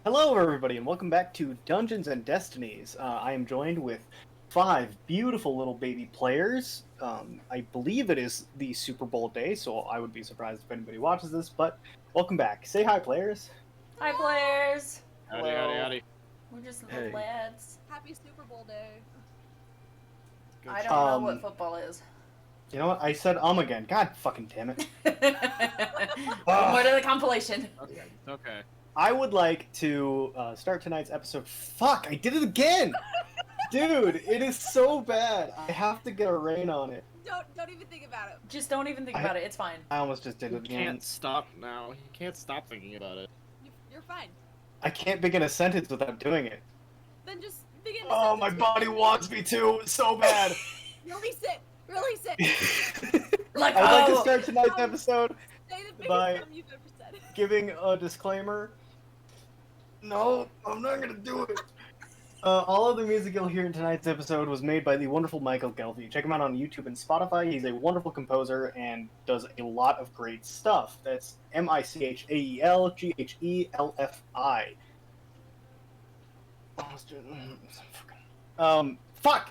Hello, everybody, and welcome back to Dungeons and Destinies. I am joined with 5 beautiful little baby players. I believe it is the Super Bowl day, so I would be surprised if anybody watches this, but welcome back. Say hi, players. Hi, players. Howdy, howdy, howdy. We're just little Hey. lads. Happy Super Bowl day. I don't know what football is. You know what? I said again. God fucking damn it. More to the compilation. Okay. I would like to start tonight's episode. Fuck, I did it again! Dude, it is so bad. I have to get a rain on it. Don't even think about it. Just don't even think about it. It's fine. I almost just did You it again. can't stop now. You can't stop thinking about it. You're fine. I can't begin a sentence without doing it. Then just begin. Oh, my body wants me to so bad. Release it. Release it. Like, I'd like to start tonight's episode Say the biggest by term you've ever said. giving a disclaimer. No, I'm not gonna do it. All of the music you'll hear in tonight's episode was made by the wonderful Michael Gelfi. Check him out on YouTube and Spotify. He's a wonderful composer and does a lot of great stuff. That's Michaelgelfi. Fuck!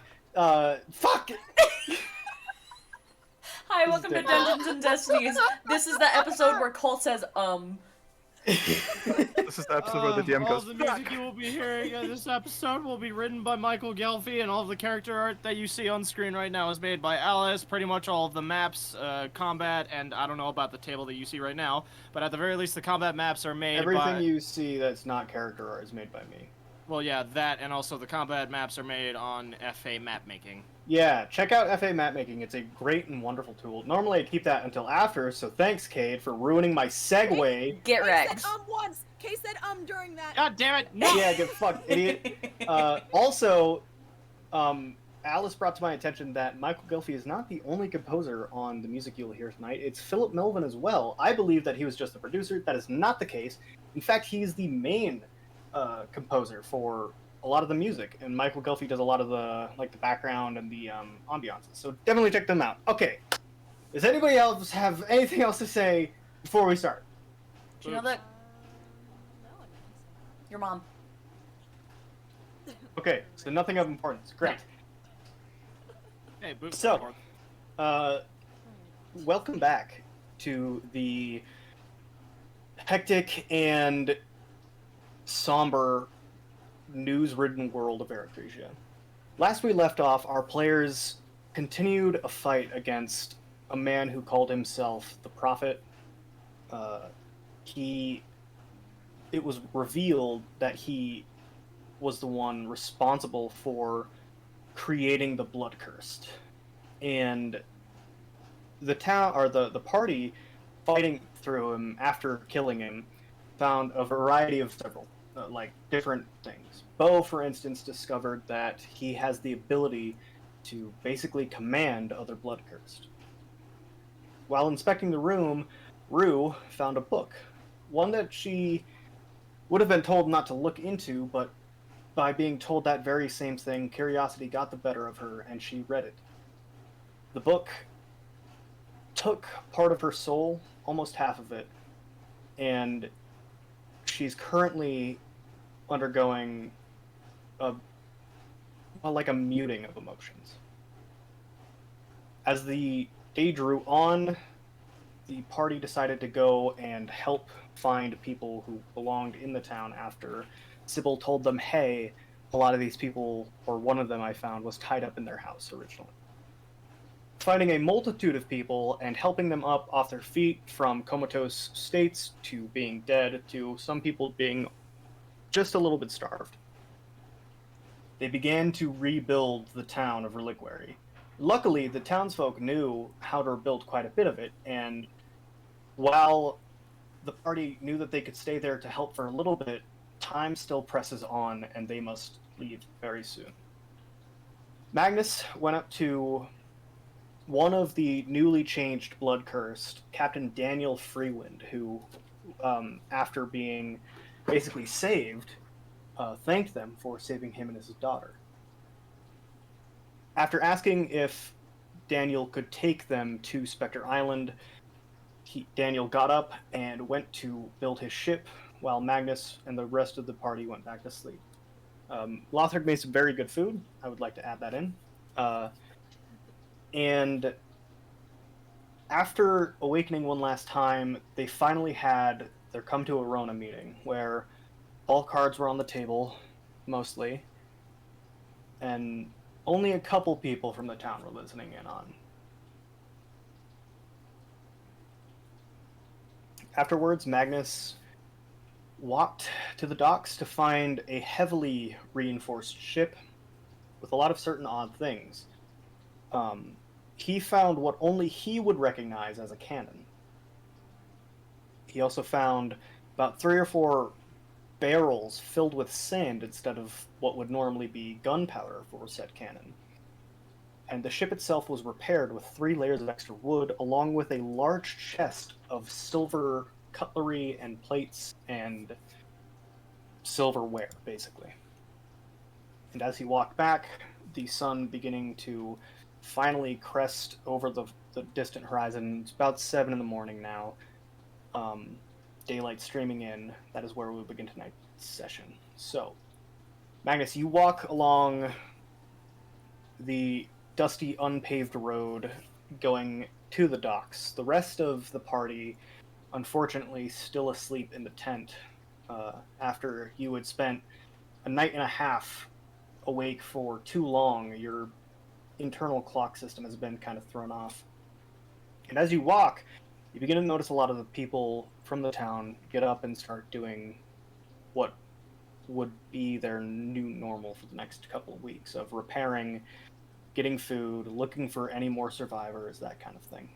Fuck! Hi, welcome to Dungeons and Destinies. This is the episode where Cole says, This is the episode where the DM all goes, the music you will be hearing in this episode will be written by Michael Gelfi, and all of the character art that you see on screen right now is made by Alice. Pretty much all of the maps, combat, and I don't know about the table that you see right now, but at the very least the combat maps are made Everything by... you see that's not character art is made by me. Well, yeah, that, and also the combat maps are made on FA Map Making. Yeah, check out FA Mapmaking. It's a great and wonderful tool. Normally I keep that until after, so thanks, Cade, for ruining my segue. get Kay wrecked. said once. Kay said during that. God damn it! No! Yeah, get fucked, idiot. Also, Alice brought to my attention that Michael Gelfi is not the only composer on the music you'll hear tonight. It's Philip Melvin as well. I believe that he was just the producer. That is not the case. In fact, he's the main composer for a lot of the music, and Michael Gelfi does a lot of the the background and the ambiances. So definitely check them out. Okay, does anybody else have anything else to say before we start? Do you know that No one knows. your mom? Okay, so nothing of importance. Great. Hey, boot. So, welcome back to the hectic and somber, news-ridden world of Eritrea. Last we left off, our players continued a fight against a man who called himself the Prophet. It was revealed that he was the one responsible for creating the Blood Cursed. And the town, or the party fighting through him after killing him, found a variety of several different things. Bo, for instance, discovered that he has the ability to basically command other Blood Cursed. While inspecting the room, Rue found a book, one that she would have been told not to look into, but by being told that very same thing, curiosity got the better of her, and she read it. The book took part of her soul, almost half of it, and she's currently undergoing a muting of emotions. As the day drew on, the party decided to go and help find people who belonged in the town after Sybil told them, hey, a lot of these people, or one of them I found, was tied up in their house originally. Finding a multitude of people and helping them up off their feet from comatose states to being dead to some people being just a little bit starved. They began to rebuild the town of Reliquary. Luckily, the townsfolk knew how to rebuild quite a bit of it, and while the party knew that they could stay there to help for a little bit, time still presses on, and they must leave very soon. Magnus went up to one of the newly changed Blood Cursed, Captain Daniel Freewind, who, after being basically saved, thanked them for saving him and his daughter. After asking if Daniel could take them to Spectre Island, Daniel got up and went to build his ship, while Magnus and the rest of the party went back to sleep. Lothric made some very good food. I would like to add that in. And after awakening one last time, they finally had their come to Arona meeting, where all cards were on the table, mostly, and only a couple people from the town were listening in on. Afterwards, Magnus walked to the docks to find a heavily reinforced ship with a lot of certain odd things. He found what only he would recognize as a cannon. He also found about 3 or 4 barrels filled with sand instead of what would normally be gunpowder for said cannon. And the ship itself was repaired with 3 layers of extra wood, along with a large chest of silver cutlery and plates and silverware, basically. And as he walked back, the sun beginning to finally crest over the distant horizon. It's about 7 in the morning now. Daylight streaming in. That is where we'll begin tonight's session. So, Magnus, you walk along the dusty, unpaved road going to the docks. The rest of the party, unfortunately, still asleep in the tent after you had spent a night and a half awake for too long. Your internal clock system has been kind of thrown off. And as you walk, you begin to notice a lot of the people from the town get up and start doing what would be their new normal for the next couple of weeks of repairing, getting food, looking for any more survivors, that kind of thing.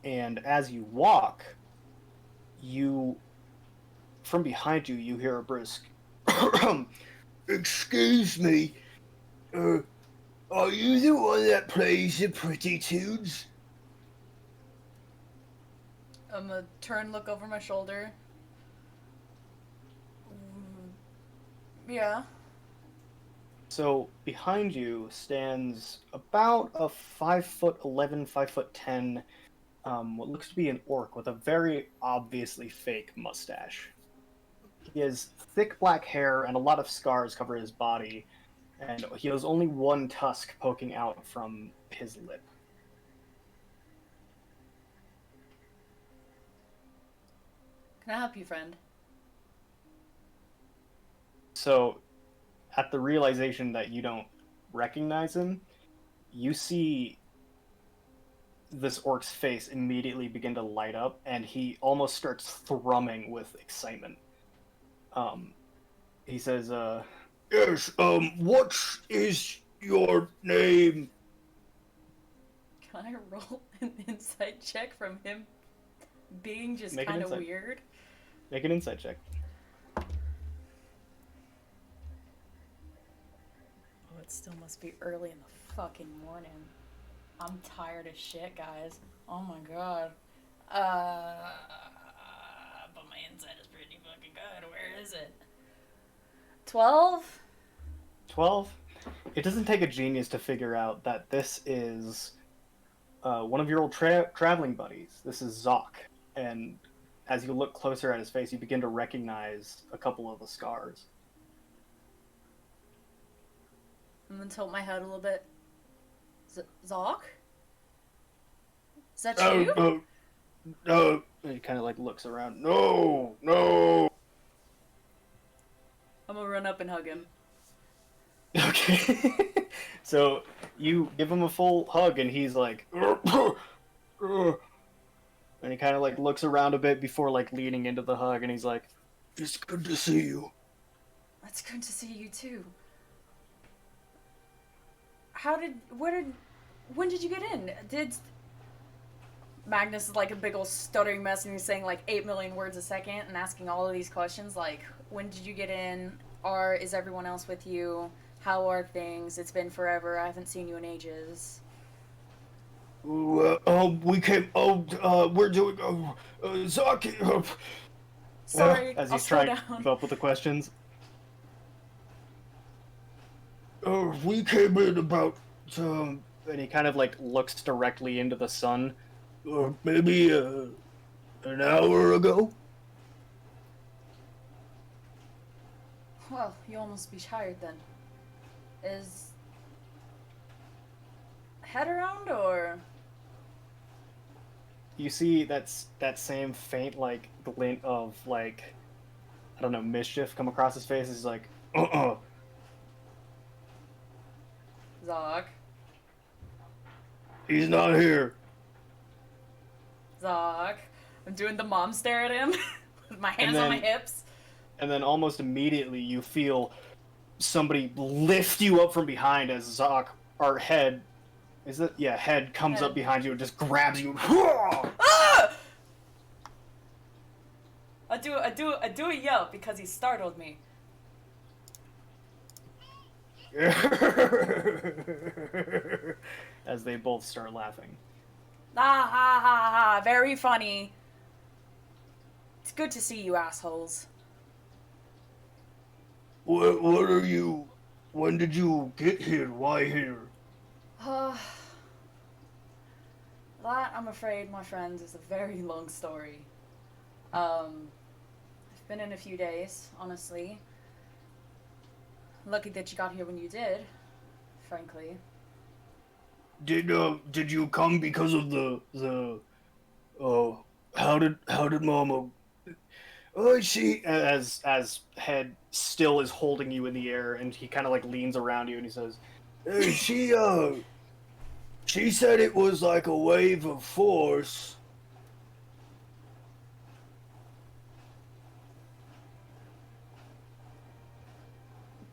And as you walk, from behind you, you hear a brisk, "Excuse me, are you the one that plays the pretty tunes?" I'm gonna turn, look over my shoulder. Yeah. So behind you stands about a 5'11", 5'10", what looks to be an orc with a very obviously fake mustache. He has thick black hair and a lot of scars cover his body, and he has only one tusk poking out from his lip. Can I help you, friend? So, at the realization that you don't recognize him, you see this orc's face immediately begin to light up, and he almost starts thrumming with excitement. He says, "Yes, what is your name?" Can I roll an insight check from him being just Make an kind of insight. weird? Make an insight check. Oh, it still must be early in the fucking morning. I'm tired as shit, guys. Oh my god. But my insight is pretty fucking good. Where is it? 12? 12? It doesn't take a genius to figure out that this is one of your old traveling buddies. This is Zoc. And as you look closer at his face, you begin to recognize a couple of the scars. I'm gonna tilt my head a little bit. Zoc? Is that you? No. And he kind of like looks around. No. I'm gonna run up and hug him. Okay. So you give him a full hug, and he's like, and he kind of like looks around a bit before like leaning into the hug, and he's like, "It's good to see you." It's good to see you too. When did you get in? Magnus is like a big old stuttering mess, and he's saying like 8 million words a second and asking all of these questions like, when did you get in? Is everyone else with you? How are things? It's been forever. I haven't seen you in ages. We're doing, Zaki. Sorry, As I'll he's slow trying to down. keep up with the questions. We came in about, and he kind of like looks directly into the sun. Maybe an hour ago. Well, you almost be tired then. Is head around or? You see that same faint like glint of like I don't know mischief come across his face. He's like, Zog. he's not here. Zog. I'm doing the mom stare at him with my hands on my hips. And then almost immediately you feel somebody lift you up from behind as Zoc, our head, is it? Yeah, head comes up behind you and just grabs you. Ah! I do a yell because he startled me. As they both start laughing. Ah ha ha ha, very funny. It's good to see you assholes. What are you? When did you get here? Why here? That, I'm afraid, my friends, is a very long story. It's been in a few days, honestly. Lucky that you got here when you did, frankly. Did you come because of how did Mama she as head still is holding you in the air and he kind of like leans around you and he says she said it was like a wave of force.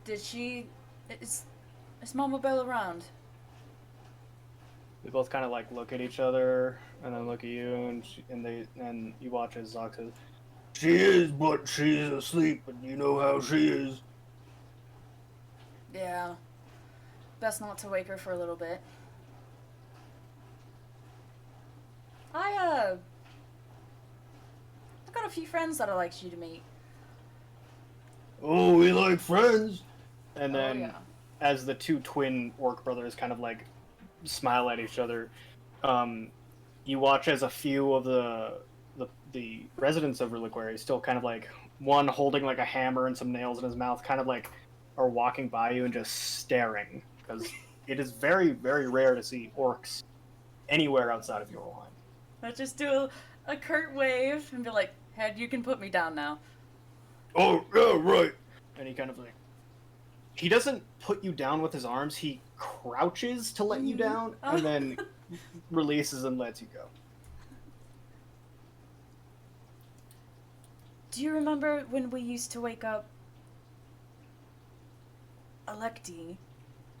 Did she... Is Mama Bell around? They both kind of like look at each other and then look at you and you watch as Zoc says, she is, but she's asleep, and you know how she is. Yeah. Best not to wake her for a little bit. I've got a few friends that I'd like you to meet. Oh, we like friends. And then, Oh, yeah. as the two twin orc brothers kind of like smile at each other, you watch as a few of the residents of Reliquary still kind of like one holding like a hammer and some nails in his mouth, kind of like are walking by you and just staring because it is very, very rare to see orcs anywhere outside of Yorlheim. Let's just do a curt wave and be like, Head, you can put me down now. Oh, yeah, right. And he kind of like, he doesn't put you down with his arms, he crouches to let you down and then releases and lets you go. Do you remember when we used to wake up Electi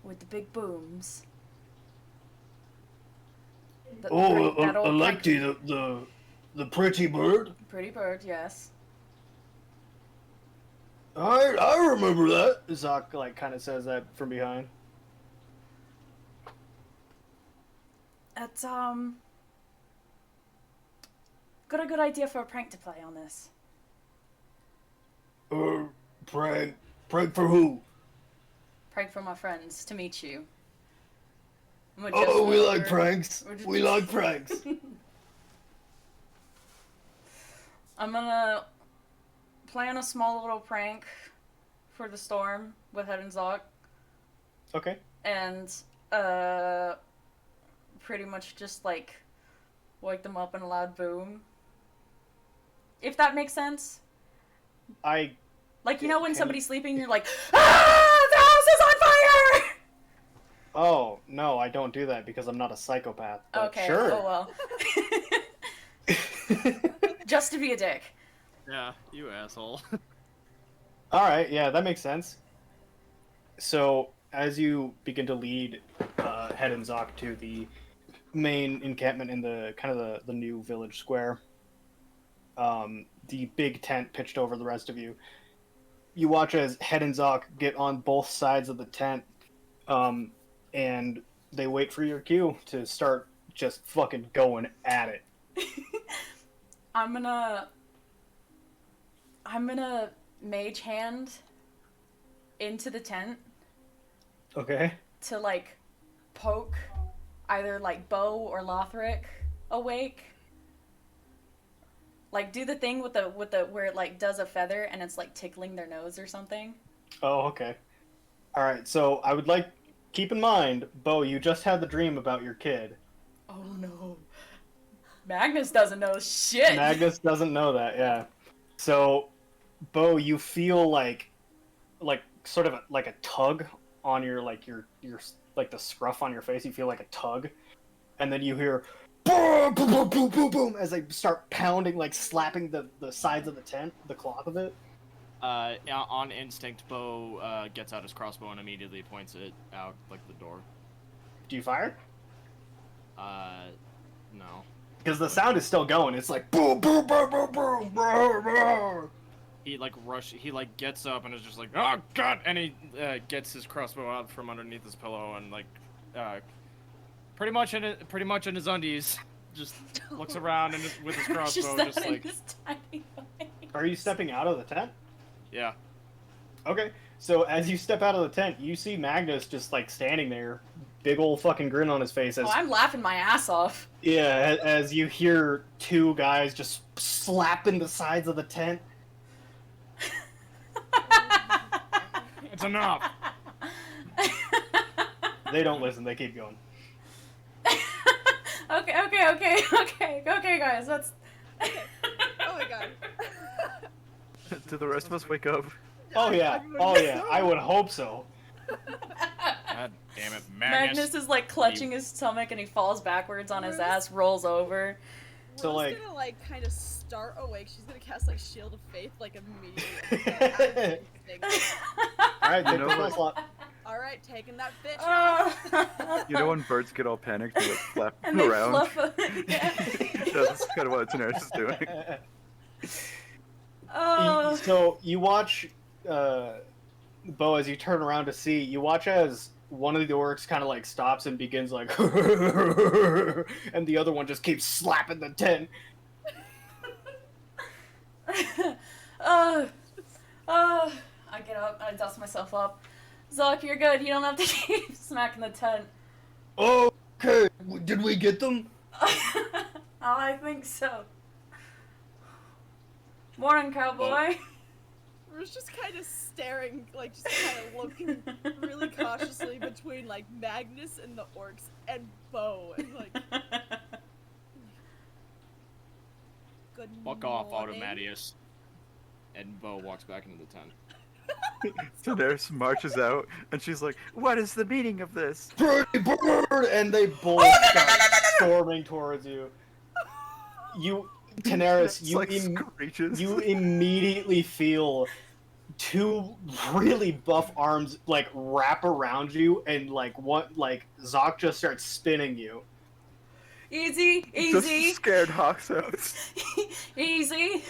with the big booms? That old Electi, the pretty bird? pretty bird, yes. I remember that. Zoc like kind of says that from behind. It's got a good idea for a prank to play on this. Prank for who? Prank for my friends to meet you. Oh, we like pranks. We like pranks. I'm gonna plan a small little prank for the storm with Head and Zoc. Okay. And pretty much just like wake them up in a loud boom. If that makes sense. Like, you know when somebody's sleeping and you're like, ah, the house is on fire! Oh, no, I don't do that because I'm not a psychopath. But Okay, sure. oh well. Just to be a dick. Yeah, you asshole. Alright, yeah, that makes sense. So, as you begin to lead Head and Zoc to the main encampment in the kind of the new village square, the big tent pitched over the rest of you, you watch as Head and Zoc get on both sides of the tent, and they wait for your cue to start just fucking going at it. I'm gonna mage hand into the tent Okay. to like poke either like Bo or Lothric awake. Like do the thing with the where it like does a feather and it's like tickling their nose or something. Oh, okay. All right. So I would like keep in mind, Bo, you just had the dream about your kid. Oh no. Magnus doesn't know shit. Magnus doesn't know that. Yeah. So, Bo, you feel like sort of like a tug on your like the scruff on your face. You feel like a tug, and then you hear boom, boom, boom, boom, boom, boom as they start pounding, like slapping the sides of the tent, the cloth of it. Yeah, on instinct, Bo gets out his crossbow and immediately points it out like the door. Do you fire? No. Because the sound is still going. It's like boom, boom, boom, boom, boom, boom, boom. He gets up and is just like, oh god, and he gets his crossbow out from underneath his pillow and pretty much in his undies, just looks around and with his crossbow, just like, his tiny face. Are you stepping out of the tent? yeah. Okay. So as you step out of the tent, you see Magnus just like standing there, big old fucking grin on his face. As, Oh, I'm laughing my ass off. yeah, as you hear two guys just slapping the sides of the tent. It's enough. They don't listen. They keep going. Okay, guys. That's. Oh my god. Do the rest of us wake up? Oh yeah. Oh yeah. I would hope so. God damn it, Magnus is like clutching his stomach and he falls backwards on his ass, rolls over. So, Rose like- gonna like kind of start awake. She's gonna cast like Shield of Faith like immediately. All right. You Take know the what? slot. All right, taking that bitch. Oh. You know when birds get all panicked, they like flap And they around? fluff. Yeah. That's kind of what Daenerys is doing. Oh. So you watch, Bo, as you turn around to see, you watch as one of the orcs kind of like stops and begins like, and the other one just keeps slapping the tent. I get up, I dust myself up. Zoc, you're good. You don't have to keep smacking the tent. Okay, did we get them? Oh, I think so. Morning, cowboy. Rose just kind of staring, like just kind of looking really cautiously between like Magnus and the orcs and Bo, and like, good Fuck off, morning. Automatius. And Bo walks back into the tent. Daenerys marches out, and she's like, "What is the meaning of this?" Pretty bird! And they both start storming towards you. You, Daenerys, It's like screeches. you immediately feel two really buff arms like wrap around you, and Zoc just starts spinning you. Easy, Just easy, scared hawks out. easy.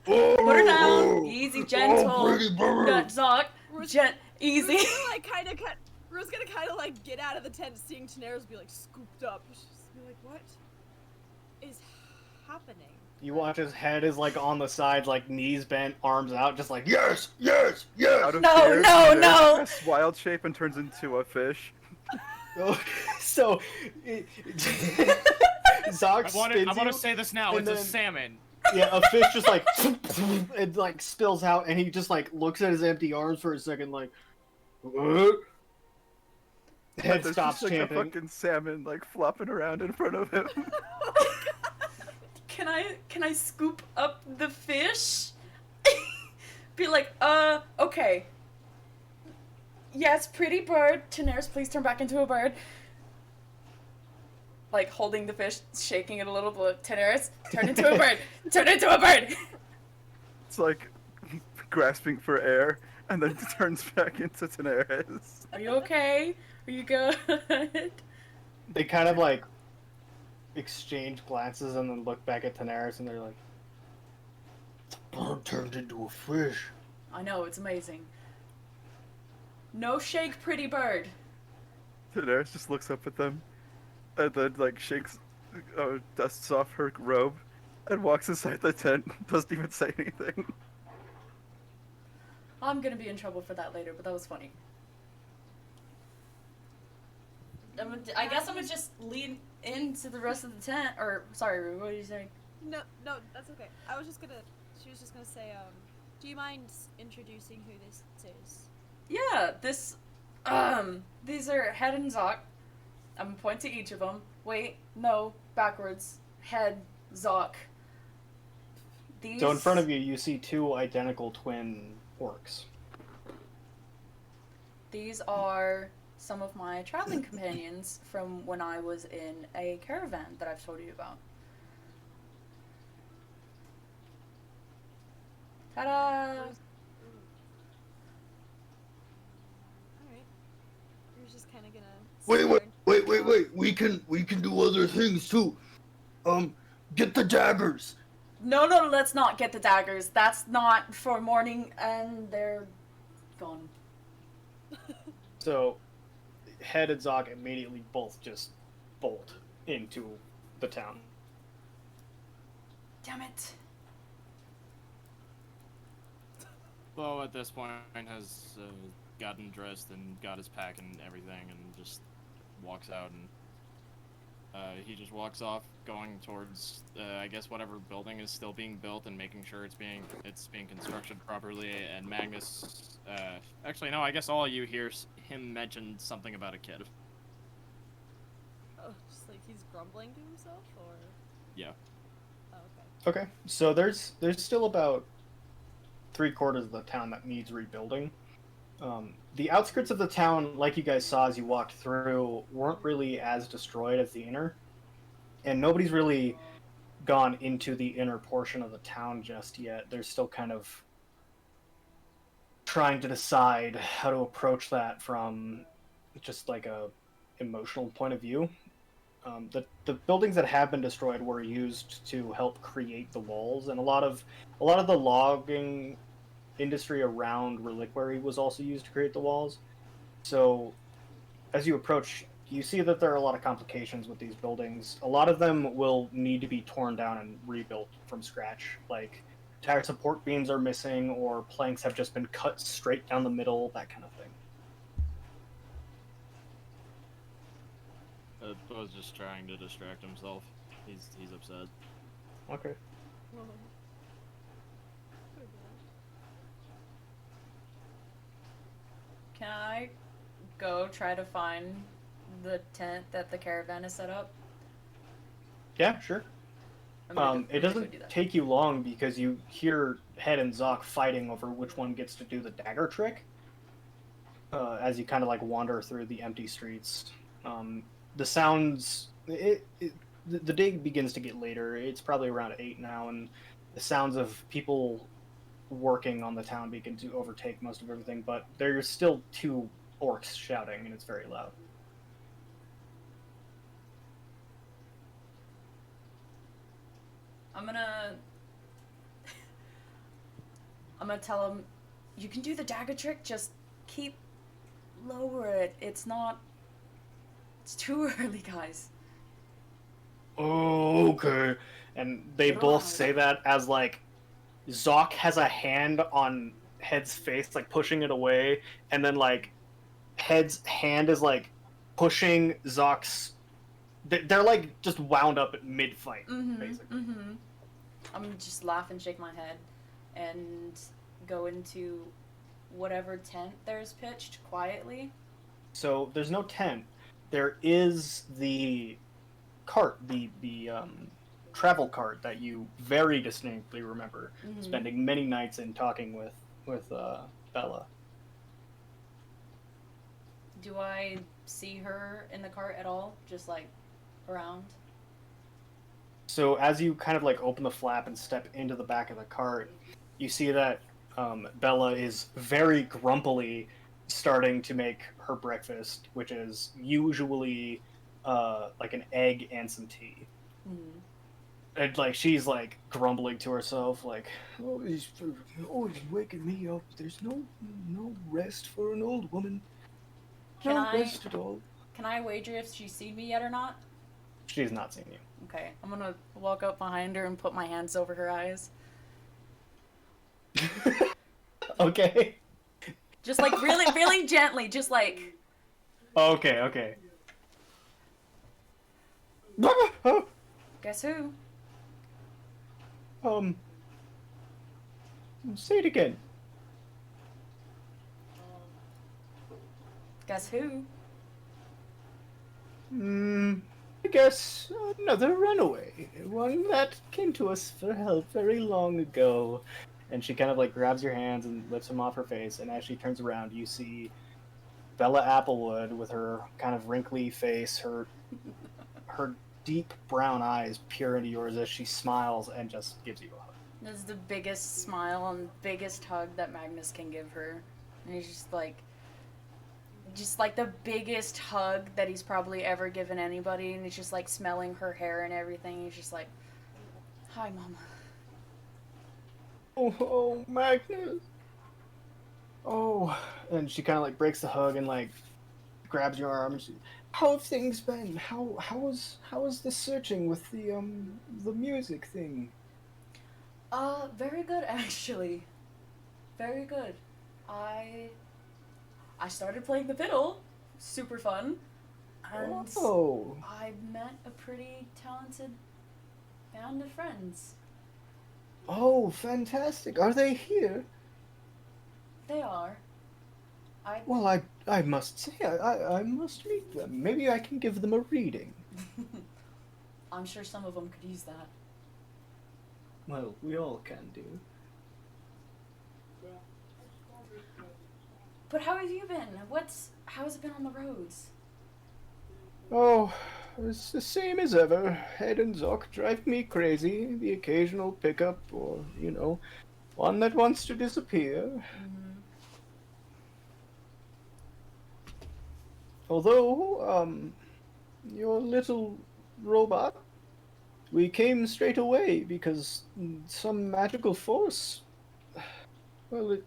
Oh, Put her down. Easy, gentle. pretty bird. Nut Zoc. Easy. Rue's gonna kind of like get out of the tent, seeing Daenerys be like scooped up. She's just be like, "What is happening?" You watch his head is like on the sides, like knees bent, arms out, just like yes, yes, yes. Out of No, fear, no, Daenerys no. casts wild shape and turns into a fish. So, Zoc I want spins to you. say this now. and It's a then- salmon. Yeah, a fish just like it like spills out, and he just like looks at his empty arms for a second, like. What? Head There's stops just like chanting. a fucking salmon like flopping around in front of him. Can I scoop up the fish? Be like, okay. Yes, pretty bird. Daenerys, please turn back into a bird. Like holding the fish, shaking it a little bit. Daenerys, turn into a bird. Turn into a bird. It's like grasping for air, and then turns back into Daenerys. Are you okay? Are you good? They kind of like exchange glances and then look back at Daenerys, and they're like, "The bird turned into a fish." I know, it's amazing. No shake, pretty bird. Daenerys just looks up at them, and then like shakes, dusts off her robe, and walks inside the tent. Doesn't even say anything. I'm gonna be in trouble for that later, but that was funny. I guess I'm gonna just lead into the rest of the tent, or sorry, what did you say? No, that's okay. She was just gonna say, Do you mind introducing who this is? Yeah, these are Head and Zoc. I'm gonna point to each of them. Wait, no, backwards. Head, Zoc. These... So in front of you, you see two identical twin orcs. These are some of my traveling companions from when I was in a caravan that I've told you about. Ta-da! Alright. You're just kind of gonna. Wait. We can do other things too. Get the daggers. No, let's not get the daggers. That's not for morning, and they're gone. So, Head and Zog immediately both just bolt into the town. Damn it. Bo at this point has gotten dressed and got his pack and everything, and just walks out, and he just walks off, going towards I guess whatever building is still being built, and making sure it's being constructed properly. And Magnus, actually no, I guess all you hear him mention something about a kid. Oh, just like he's grumbling to himself, or? Yeah. Oh, okay. Okay, so there's still about 3/4 of the town that needs rebuilding. The outskirts of the town, like you guys saw as you walked through, weren't really as destroyed as the inner. And nobody's really gone into the inner portion of the town just yet. They're still kind of trying to decide how to approach that from just like a emotional point of view. The buildings that have been destroyed were used to help create the walls, and a lot of the logging industry around Reliquary was also used to create the walls. So as you approach, you see that there are a lot of complications with these buildings. A lot of them will need to be torn down and rebuilt from scratch. Like entire support beams are missing, or planks have just been cut straight down the middle, that kind of thing. Bo's just trying to distract himself. He's upset. Okay. Whoa. Poor boy. Can I go try to find the tent that the caravan is set up? Yeah, sure. I'm It gonna go doesn't do that. take you long because you hear Head and Zoc fighting over which one gets to do the dagger trick. As you kind of like wander through the empty streets, the sounds. The day begins to get later. It's probably around 8 now, and the sounds of people working on the town begin to overtake most of everything. But there's still two orcs shouting, and it's very loud. I'm gonna tell him, you can do the dagger trick, just lower it. It's too early, guys. Oh, okay. And they both say that as like Zoc has a hand on Head's face, like pushing it away, and then like Head's hand is like pushing Zoc's. They're like just wound up at mid-fight, basically. I'm gonna just laugh and shake my head and go into whatever tent there's pitched quietly. So there's no tent. There is the cart, the travel cart that you very distinctly remember spending many nights in talking with Bella. Do I see her in the cart at all? Just like around? So as you kind of like open the flap and step into the back of the cart, you see that Bella is very grumpily starting to make her breakfast, which is usually like an egg and some tea. And like she's like grumbling to herself, like, "Oh, he's always waking me up. There's no rest for an old woman. Can No I- rest at all." Can I wager if she's seen me yet or not? She's not seen you. Okay, I'm gonna walk up behind her and put my hands over her eyes. Okay. Just like really, really gently, just like... Okay. Guess who? Say it again. Guess who? I guess another runaway. One that came to us for help very long ago. And she kind of like grabs your hands and lifts them off her face. And as she turns around, you see Bella Applewood with her kind of wrinkly face, her deep brown eyes peer into yours as she smiles and just gives you a hug. This is the biggest smile and biggest hug that Magnus can give her. And he's just like the biggest hug that he's probably ever given anybody. And he's just like smelling her hair and everything. He's just like, hi, Mama. Oh, Magnus. Oh, and she kind of like breaks the hug and like grabs your arm. And how have things been? How was the searching with the music thing? Very good actually. Very good. I started playing the fiddle. Super fun. And Oh, I met a pretty talented band of friends. oh, fantastic! Are they here? They are. Well, I must say I must meet them. Maybe I can give them a reading. I'm sure some of them could use that. Well, we all can do. But how have you been? How's it been on the roads? Oh, it's the same as ever. Head and Zoc drive me crazy. The occasional pickup, or, one that wants to disappear. Mm-hmm. Although, your little robot, we came straight away because some magical force, well,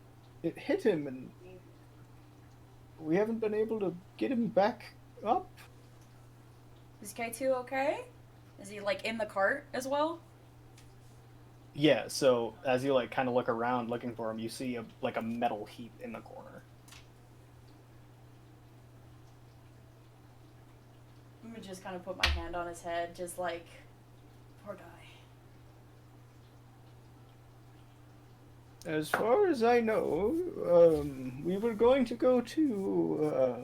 it hit him and we haven't been able to get him back up. Is K2 okay? Is he like in the cart as well? Yeah, so as you like kind of look around looking for him, you see a metal heap in the corner. I'm gonna just kind of put my hand on his head, just like, poor guy. As far as I know, we were going to go to,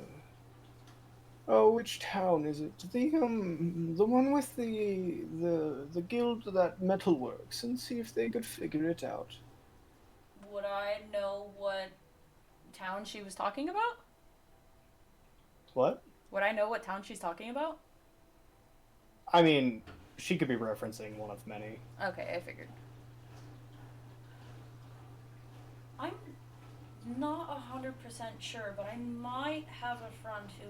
oh, which town is it? The one with the guild that metalworks, and see if they could figure it out. Would I know what town she was talking about? What? Would I know what town she's talking about? I mean, she could be referencing one of many. Okay, I figured. I'm not 100% sure, but I might have a friend who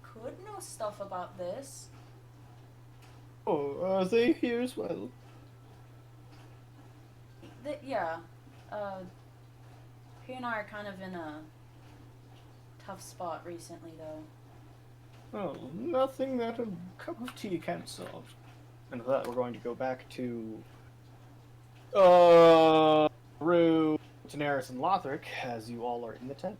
could know stuff about this. Oh, are they here as well? Yeah. He and I are kind of in a tough spot recently, though. Oh, nothing that a cup of tea can't solve. And with that, we're going to go back to Rue, Daenerys, and Lothric, as you all are in the tent.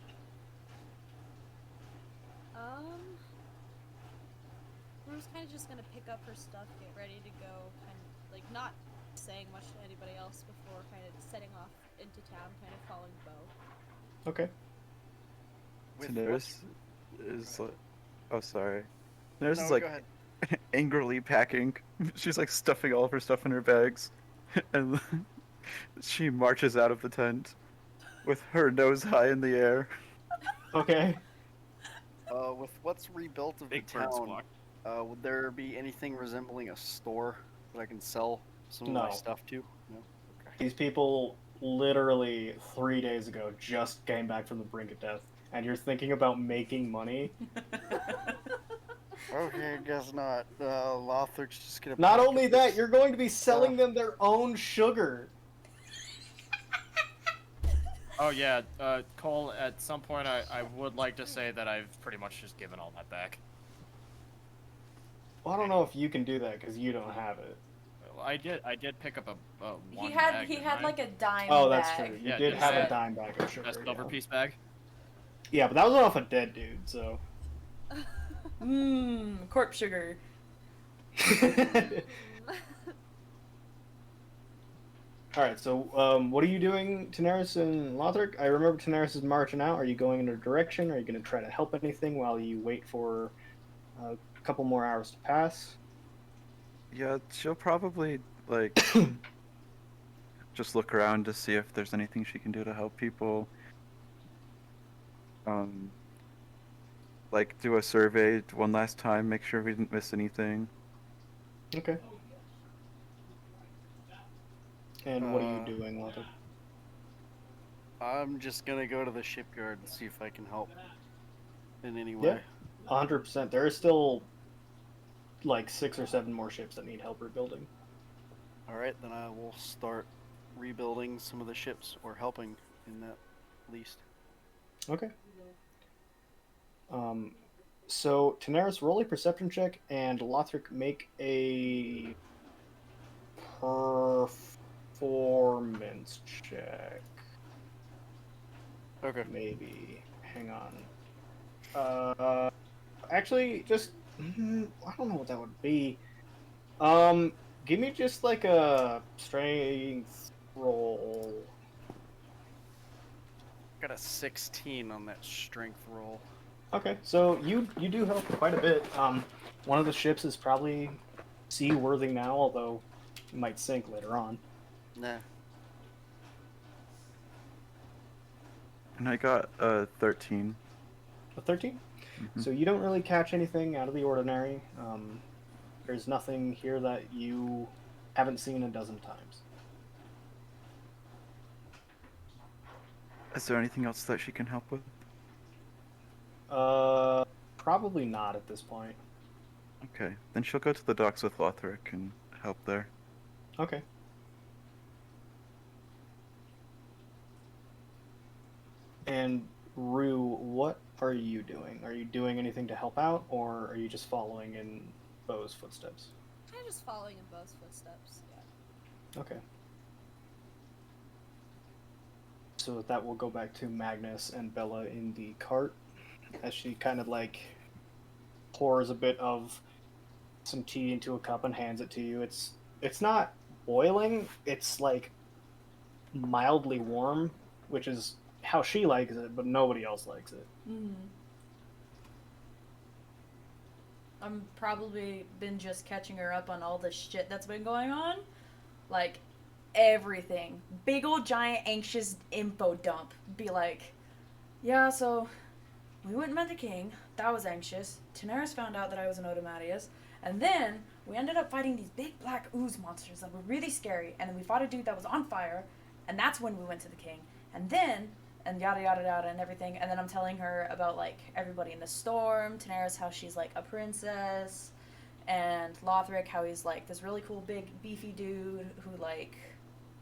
Rue's kind of just gonna pick up her stuff, get ready to go, kind of like not saying much to anybody else before kind of setting off into town, kind of following Bo. Okay. Daenerys is like, oh sorry. Daenerys No, is go like ahead. angrily packing. She's like stuffing all of her stuff in her bags, and she marches out of the tent with her nose high in the air. Okay. With what's rebuilt of Big the bird town, squawk. would there be anything resembling a store that I can sell some of No. my stuff to? No. Okay. These people literally 3 days ago just came back from the brink of death, and you're thinking about making money. Okay, I guess not. Lothric's just gonna. Not pack only up that, this- you're going to be selling them their own sugar. Oh yeah, Cole, at some point I would like to say that I've pretty much just given all that back. Well, I don't know if you can do that because you don't have it. Well, I did pick up a one He bag, had didn't I? like a dime Oh, that's bag. true. You Yeah, did just have a that- dime bag of sugar. a silver yeah. piece bag. Yeah, but that was off a dead dude, so. Corpse sugar. All right. So, what are you doing, Daenerys and Lothric? I remember Daenerys is marching out. Are you going in a direction? Are you going to try to help anything while you wait for a couple more hours to pass? Yeah, she'll probably like just look around to see if there's anything she can do to help people. Um, like do a survey one last time, make sure we didn't miss anything. Okay. And what are you Uh, doing, Lothric? I'm just gonna go to the shipyard and see if I can help in any Yeah, way. 100%. There are still like 6 or 7 more ships that need help rebuilding. All right, then I will start rebuilding some of the ships or helping in that at least. Okay. So Daenerys, roll a perception check, and Lothric make a performance check. Okay. Maybe. Hang on. Actually, just I don't know what that would be. Um, Give me just like a strength roll. Got a 16 on that strength roll. Okay, so you do help quite a bit. One of the ships is probably seaworthy now, although it might sink later on. Nah. And I got a 13. A 13? Hmm. So you don't really catch anything out of the ordinary. There's nothing here that you haven't seen a dozen times. Is there anything else that she can help with? Probably not at this point. Okay, then she'll go to the docks with Lothric and help there. Okay. And Rue, what are you doing? Are you doing anything to help out, or are you just following in Bo's footsteps? Kind of just following in Bo's footsteps. Yeah. Okay. So that will go back to Magnus and Bella in the cart, as she kind of like pours a bit of some tea into a cup and hands it to you. It's not boiling. It's like mildly warm, which is how she likes it, but nobody else likes it. I'm probably been just catching her up on all the shit that's been going on. Like, everything. Big old giant anxious info dump. Be like, yeah, so we went and met the king. That was anxious. Daenerys found out that I was an Otomatius. And then we ended up fighting these big black ooze monsters that were really scary. And then we fought a dude that was on fire. And that's when we went to the king. And then, and yada yada yada and everything. And then I'm telling her about like everybody in the storm. Daenerys, how she's like a princess. And Lothric, how he's like this really cool big beefy dude who like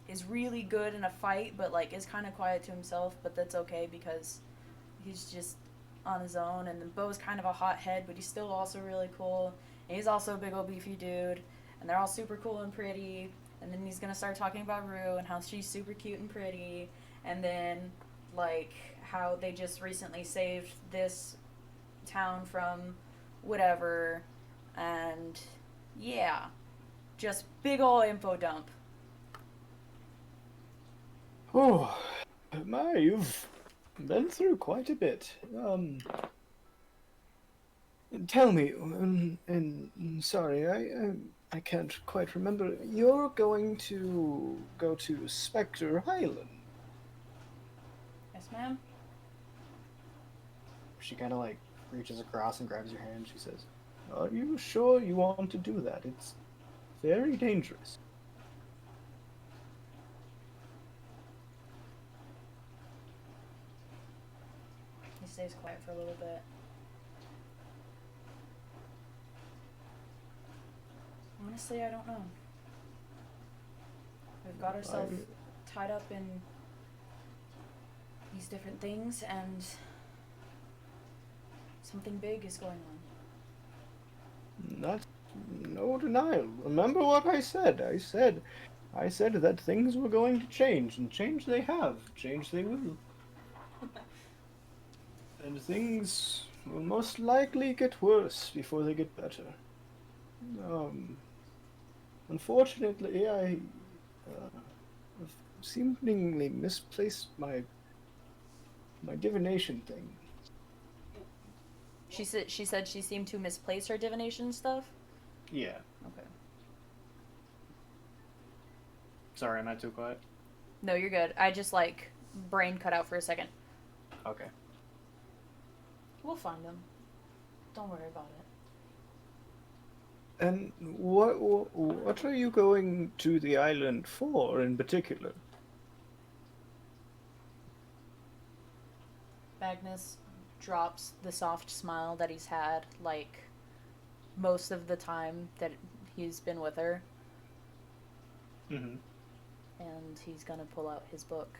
is really good in a fight, but like is kind of quiet to himself. But that's okay because he's just on his own. And then Bo's kind of a hothead, but he's still also really cool. And he's also a big old beefy dude. And they're all super cool and pretty. And then he's gonna start talking about Rue and how she's super cute and pretty. And then like how they just recently saved this town from whatever. And yeah, just big ol' info dump. Oh, my, you've been through quite a bit. Tell me, and sorry, I can't quite remember. You're going to go to Spectre Island. Yes, ma'am? She kind of like reaches across and grabs your hand. She says, "Are you sure you want to do that? It's very dangerous." He stays quiet for a little bit. Honestly, I don't know. We've got ourselves tied up in these different things, and something big is going on. That's no denial. Remember what I said. I said that things were going to change, and change they have. Change they will. And things will most likely get worse before they get better. Unfortunately, I've seemingly misplaced my divination thing. She said she seemed to misplace her divination stuff. Yeah. Okay. Sorry, am I too quiet? No, you're good. I just like brain cut out for a second. Okay. We'll find him. Don't worry about it. And what are you going to the island for in particular? Magnus drops the soft smile that he's had like most of the time that he's been with her, Mm-hmm. and he's gonna pull out his book.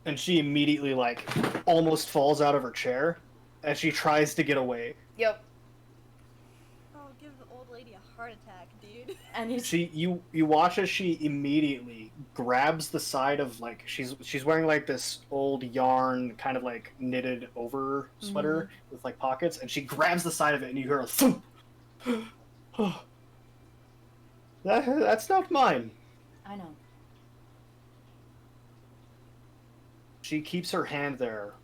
And she immediately like almost falls out of her chair as she tries to get away. Yep. Oh, give the old lady a heart attack, dude. And he's You watch as she immediately grabs the side of like she's wearing like this old yarn kind of like knitted over sweater with like pockets, and she grabs the side of it and you hear a thump. That's not mine. I know. She keeps her hand there.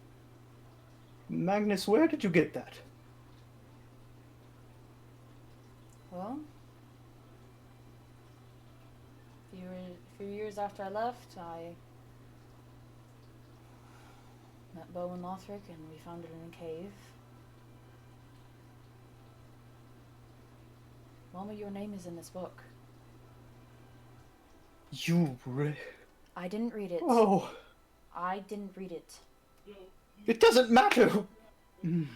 Magnus, where did you get that? Well, a few years after I left, I met Bo and Lothric, and we found it in a cave. Mama, your name is in this book. You read? I didn't read it. Oh, I didn't read it. it doesn't matter. And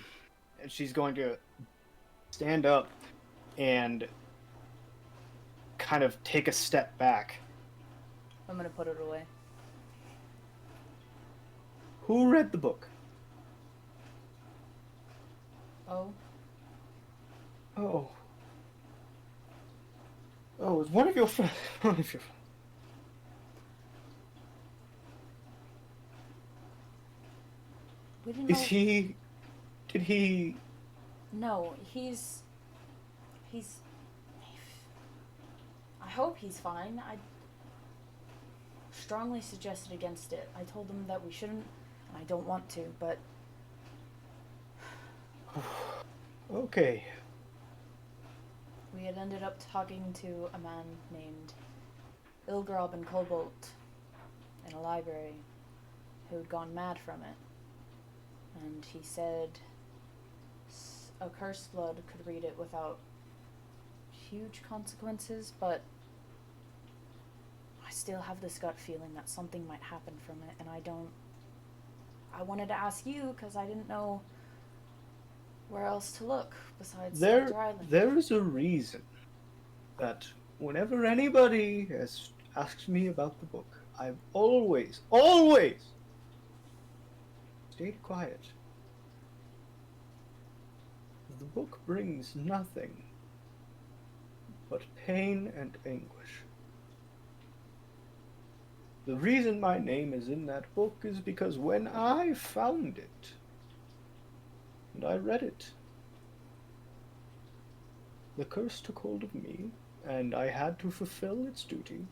she's going to stand up and kind of take a step back. I'm gonna put it away. Who read the book? Oh, Oh. Oh, it's one of your friends. One of your. we didn't Is know. he? Did he? No, he's. I hope he's fine. I strongly suggested against it. I told him that we shouldn't, and I don't want to, but Okay. we had ended up talking to a man named Ilgrob and Cobalt in a library who'd gone mad from it. And he said a cursed blood could read it without huge consequences, but I still have this gut feeling that something might happen from it, and I wanted to ask you because I didn't know where else to look besides Soldier Island. There is a reason that whenever anybody has asked me about the book, I've always stayed quiet. The book brings nothing but pain and anguish. The reason my name is in that book is because when I found it, and I read it, the curse took hold of me, and I had to fulfill its duty.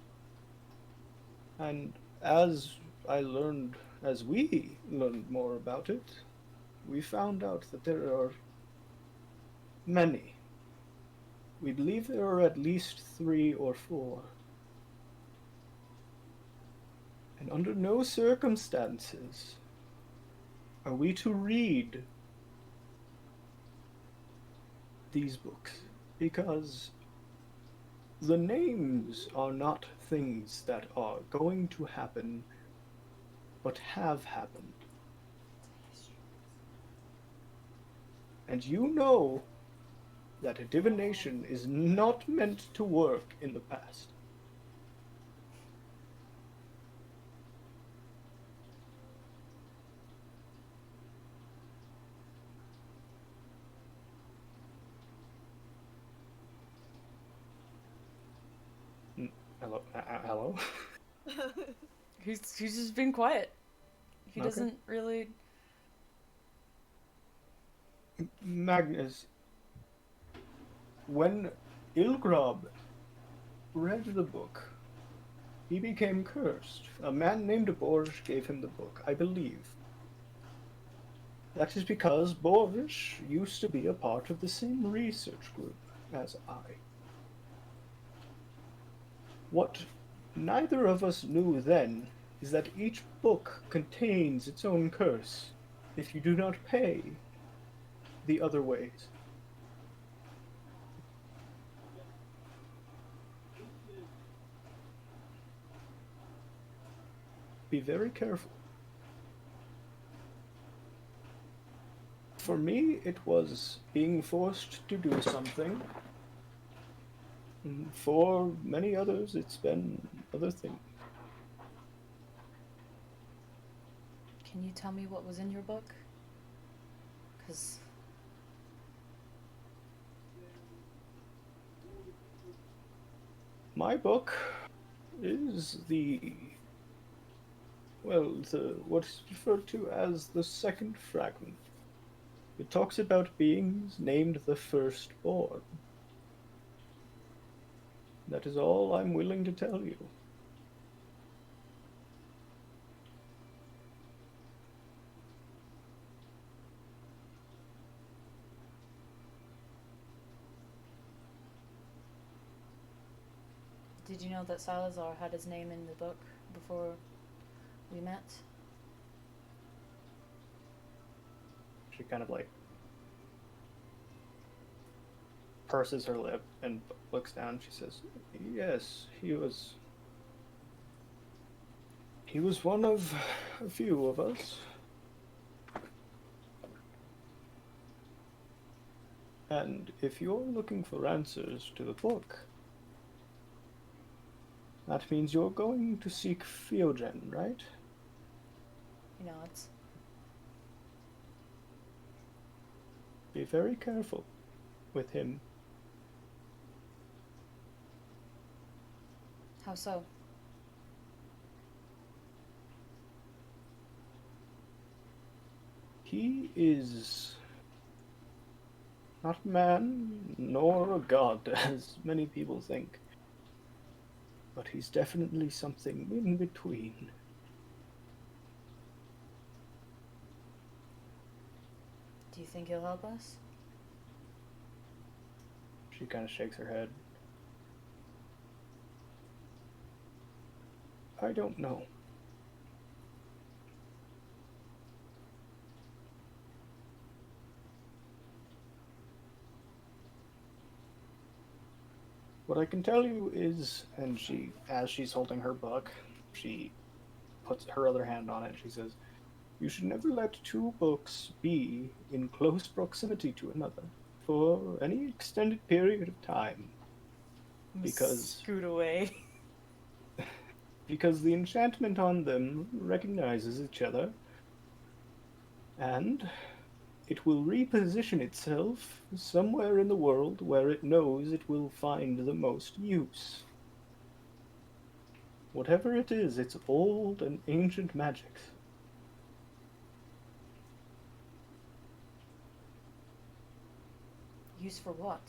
And as we learned more about it, we found out that there are many. We believe there are at least 3 or 4. And under no circumstances are we to read these books, because the names are not things that are going to happen, but have happened. And you know that divination is not meant to work in the past. Hello? Hello? He's just been quiet. He Okay. doesn't really. Magnus, when Ilgrab read the book. He became cursed. A man named Borge gave him the book, I believe. That is because Borge used to be a part of the same research group as I. What neither of us knew then is that each book contains its own curse if you do not pay the other ways. Be very careful. For me, it was being forced to do something. And for many others, it's been other things. Can you tell me what was in your book? Because My book is what is referred to as the second fragment. It talks about beings named the Firstborn. That is all I'm willing to tell you. did you know that Salazar had his name in the book before we met? She kind of like purses her lip and looks down. She says, "Yes, he was one of a few of us. And if you're looking for answers to the book, that means you're going to seek Fiogen, right? You know, it's Be very careful with him. how so? He is not a man nor a god, as many people think. But he's definitely something in between. Do you think he'll help us? She kind of shakes her head. I don't know. What I can tell you is, and as she's holding her book, she puts her other hand on it and she says, you should never let two books be in close proximity to another for any extended period of time. Because scoot away. because the enchantment on them recognizes each other, and it will reposition itself somewhere in the world where it knows it will find the most use. Whatever it is, it's old and ancient magic. Use for what?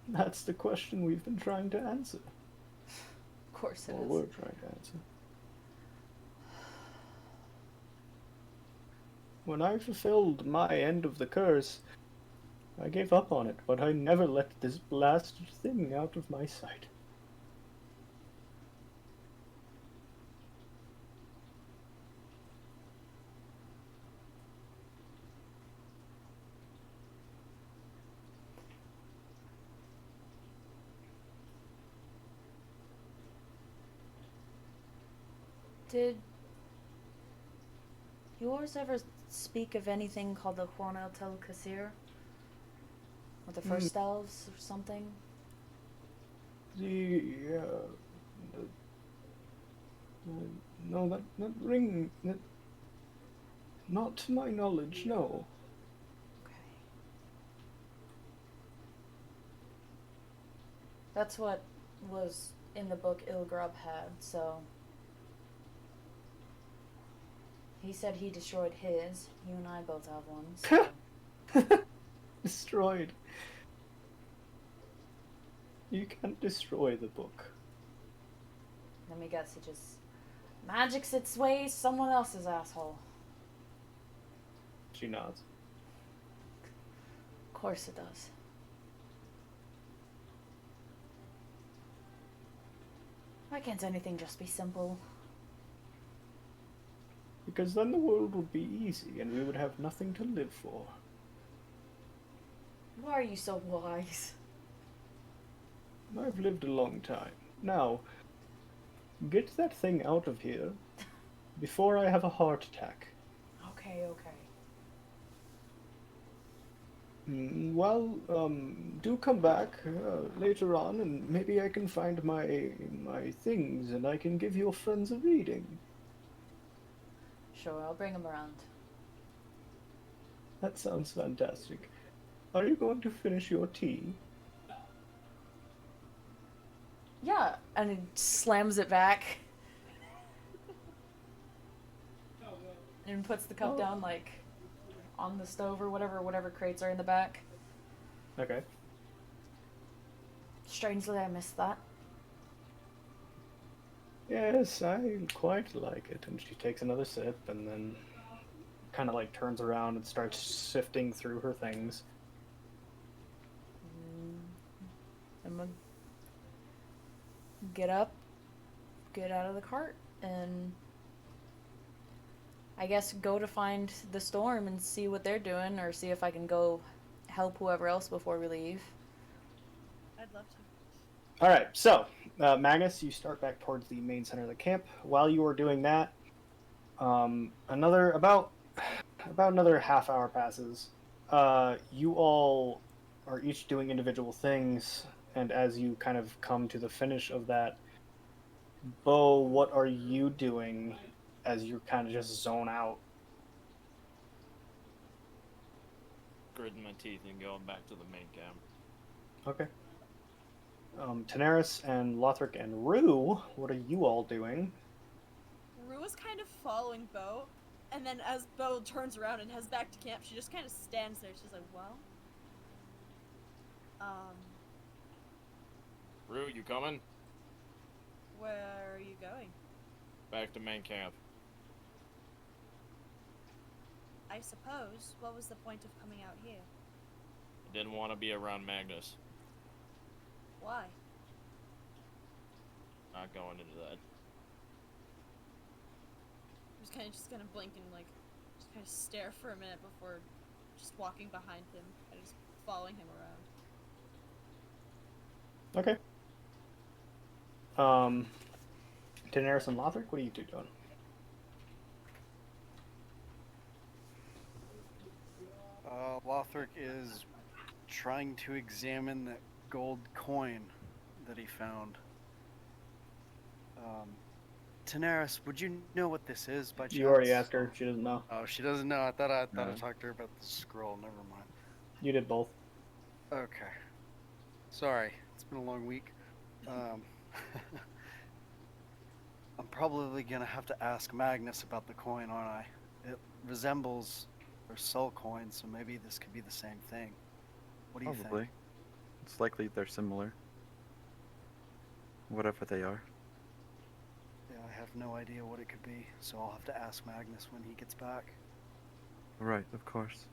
That's the question we've been trying to answer. Of course it Or is. we're trying to answer. When I fulfilled my end of the curse, I gave up on it, but I never let this blasted thing out of my sight. Did yours ever speak of anything called the Juan El Tel Kasir? Or the first elves or something? No, that ring, not to my knowledge, no. Okay. That's what was in the book Ilgrub had, so he said he destroyed his. You and I both have one, so Destroyed. You can't destroy the book. Let me guess, it just magics its way someone else's asshole. She nods. Of course it does. Why can't anything just be simple? Because then the world would be easy and we would have nothing to live for. Why are you so wise? I've lived a long time. Now, get that thing out of here before I have a heart attack. Okay, okay. Well, do come back later on, and maybe I can find my things, and I can give your friends a reading. Sure, I'll bring him around. That sounds fantastic. Are you going to finish your tea? Yeah, and he slams it back. And puts the cup down, like, on the stove or whatever crates are in the back. Okay. Strangely, I missed that. Yes, I quite like it. And she takes another sip, and then kind of like turns around and starts sifting through her things. I'm gonna get up, get out of the cart, and I guess go to find the storm and see what they're doing, or see if I can go help whoever else before we leave. I'd love to. All right, so Magnus, you start back towards the main center of the camp. While you are doing that, about another half hour passes. You all are each doing individual things, and as you kind of come to the finish of that, Bo, what are you doing as you kind of just zone out? Gritting my teeth and going back to the main camp. Okay. Tanaris and Lothric and Rue, what are you all doing? Rue is kind of following Bo, and then as Bo turns around and heads back to camp, she just kind of stands there. She's like, well, Rue, you coming? where are you going? Back to main camp. I suppose. What was the point of coming out here? I didn't want to be around Magnus. Why? Not going into that. I'm just gonna blink and like, just kind of stare for a minute before just walking behind him and just following him around. Okay. Daenerys and Lothric, what are you two doing? Lothric is trying to examine that gold coin that he found. Tanaris, would you know what this is by chance? You already asked her. She doesn't know. Oh, she doesn't know. I thought I No. talked to her about the scroll. Never mind. You did both. Okay. Sorry, it's been a long week. I'm probably gonna have to ask Magnus about the coin, aren't I? It resembles their soul coin, so maybe this could be the same thing. What do you Probably. think? It's likely they're similar. Whatever they are. Yeah, I have no idea what it could be, so I'll have to ask Magnus when he gets back. Right, of course.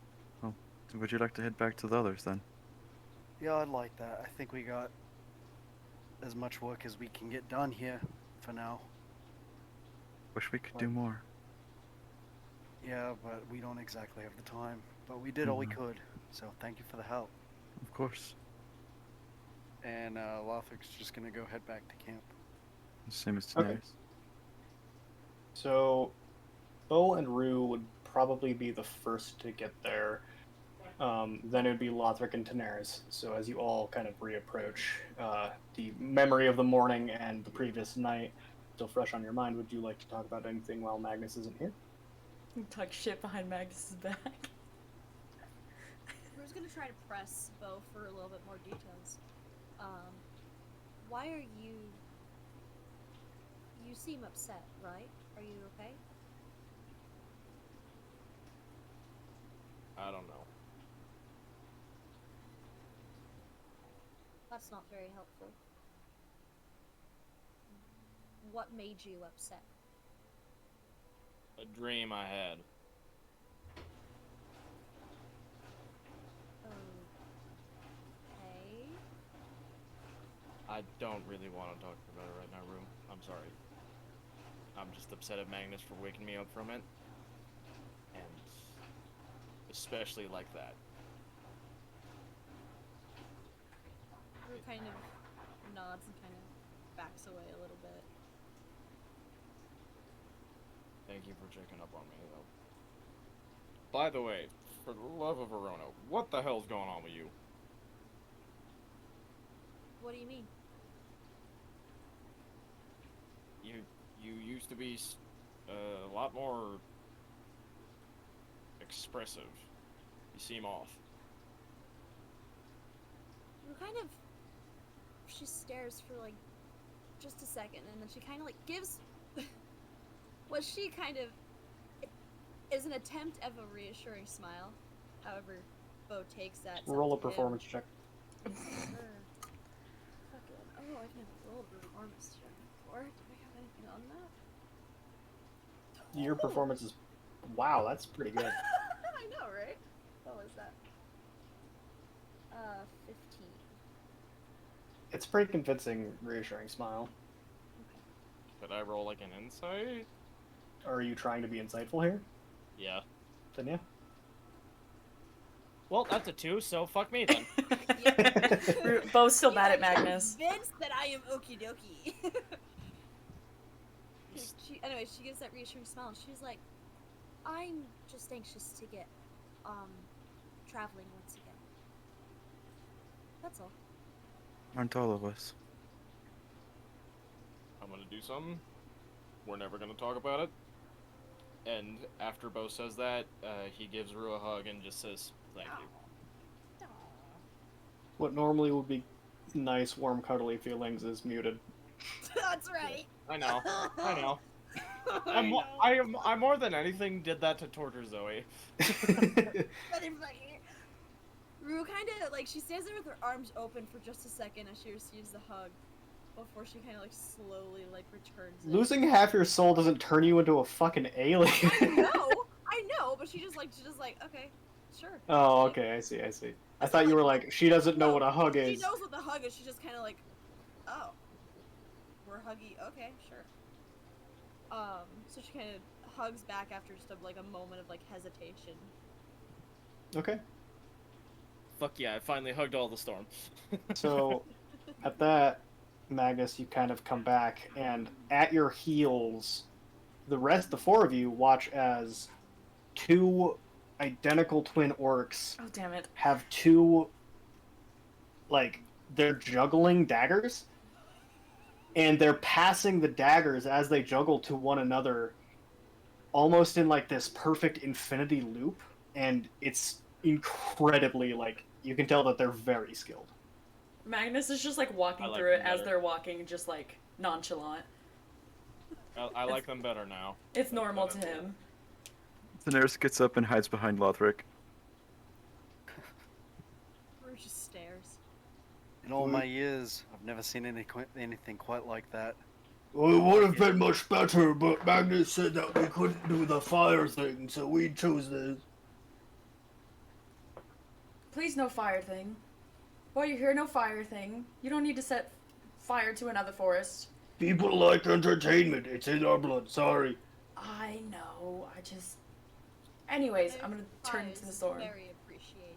Well, would you like to head back to the others then? Yeah, I'd like that. I think we got as much work as we can get done here for now. Wish we could do more. Yeah, but we don't exactly have the time. But we did all we Mhm. could, so thank you for the help. Of course. And Lothric's just gonna go head back to camp. Same as Okay. Daenerys. So, Bo and Rue would probably be the first to get there. Then it would be Lothric and Daenerys. So as you all kind of reapproach, the memory of the morning and the previous night still fresh on your mind, would you like to talk about anything while Magnus isn't here? Talk shit behind Magnus's back. Rue's gonna try to press Bo for a little bit more details. Why are you... You seem upset, right? Are you okay? I don't know. That's not very helpful. What made you upset? A dream I had. Okay. I don't really want to talk about it right now, Rue. I'm sorry. I'm just upset at Magnus for waking me up from it. And especially like that. Rue kind of nods and kind of backs away a little bit. Thank you for checking up on me, though. By the way, for the love of Verona, what the hell's going on with you? What do you mean? You used to be a lot more expressive. You seem off. Rue kind of... She stares for like just a second, and then she kind of like gives what she kind of is an attempt of a reassuring smile. However, Bo takes that. Roll a performance check. Fucking, oh, I've never rolled a performance check before. Do I have anything on that? Your performance is, wow, that's pretty good. I know, right? What was that? 15. It's a pretty convincing, reassuring smile. Could I roll like an insight? Are you trying to be insightful here? Yeah. Then yeah. Well, that's a 2, so fuck me then. Bo's still You mad are at Magnus. Convinced that I am okie dokie. Anyway, she gives that reassuring smile, and she's like, "I'm just anxious to get, traveling once again. That's all." Aren't all of us? I'm gonna do something. We're never gonna talk about it. And after Bo says that, he gives Rue a hug and just says, "Thank you." What normally would be nice, warm, cuddly feelings is muted. That's right. I know. I know. I know. I more than anything did that to torture Zoe. Motherfucker. Rue kind of like she stands there with her arms open for just a second as she receives the hug, before she kind of like slowly like returns it. Losing half your soul doesn't turn you into a fucking alien. I know, but she's just like okay, sure. Oh, okay, I see. I thought you were like, she doesn't know what a hug is. She knows what the hug is. She's just kind of like, oh, we're huggy. Okay, sure. So she kind of hugs back after just a moment of like hesitation. Okay. Fuck yeah, I finally hugged all the storm. So, at that, Magnus, you kind of come back, and at your heels, the 4 of you watch as 2 identical twin orcs Oh, damn it. have 2, like, they're juggling daggers, and they're passing the daggers as they juggle to one another, almost in, like, this perfect infinity loop, and it's incredibly, like, you can tell that they're very skilled. Magnus is just like walking I like through it them as better. they're walking, just like nonchalant. I like them better now. It's normal to Better. him. Daenerys gets up and hides behind Lothric. Rue just stares. In all my years, I've never seen anything quite like that. Well, it would have been much better, but Magnus said that we couldn't do the fire thing, so we chose this. Please, no fire thing. While you're here, no fire thing. You don't need to set fire to another forest. People like entertainment. It's in our blood. Sorry. I know. Anyways, I'm gonna turn to the storm. Very appreciated.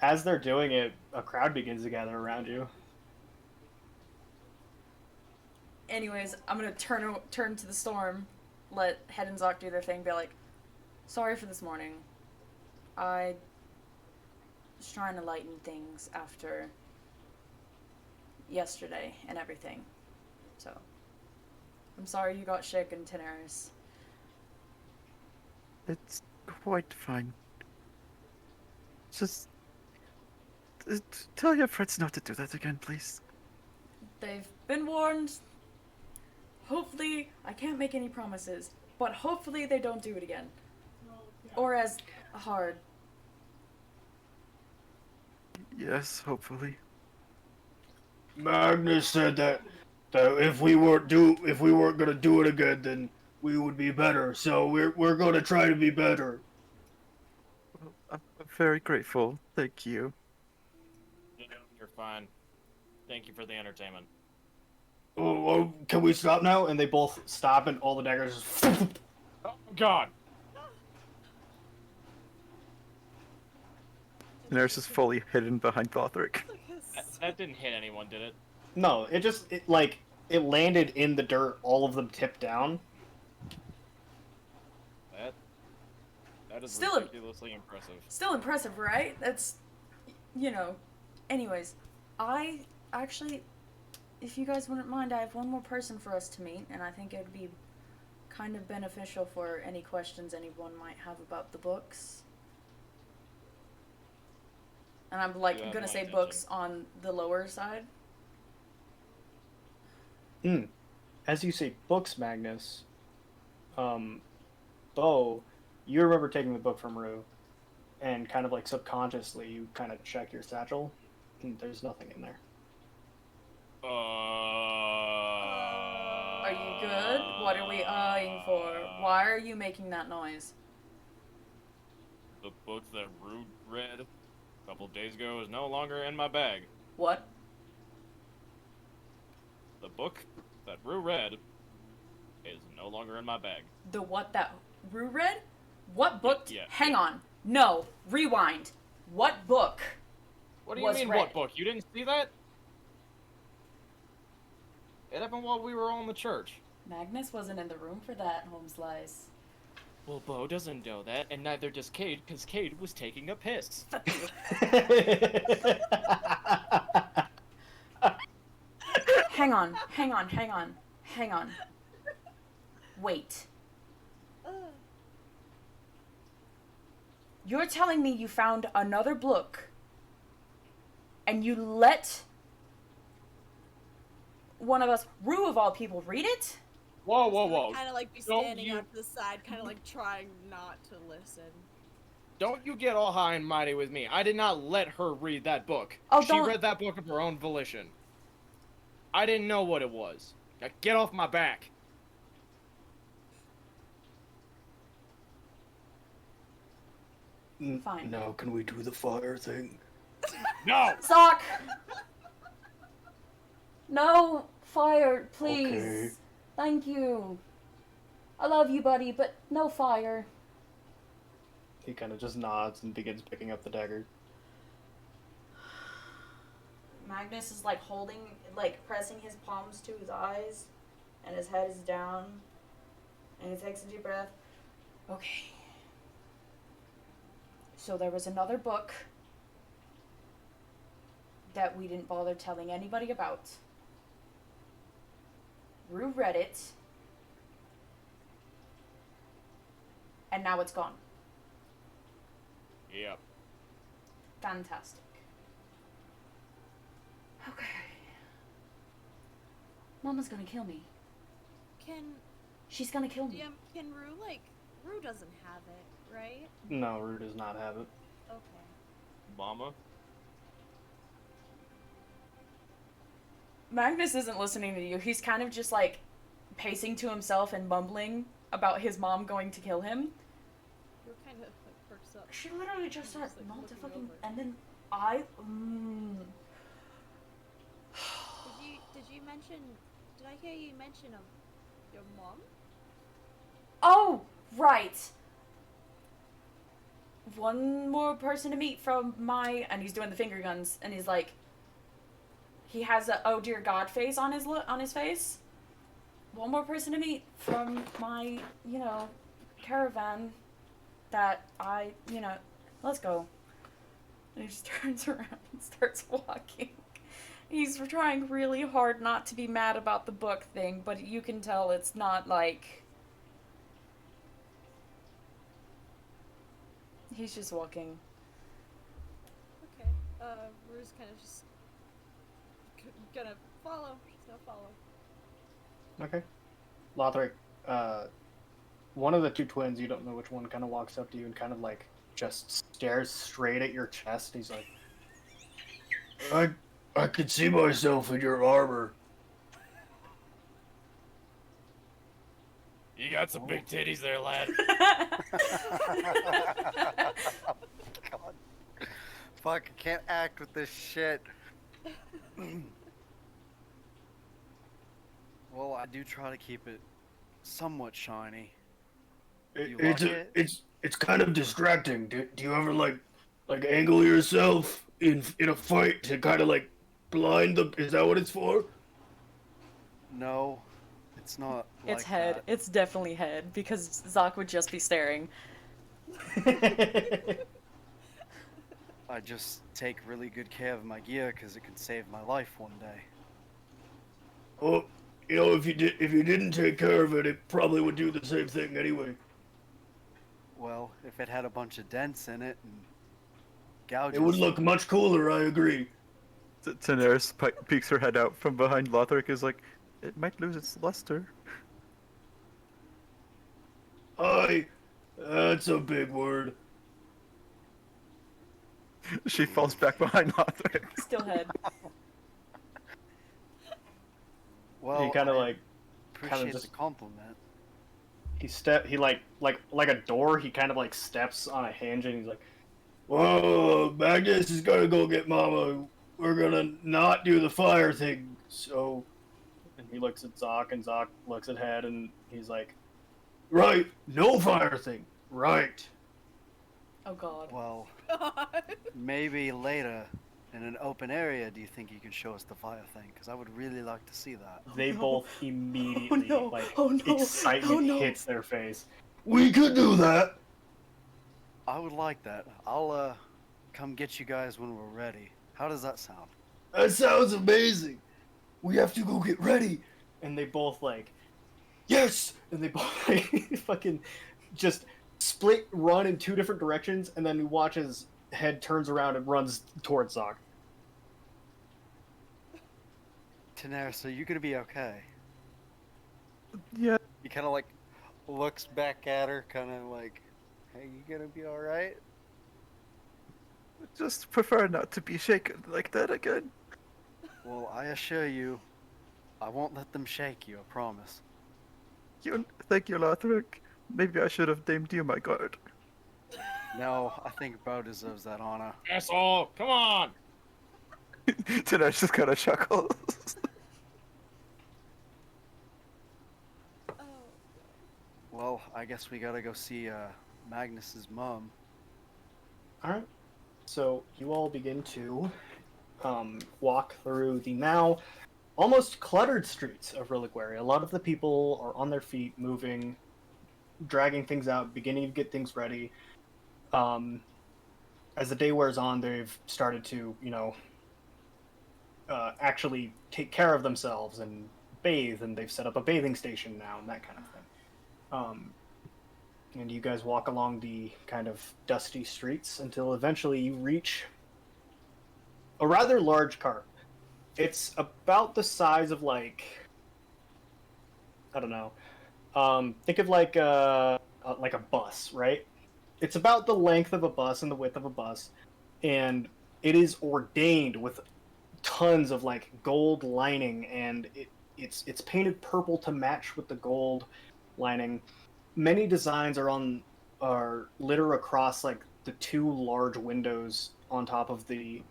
As they're doing it, a crowd begins to gather around you. Anyways, I'm gonna turn to the storm, let Head and Zoc do their thing, be like, sorry for this morning. I was trying to lighten things after yesterday and everything. So, I'm sorry you got sick in Daenerys. It's quite fine. Just tell your friends not to do that again, please. They've been warned. Hopefully, I can't make any promises, but hopefully they don't do it again. Or as hard. Yes, hopefully. Magnus said that if we weren't gonna do it again, then we would be better. So we're gonna try to be better. Well, I'm very grateful. Thank you. You're fine. Thank you for the entertainment. Oh, can we stop now? And they both stop, and all the daggers just. Oh God! Daenerys is fully hidden behind Lothric. That didn't hit anyone, did it? No, it landed in the dirt. All of them tipped down. That is Still- ridiculously impressive. Still impressive, right? That's, you know. Anyways, I actually, if you guys wouldn't mind, I have one more person for us to meet, and I think it would be kind of beneficial for any questions anyone might have about the books. And I'm like You have gonna my say attention. books on the lower side. As you say books, Magnus, Bo, you remember taking the book from Rue, and kind of like subconsciously you kind of check your satchel, and there's nothing in there. Are you good? What are we eyeing for? Why are you making that noise? The book that Rude read a couple days ago is no longer in my bag. What? The book that Rue read is no longer in my bag. The what that Rue read? What book? Yeah. Hang on. No. Rewind. What book? What do you Was mean, read. what book? You didn't see that? It happened while we were all in the church. Magnus wasn't in the room for that, home slice. Well, Bo doesn't know that, and neither does Cade, because Cade was taking a piss. Hang on. Hang on. Hang on. Hang on. Wait. You're telling me you found another book and you let one of us, Rue of all people, read it? Whoa, whoa, whoa. Kind of like be Don't standing you- off to the side, kind of like trying not to listen. Don't you get all high and mighty with me. I did not let her read that book. Oh, She don't- read that book of her own volition. I didn't know what it was. Now get off my back. Fine. Now can we do the fire thing? No! Sock! No fire, please. Okay. Thank you. I love you, buddy, but no fire. He kind of just nods and begins picking up the dagger. Magnus is like holding, like pressing his palms to his eyes, and his head is down, and he takes a deep breath. Okay. So there was another book that we didn't bother telling anybody about. Rue read it, and now it's gone. Yep. Fantastic. Okay. Mama's gonna kill me. Can She's gonna kill me. can Rue Rue doesn't have it, right? No, Rue does not have it. Okay. Mama? Magnus isn't listening to you. He's kind of just like pacing to himself and mumbling about his mom going to kill him. Rue kind of like perks up. She literally just said, Just, like, not to looking fucking. over. And then I. Did you mention? Did I hear you mention your mom? Oh, right. One more person to meet from my. And he's doing the finger guns, and he's like. He has a oh dear God face on his face. One more person to meet from my, caravan that I, let's go. And he just turns around and starts walking. He's trying really hard not to be mad about the book thing, but you can tell it's not like... He's just walking. Okay. Rue's kind of just gonna follow. She's gonna follow. Okay. Lothric, one of the two twins, you don't know which one, kind of walks up to you and kind of like just stares straight at your chest. He's like, I could see myself in your armor. You got some big titties there, lad. God. Fuck, I can't act with this shit. Well, I do try to keep it somewhat shiny. You like it? It's kind of distracting. Do you ever like angle yourself in a fight to kind of like blind the? Is that what it's for? No, it's not It's like head. that. It's definitely head because Zoc would just be staring. I just take really good care of my gear because it could save my life one day. Well, you know, if you didn't take care of it, it probably would do the same thing anyway. Well, if it had a bunch of dents in it and gouges. It would look much cooler. I agree. Daenerys peeks her head out from behind Lothric, is like, it might lose its luster. That's a big word. She falls back behind Lothric. Still head. Well, he kind of I like appreciate just- the compliment. he like a door. He kind of like steps on a hinge and he's like, Whoa, Magnus is gonna go get Mama. We're gonna not do the fire thing. So, and he looks at Zoc and Zoc looks at Head and he's like, right, no fire thing. Right. Oh god. Well, God. maybe later in an open area, do you think you can show us the fire thing? Because I would really like to see that. they no. both immediately no. like Oh, no. excitement Oh, no. hits their face. We could do that. I would like that. I'll come get you guys when we're ready. How does that sound? That sounds amazing. We have to go get ready. And they both like, yes, and they both like fucking just split run in two different directions, and then he watches Head turns around and runs towards Zoc. Daenerys, are you gonna be okay? Yeah, He kind of like looks back at her, kind of like, "Hey, you gonna be all right?" just prefer not to be shaken like that again. Well, I assure you, I won't let them shake you. I promise. Thank you, Lothric. Maybe I should have named you my guard. No, I think Bo deserves that honor. Asshole, come on! Daenerys just kind of chuckles. Oh. Well, I guess we gotta go see Magnus's mom. All right. So you all begin to walk through the now almost cluttered streets of Reliquary. A lot of the people are on their feet, moving, dragging things out, beginning to get things ready. As the day wears on, they've started to, actually take care of themselves and bathe, and they've set up a bathing station now and that kind of thing. And you guys walk along the kind of dusty streets until eventually you reach a rather large cart. It's about the size of like, I don't know. Think of like a bus, right? It's about the length of a bus and the width of a bus, and it is ordained with tons of like gold lining, and it's painted purple to match with the gold lining. Many designs are litter across like the two large windows on top of the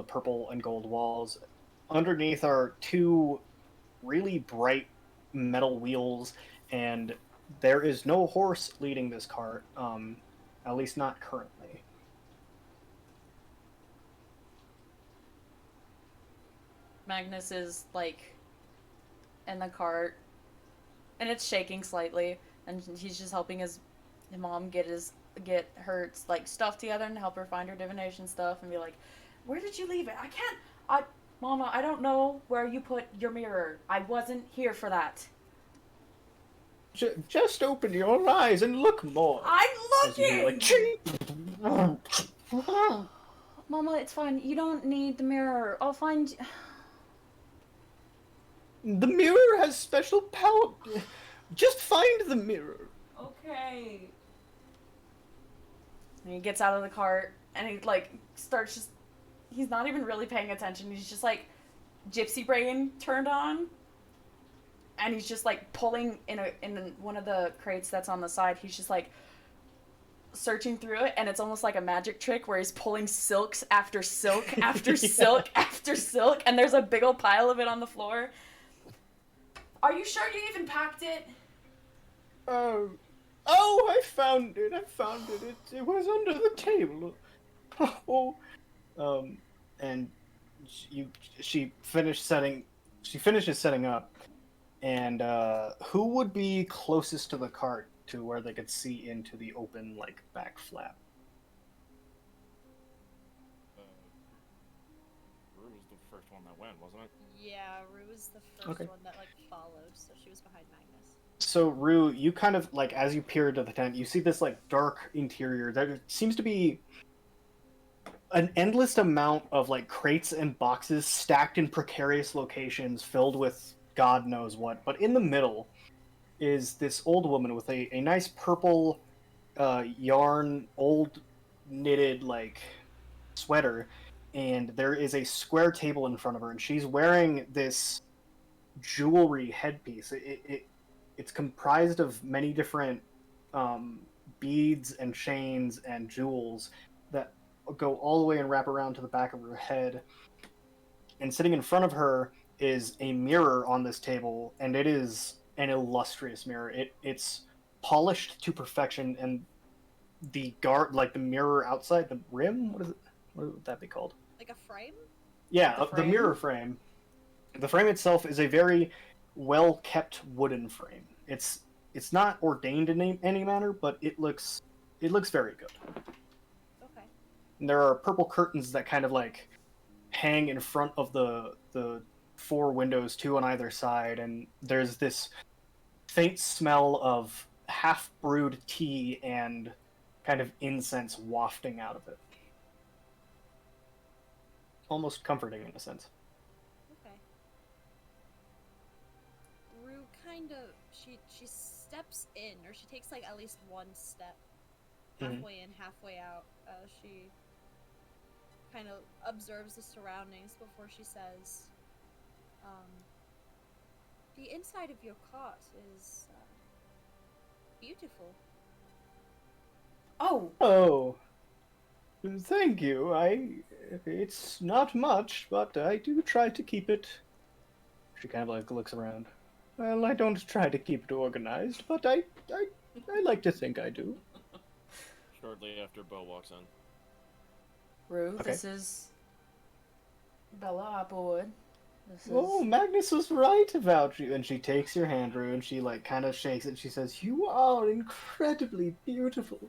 purple and gold walls. Underneath are two really bright metal wheels, and there is no horse leading this cart, at least not currently. Magnus is like in the cart, and it's shaking slightly, and he's just helping his mom get her like stuff together and help her find her divination stuff, and be like, "Where did you leave it? Mama, I don't know where you put your mirror. I wasn't here for that." Just open your eyes and look more. I'm As you hear, looking. like, Mama, it's fine. You don't need the mirror. I'll find. the mirror has special power. Just find the mirror. Okay. And he gets out of the cart and he like starts just he's not even really paying attention. He's just like gypsy brain turned on, and he's just like pulling in one of the crates that's on the side. He's just like searching through it, and it's almost like a magic trick where he's pulling silks after silk after Yeah. silk after silk, and there's a big old pile of it on the floor. Are you sure you even packed it? Oh, I found it. It was under the table. Oh, And she finishes setting up, and who would be closest to the cart to where they could see into the open like back flap? Rue was the first one that went, wasn't it? Yeah, Rue was the first Okay. one that like followed, so she was behind Magnus. So Rue, you kind of like as you peer into the tent, you see this like dark interior. There seems to be an endless amount of like crates and boxes stacked in precarious locations filled with God knows what. But in the middle is this old woman with a nice purple yarn, old knitted like sweater, and there is a square table in front of her, and she's wearing this jewelry headpiece. It's comprised of many different beads and chains and jewels that go all the way and wrap around to the back of her head. And sitting in front of her is a mirror on this table, and it is an illustrious mirror. It's polished to perfection, and the like the mirror outside the rim. What would that be called? Like a frame? Yeah, The the frame? mirror frame. The frame itself is a very well kept wooden frame. It's not ordained in any manner, but it looks very good. Okay. And there are purple curtains that kind of like hang in front of the four windows, two on either side, and there's this faint smell of half brewed tea and kind of incense wafting out of it. Almost comforting in a sense. Okay. Rue kind of she steps in, or she takes like at least one step, Mhm. halfway in, halfway out. She kind of observes the surroundings before she says, "The inside of your cart is beautiful." Oh, oh, thank you. It's not much, but I do try to keep it. She kind of like looks around. Well, I don't try to keep it organized, but I like to think I do. Shortly after Bo walks in. Rue, Okay. this is Bella Applewood. This is... Oh, Magnus was right about you. And she takes your hand, Rue, and she like kind of shakes it. And she says, "You are incredibly beautiful."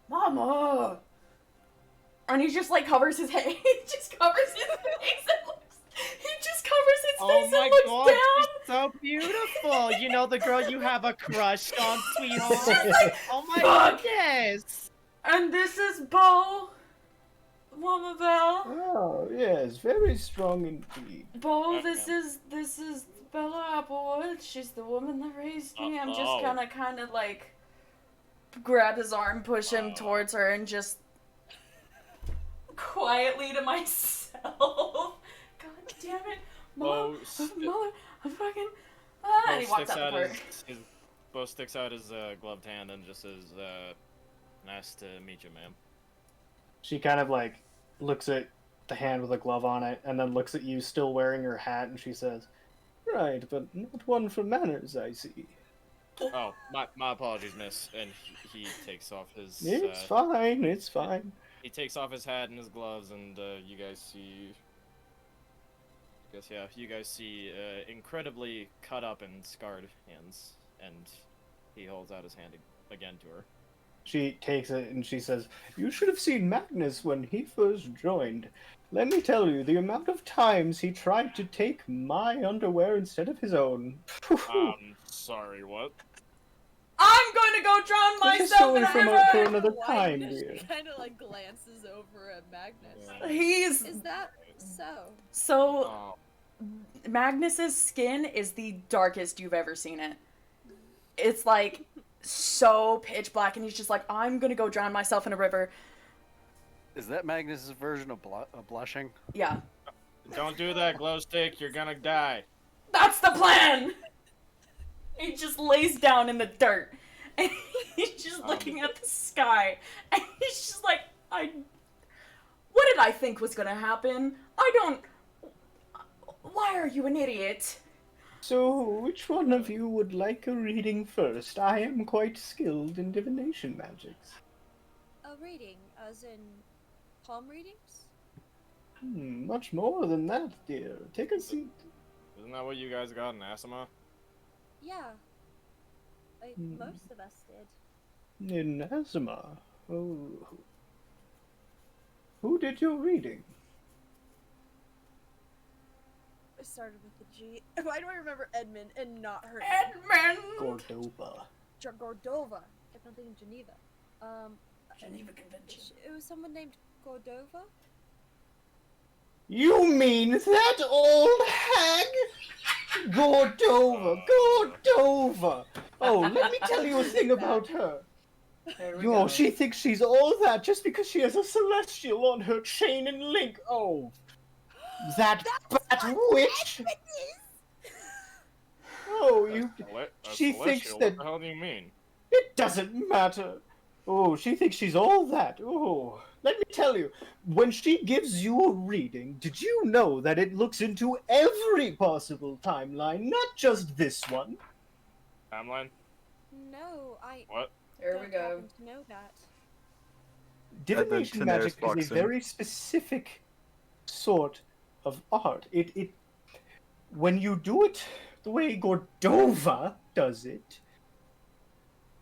Mama! And he just like covers his head. He just covers his face and looks. He just covers his Oh face my and looks god, down. she's so beautiful! You know the girl you have a crush on, sweetheart? Oh my Fuck. goodness! And this is Bo. Mama Belle. Oh, yes, very strong indeed. Bo, this is Bella Applewood. She's the woman that raised me. I'm just Uh-oh. gonna kind of like grab his arm, push him towards her, and just quietly to myself. God damn it, Mom, Mother, I'm fucking. And he walks out the door. Bo sticks out his gloved hand and just says, "Nice to meet you, ma'am." She kind of like looks at the hand with a glove on it, and then looks at you still wearing your hat, and she says, Right, but not one for manners, I see. Oh, my apologies, miss. And he takes off his. It's fine, it's fine. He takes off his hat and his gloves, and you guys see. You guys see incredibly cut up and scarred hands, and he holds out his hand again to her. she takes it and she says, You should have seen Magnus when he first joined. Let me tell you, the amount of times he tried to take my underwear instead of his own. Sorry, what? I'm going to go drown That's a myself story in a for river. another time, Magnus dear. kind of like glances over at Magnus. He's Is that so? so. Oh, Magnus's skin is the darkest you've ever seen it. It's like so pitch black, and he's just like, I'm gonna go drown myself in a river. Is that Magnus's version of blushing? Yeah, Don't do that, glow stick. You're gonna die. that's the plan. He just lays down in the dirt, and he's just looking at the sky, and he's just like, What did I think was gonna happen? I don't. Why are you an idiot? So, which one of you would like a reading first? I am quite skilled in divination magics. A reading, as in palm readings? Much more than that, dear. Take a seat. Isn't that what you guys got in Asima? Yeah. Like, most of us did. In Azuma. Oh. Who did your reading? It started with the G. Why do I remember Edmund and not her name? Edmund! Cordova. Cordova. If I'm thinking Geneva. Geneva Convention. It was someone named Cordova? You mean that old hag? Cordova, Cordova. Oh, let me tell you a thing about her. There we Yo, go. she thinks she's all that just because she has a celestial on her chain and link. Oh, that bat witch. Oh, you. She thinks that What the hell do you mean? it doesn't matter. Oh, she thinks she's all that. Oh, let me tell you, when she gives you a reading, did you know that it looks into every possible timeline, not just this one? Timeline? No, I What? There don't we go. happen to know that. Divination Daenerys magic is walks a in. very specific sort of art. It when you do it the way Cordova does it,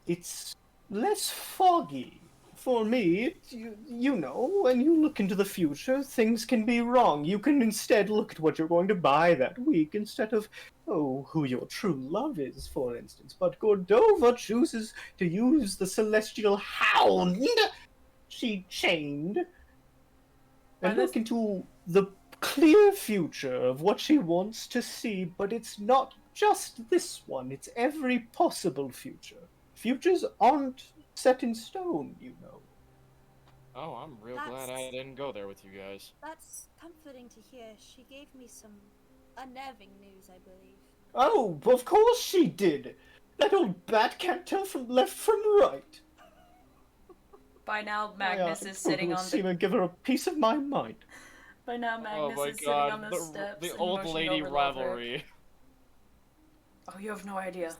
it's less foggy. For me, you know, when you look into the future, things can be wrong. You can instead look at what you're going to buy that week instead of, oh, who your true love is, for instance. But Cordova chooses to use the celestial hound she chained and look into the clear future of what she wants to see, but it's not just this one, it's every possible future. Futures aren't set in stone, you know. Oh, I'm real glad I didn't go there with you guys. That's comforting to hear. She gave me some unnerving news, I believe. Oh, of course she did! That old bat can't tell from left from right. By now, My Magnus is sitting on seem the. to give her a piece of my mind. By now, Oh Magnus my is sitting on god, the steps. the and old motioning lady over Lothric. rivalry. Oh, you have no idea.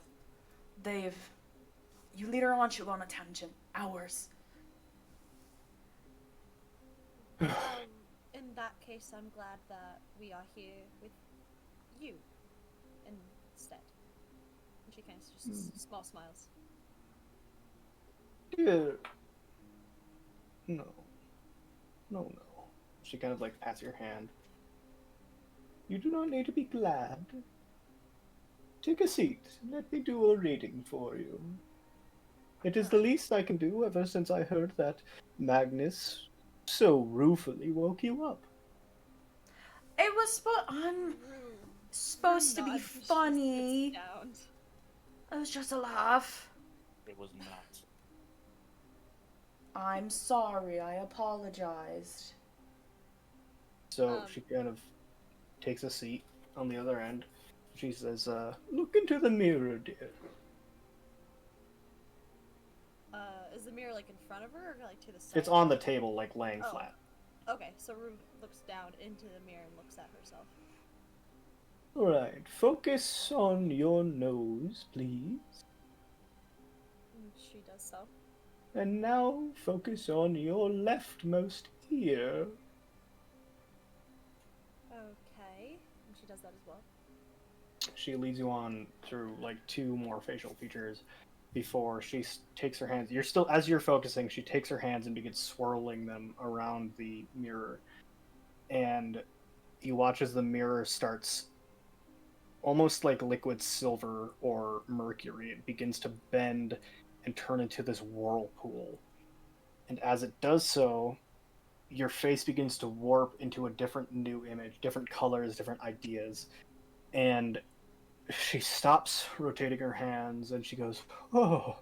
They've. You lead her on, she'll go on a tangent. Hours. In that case, I'm glad that we are here with you instead. And she kind of just small smiles. Dear. No. No. She kind of like pats your hand. You do not need to be glad. Take a seat. Let me do a reading for you. It is the least I can do ever since I heard that Magnus so ruefully woke you up. It was I'm supposed to be Nod, she just funny. sits down. It was just a laugh. It was not. I'm sorry, I apologized. So she kind of takes a seat on the other end. She says, look into the mirror, dear. Is the mirror like in front of her or like to the side? It's on the table, like laying Oh. flat. Okay, so Rue looks down into the mirror and looks at herself. Alright, focus on your nose, please. And she does so. And now focus on your leftmost ear. Okay, and she does that as well. She leads you on through like 2 more facial features before she takes her hands. You're still, as you're focusing, she takes her hands and begins swirling them around the mirror. And you watch as the mirror starts almost like liquid silver or mercury. It begins to bend and turn into this whirlpool. And as it does so, your face begins to warp into a different new image, different colors, different ideas. And she stops rotating her hands and she goes, oh,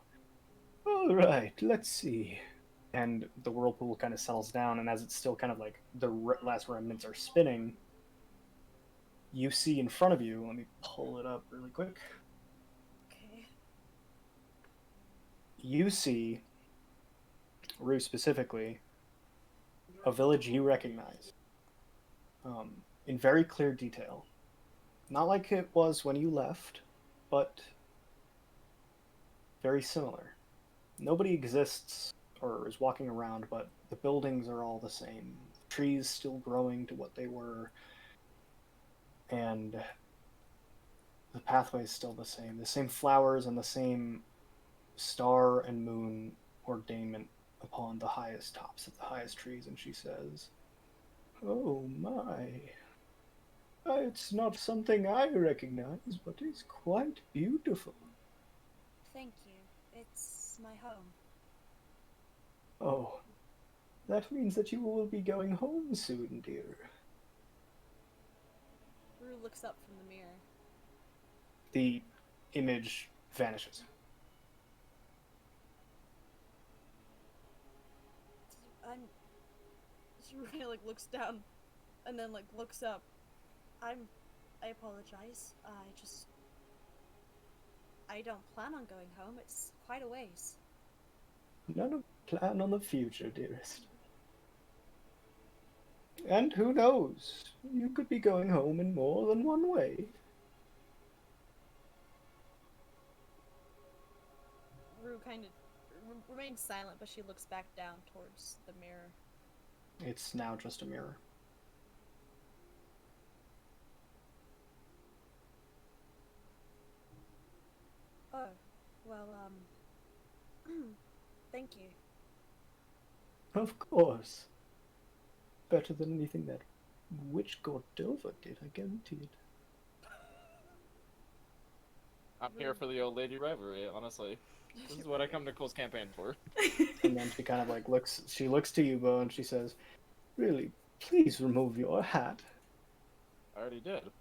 all right, let's see. and the whirlpool kind of settles down, and as it's still kind of like the last remnants are spinning, you see in front of you, let me pull it up really quick, Okay. you see, Rue specifically, a village you recognize in very clear detail. Not like it was when you left, but very similar. Nobody exists or is walking around, but the buildings are all the same. Trees still growing to what they were, and the pathway is still the same. The same flowers and the same star and moon ordainment upon the highest tops of the highest trees. And she says, "Oh my. It's not something I recognize, but it's quite beautiful." Thank you. It's my home. "Oh, that means that you will be going home soon, dear." Rue looks up from the mirror. The image vanishes. She kind of like looks down, and then like looks up. I apologize. I don't plan on going home. It's quite a ways. None of plan on the future, dearest. And who knows? You could be going home in more than one way. Rue kind of remains silent, but she looks back down towards the mirror. It's now just a mirror. Oh, well, thank you. Of course. Better than anything that Witch Cordova did, I guarantee it. I'm here for the old lady rivalry, honestly. This is what I come to Cole's campaign for. And then she kind of like looks to you, Bo, and she says, "Really, please remove your hat." I already did.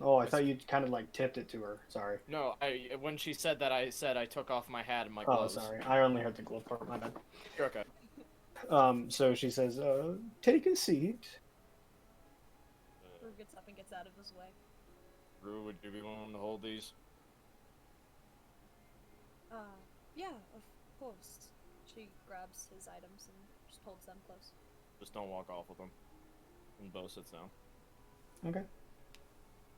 Oh, I thought you kind of like tipped it to her. Sorry. No, when she said that, I said I took off my hat and my Oh, gloves. sorry. I only heard the glove part, my bad. You're okay. So she says, "Take a seat." Rue gets up and gets out of his way. Rue, would you be willing to hold these? Yeah, of course. She grabs his items and just holds them close. Just don't walk off with them. And Bo sits down. Okay.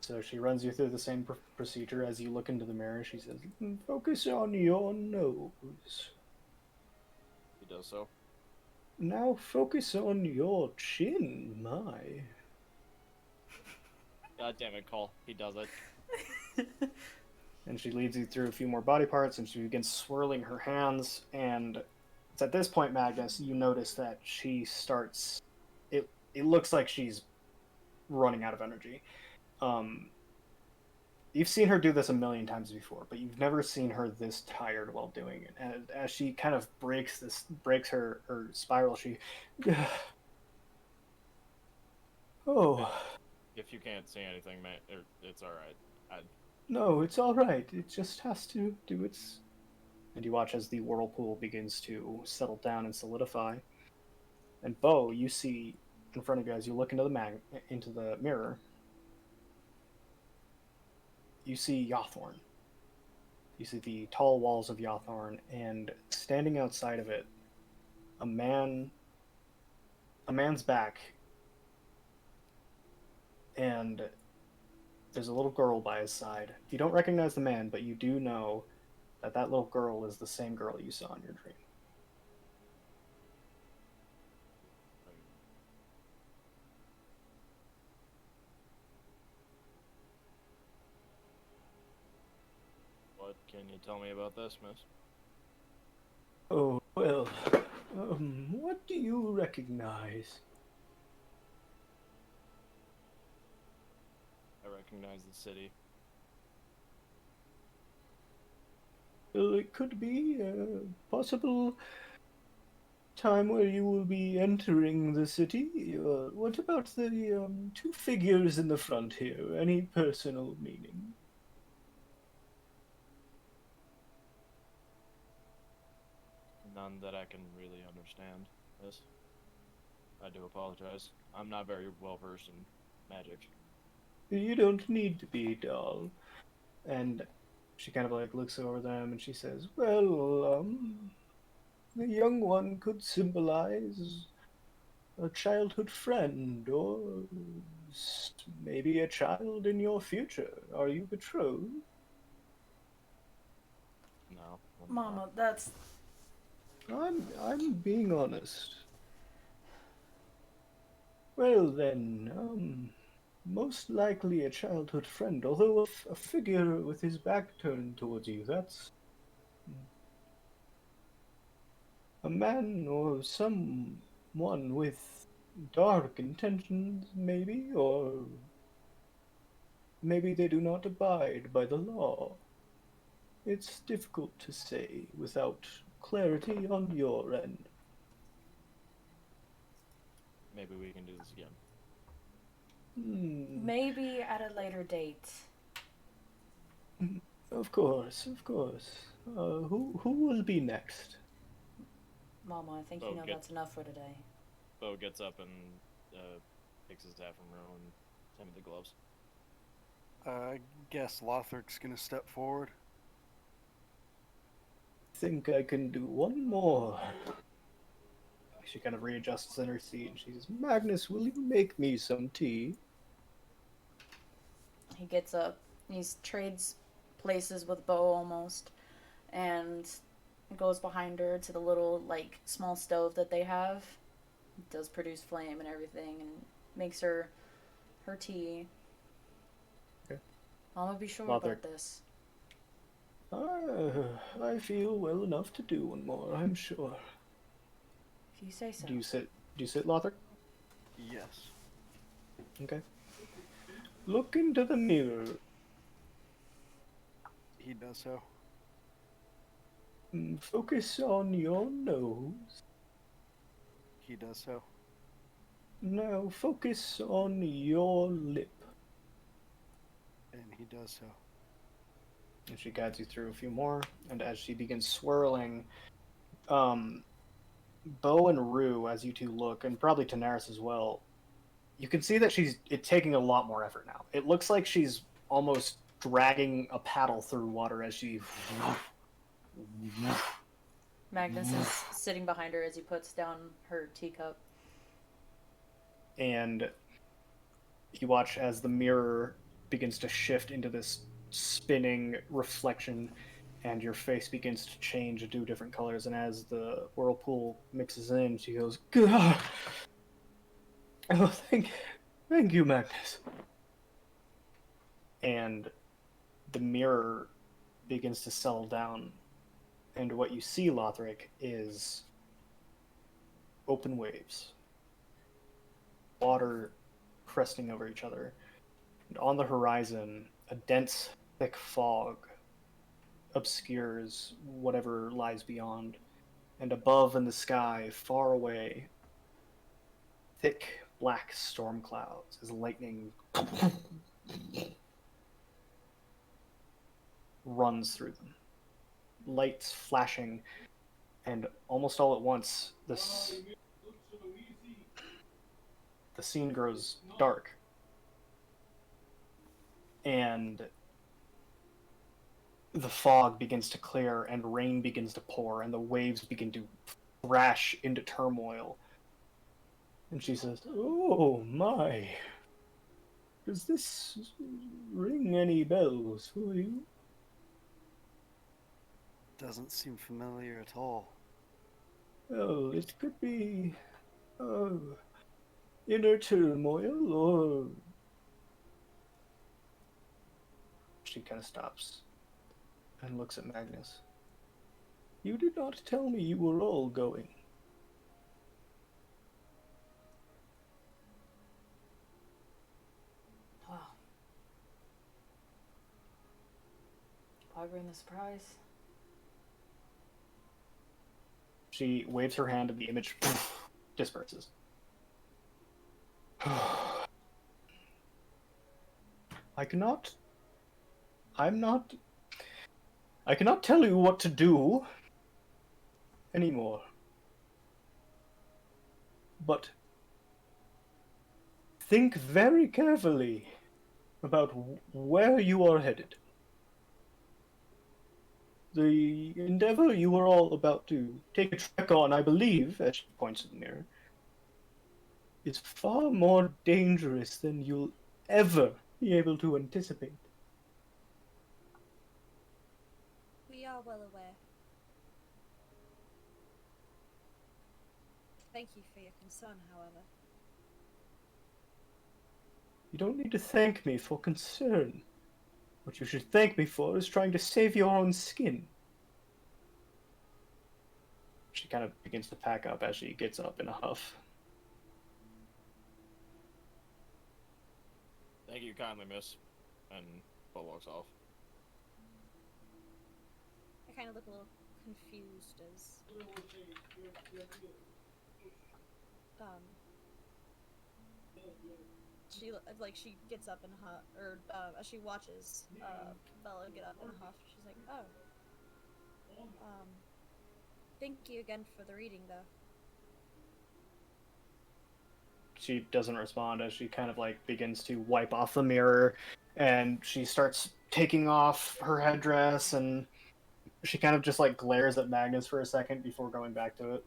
So she runs you through the same procedure. As you look into the mirror, she says, "Focus on your nose. He does so. Now focus on your chin, my." God damn it, Cole. He does it. And she leads you through a few more body parts, and she begins swirling her hands. And it's at this point, Magnus, you notice that she starts. It looks like she's running out of energy. You've seen her do this a million times before, but you've never seen her this tired while doing it. And as she kind of breaks her spiral, she. "Oh. If you can't see anything, man, it's alright. No, it's all right. It just has to do its." And you watch as the whirlpool begins to settle down and solidify. And Bo, you see in front of you as you look into the mirror. You see Yawthorn. You see the tall walls of Yawthorn, and standing outside of it, a man's back, and there's a little girl by his side. You don't recognize the man, but you do know that that little girl is the same girl you saw in your dream. What can you tell me about this, miss? Oh, well, what do you recognize? I recognize the city. Well, it could be a possible time where you will be entering the city. What about the two figures in the front here? Any personal meaning? none that I can really understand this. I do apologize. I'm not very well versed in magic. You don't need to be, doll. And she kind of like looks over them and she says, well, the young one could symbolize a childhood friend or maybe a child in your future. Are you betrothed? No. I'm not. Mama, that's I'm being honest. Well then, most likely a childhood friend, although a figure with his back turned towards you. That's a man or someone with dark intentions, maybe, or maybe they do not abide by the law. It's difficult to say without clarity on your end. Maybe we can do this again. maybe at a later date. Of course, of course. Who will be next? Mama, I think you know Okay. that's enough for today. Bo gets up and takes his hat from Ro and hand me the gloves. I guess Lothric's gonna step forward. Think I can do one more. She kind of readjusts in her seat and she says, Magnus, will you make me some tea? He gets up. He trades places with Bo almost, and goes behind her to the little like small stove that they have. It does produce flame and everything, and makes her tea. Okay. Mama, be sure Lothric. about this. I feel well enough to do one more, I'm sure. If you say so. Do you sit, Lothric? Yes. Okay. Look into the mirror. He does so. Focus on your nose. He does so. Now focus on your lip. And he does so. And she guides you through a few more, and as she begins swirling, Bo and Rue, as you two look, and probably Tanaris as well, you can see that she's taking a lot more effort now. It looks like she's almost dragging a paddle through water as she. Magnus is sitting behind her as he puts down her teacup. And you watch as the mirror begins to shift into this spinning reflection, and your face begins to change into different colors. And as the whirlpool mixes in, she goes, "God, oh, thank you, Magnus." And the mirror begins to settle down, and what you see, Lothric, is open waves, water cresting over each other, and on the horizon, a dense, thick fog obscures whatever lies beyond, and above in the sky, far away, thick black storm clouds as lightning runs through them, lights flashing, and almost all at once, the scene grows dark, and the fog begins to clear, and rain begins to pour, and the waves begin to thrash into turmoil. And she says, "Oh my, does this ring any bells for you?" Doesn't seem familiar at all. Oh, it could be inner turmoil, or... She kind of stops and looks at Magnus. You did not tell me you were all going. Wow. Why bring the surprise? She waves her hand and the image disperses. I cannot tell you what to do. anymore. But think very carefully about where you are headed. The endeavor you are all about to take a trek on, I believe, as she points at the mirror, is far more dangerous than you'll ever be able to anticipate. We are well aware. Thank you for your concern, however. You don't need to thank me for concern. What you should thank me for is trying to save your own skin. She kind of begins to pack up as she gets up in a huff. Thank you kindly, miss. And Bo walks off. I kind of look a little confused as she gets up in a huff, or as she watches Bella get up in a huff, she's like, oh, thank you again for the reading, though. She doesn't respond as she kind of like begins to wipe off the mirror, and she starts taking off her headdress, and she kind of just like glares at Magnus for a second before going back to it.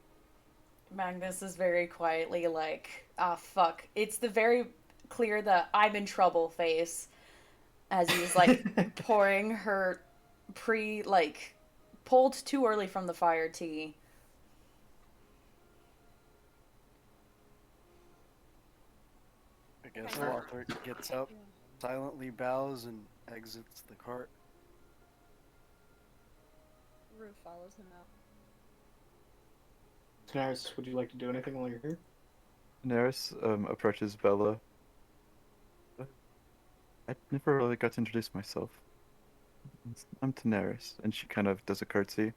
Magnus is very quietly like, ah, fuck. It's the very clear the I'm in trouble face as he's like pouring her pulled too early from the fire tea. I guess Alright. Walter gets up, silently bows, and exits the cart. Rue follows him out. Daenerys, would you like to do anything while you're here? Daenerys approaches Bella. I never really got to introduce myself. I'm Daenerys, and she kind of does a curtsy.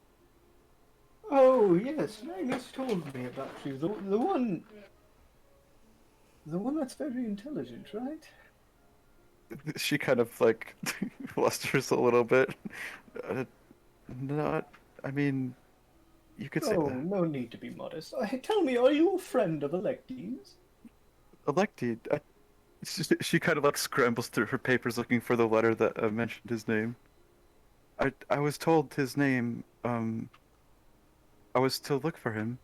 Oh yes, Magnus told me about you. The one that's very intelligent, right? She kind of like flusters a little bit. Not, I mean, you could say Oh, that. no need to be modest. Tell me, are you a friend of Electes? Elected. She kind of like scrambles through her papers looking for the letter that mentioned his name. I was told his name. I was to look for him.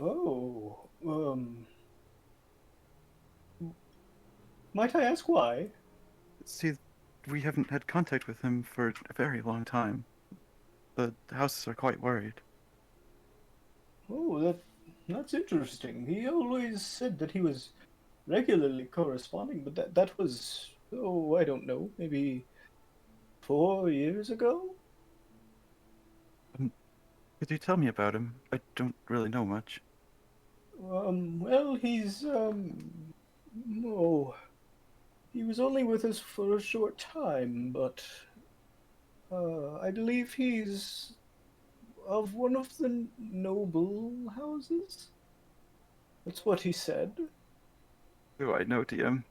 Oh, might I ask why? See, we haven't had contact with him for a very long time. The houses are quite worried. Oh, that's interesting. He always said that he was regularly corresponding, but that was, oh, I don't know, maybe 4 years ago? Could you tell me about him? I don't really know much. Well, oh, he was only with us for a short time, but I believe he's of one of the noble houses. That's what he said. Do I know DM?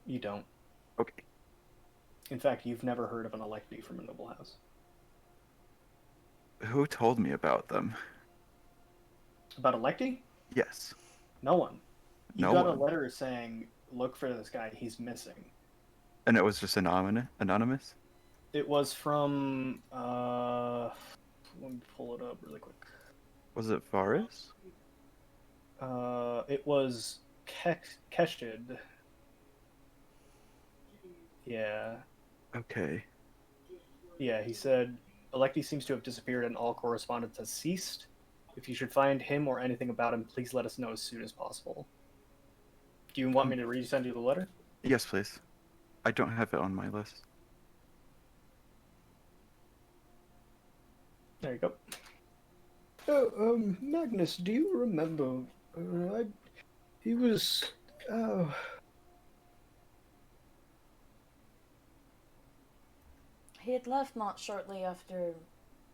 You don't. Okay. In fact, you've never heard of an electee from a noble house. Who told me about them? About electee? Yes. No one. You No got a one. letter saying, look for this guy, he's missing. And it was just anonymous? It was from, let me pull it up really quick. Was it Varus? It was Keshid. Yeah. Okay. Yeah, he said, Electi seems to have disappeared and all correspondence has ceased. If you should find him or anything about him, please let us know as soon as possible. Do you want me to resend you the letter? Yes, please. I don't have it on my list. There you go. Oh, Magnus, do you remember? He was. Oh. He had left not shortly after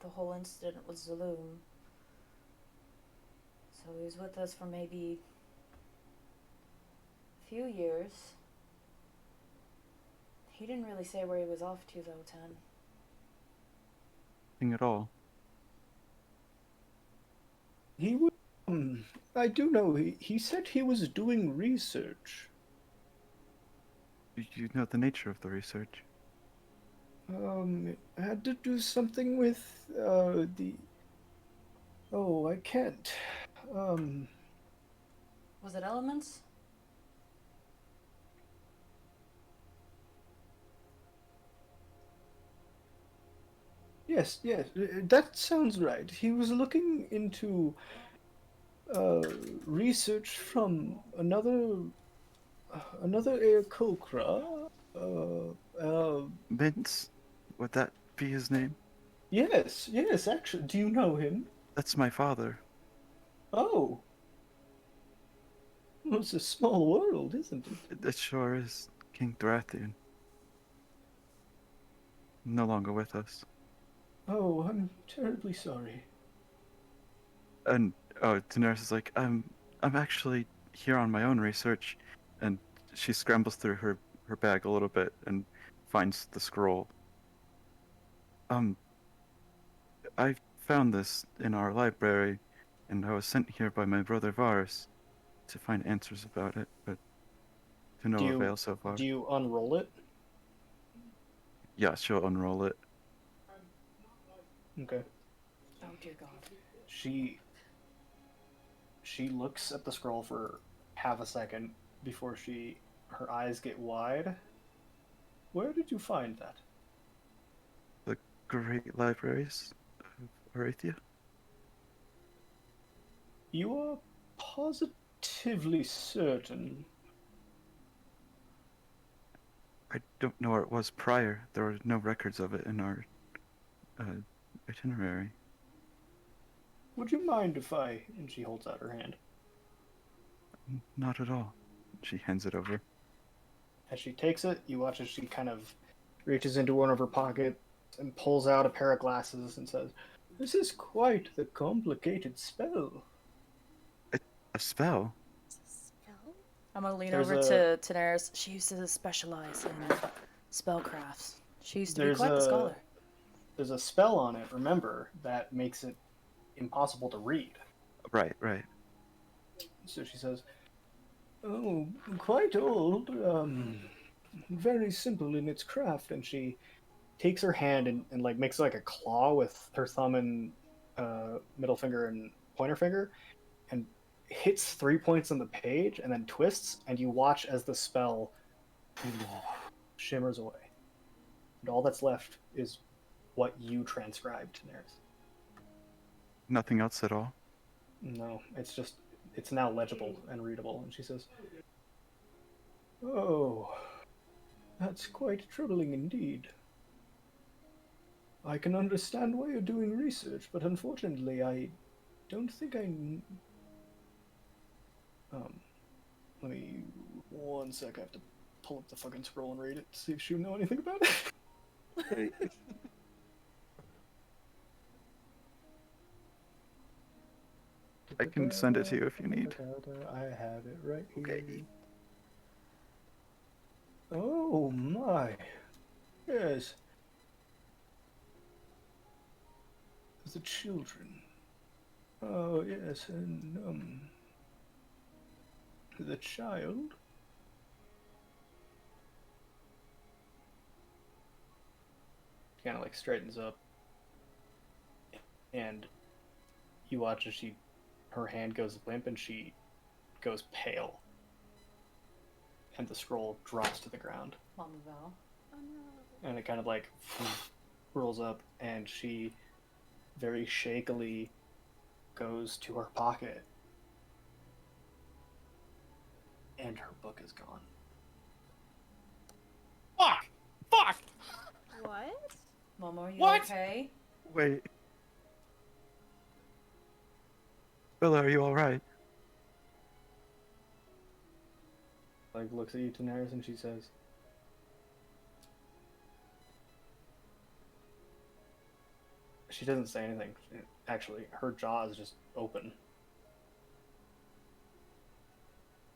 the whole incident with Zaloom. So he was with us for maybe a few years. He didn't really say where he was off to, though, Tan. Nothing at all. He was. I do know. He said he was doing research. You know the nature of the research. It had to do something with the. Oh, I can't. Um, Was it elements? yes, that sounds right. He was looking into research from another Aarakocra. Uh, Vince? Would that be his name? yes, actually. Do you know him? That's my father. Oh, well, it's a small world, isn't it? It sure is. King Drathian. No longer with us. Oh, I'm terribly sorry. And Daenerys is like, I'm actually here on my own research, and she scrambles through her bag a little bit and finds the scroll. Um, I found this in our library, and I was sent here by my brother Varus to find answers about it, but to Do no you avail so far. do you unroll it? Yeah, she'll unroll it. Okay. Oh dear God. She looks at the scroll for half a second before her eyes get wide. Where did you find that? The great libraries of Arathia. You are positively certain. I don't know where it was prior. There were no records of it in our uh, itinerary. Would you mind if I? And she holds out her hand. Not at all. She hands it over. As she takes it, you watch as she kind of reaches into one of her pockets and pulls out a pair of glasses and says, This is quite the complicated spell. A spell? It's a spell? I'm gonna lean There's over a- to Daenerys. She used to specialize in spellcrafts. She used to be There's quite the scholar. There's a spell on it, remember, that makes it impossible to read. Right, right. So she says, Oh, quite old. Very simple in its craft. And she takes her hand and like makes like a claw with her thumb and middle finger and pointer finger and hits 3 points on the page and then twists, and you watch as the spell shimmers away. And all that's left is what you transcribed, Daenerys. Nothing else at all. No, it's now legible and readable. And she says, Oh, that's quite troubling indeed. I can understand why you're doing research, but unfortunately, I don't think let me 1 sec. I have to pull up the fucking scroll and read it to see if she would know anything about it. I can send it to you if you need. I have it right here. Okay. Oh my. Yes. The children. Oh yes, and the child. She kind of like straightens up, and you watch as her hand goes limp and she goes pale, and the scroll drops to the ground, Mama Val. Oh no. and it kind of like rolls up, and she very shakily goes to her pocket, and her book is gone. Fuck! Fuck! What? Mama, are you What? okay? Wait. Bella, are you alright? Like looks at you, Daenerys, and she says, she doesn't say anything. Actually, her jaw is just open.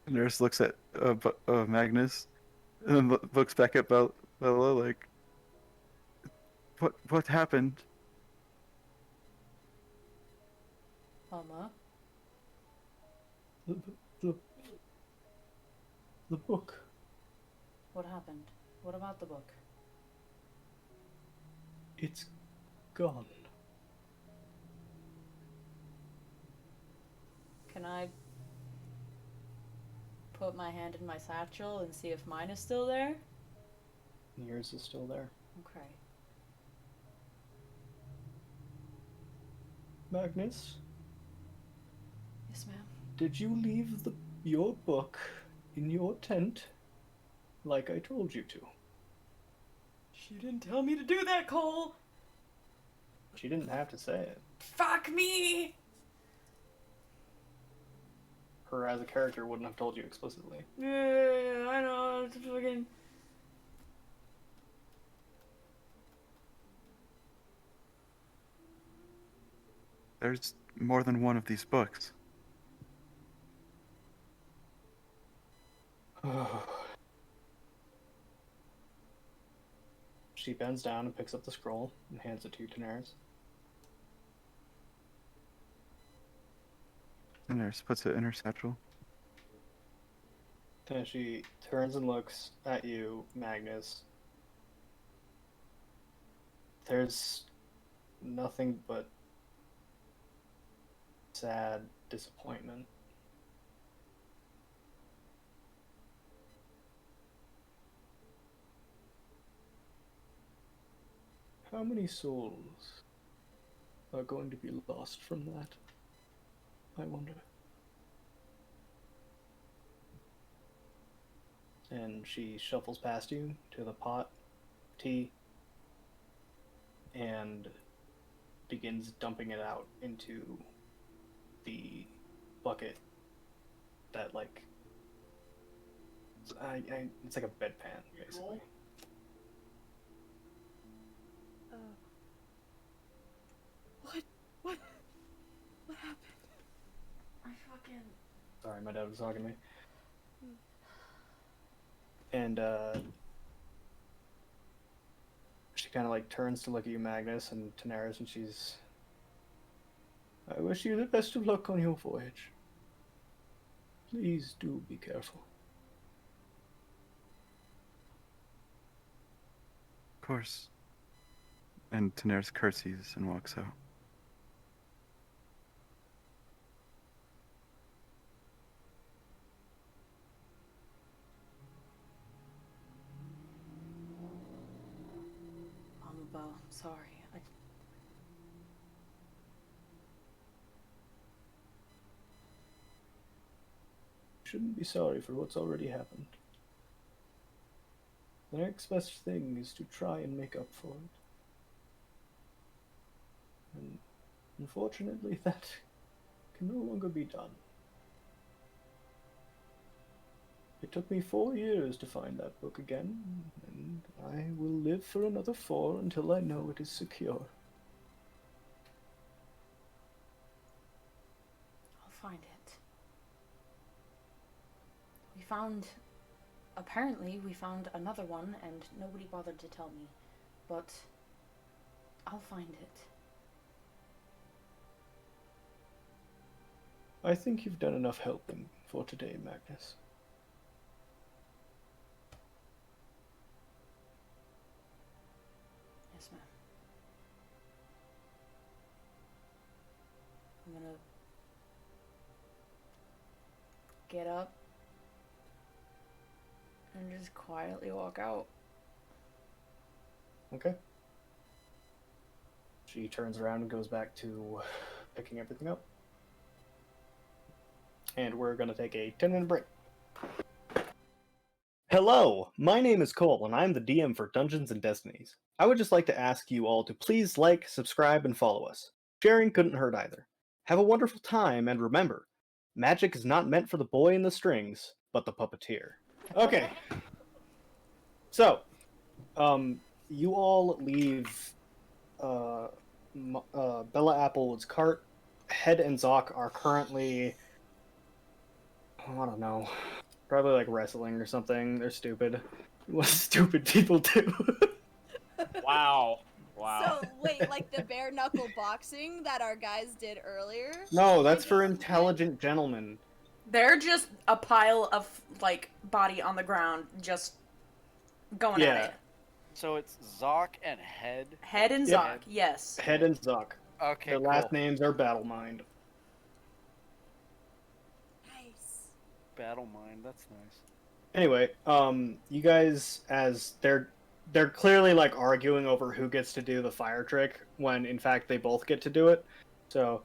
Nurse looks at Magnus, and then looks back at Bella like, what happened? Mama. the, the book. What happened? What about the book? It's gone. Can I put my hand in my satchel and see if mine is still there? Yours is still there. Okay. Magnus, Yes, ma'am. did you leave your book in your tent like I told you to? She didn't tell me to do that, Cole! She didn't have to say it. Fuck me! Her as a character wouldn't have told you explicitly. Yeah, I know, it's fucking... There's more than one of these books. She bends down and picks up the scroll and hands it to Daenerys. Daenerys puts it in her satchel. Then she turns and looks at you, Magnus. There's nothing but sad disappointment. How many souls are going to be lost from that? I wonder. And she shuffles past you to the pot of tea and begins dumping it out into the bucket that, like, it's like a bedpan, basically. What happened? I fucking... Sorry, my dad was talking to me. And she kind of like turns to look at you, Magnus, and Daenerys, and she's, I wish you the best of luck on your voyage. Please do be careful. Of course. And Daenerys curtsies and walks out. Mama Bo, I'm sorry. Shouldn't be sorry for what's already happened. The next best thing is to try and make up for it. And unfortunately, that can no longer be done. It took me 4 years to find that book again, and I will live for another 4 until I know it is secure. I'll find it. Apparently we found another one and nobody bothered to tell me. But I'll find it. I think you've done enough helping for today, Magnus. Yes, ma'am. I'm gonna get up and just quietly walk out. okay. She turns around and goes back to picking everything up. And we're going to take a 10-minute break. Hello, my name is Cole, and I'm the DM for Dungeons and Destinies. I would just like to ask you all to please like, subscribe, and follow us. Sharing couldn't hurt either. Have a wonderful time, and remember, magic is not meant for the boy in the strings, but the puppeteer. Okay. So, you all leave Bella Applewood's cart. Head and Zoc are currently, I don't know, probably like wrestling or something. They're stupid. What stupid people do. Wow. Wow. So wait, like the bare knuckle boxing that our guys did earlier? No, that's Like, for intelligent gentlemen. They're just a pile of like body on the ground, just going at Yeah. it. So it's Zoc and Head. Head and Yep. Zoc, yes. Head and Zuck. Okay, Their cool. last names are Battle Mind. Nice. Battle Mind. That's nice. Anyway, you guys, as they're clearly like arguing over who gets to do the fire trick when in fact they both get to do it. So,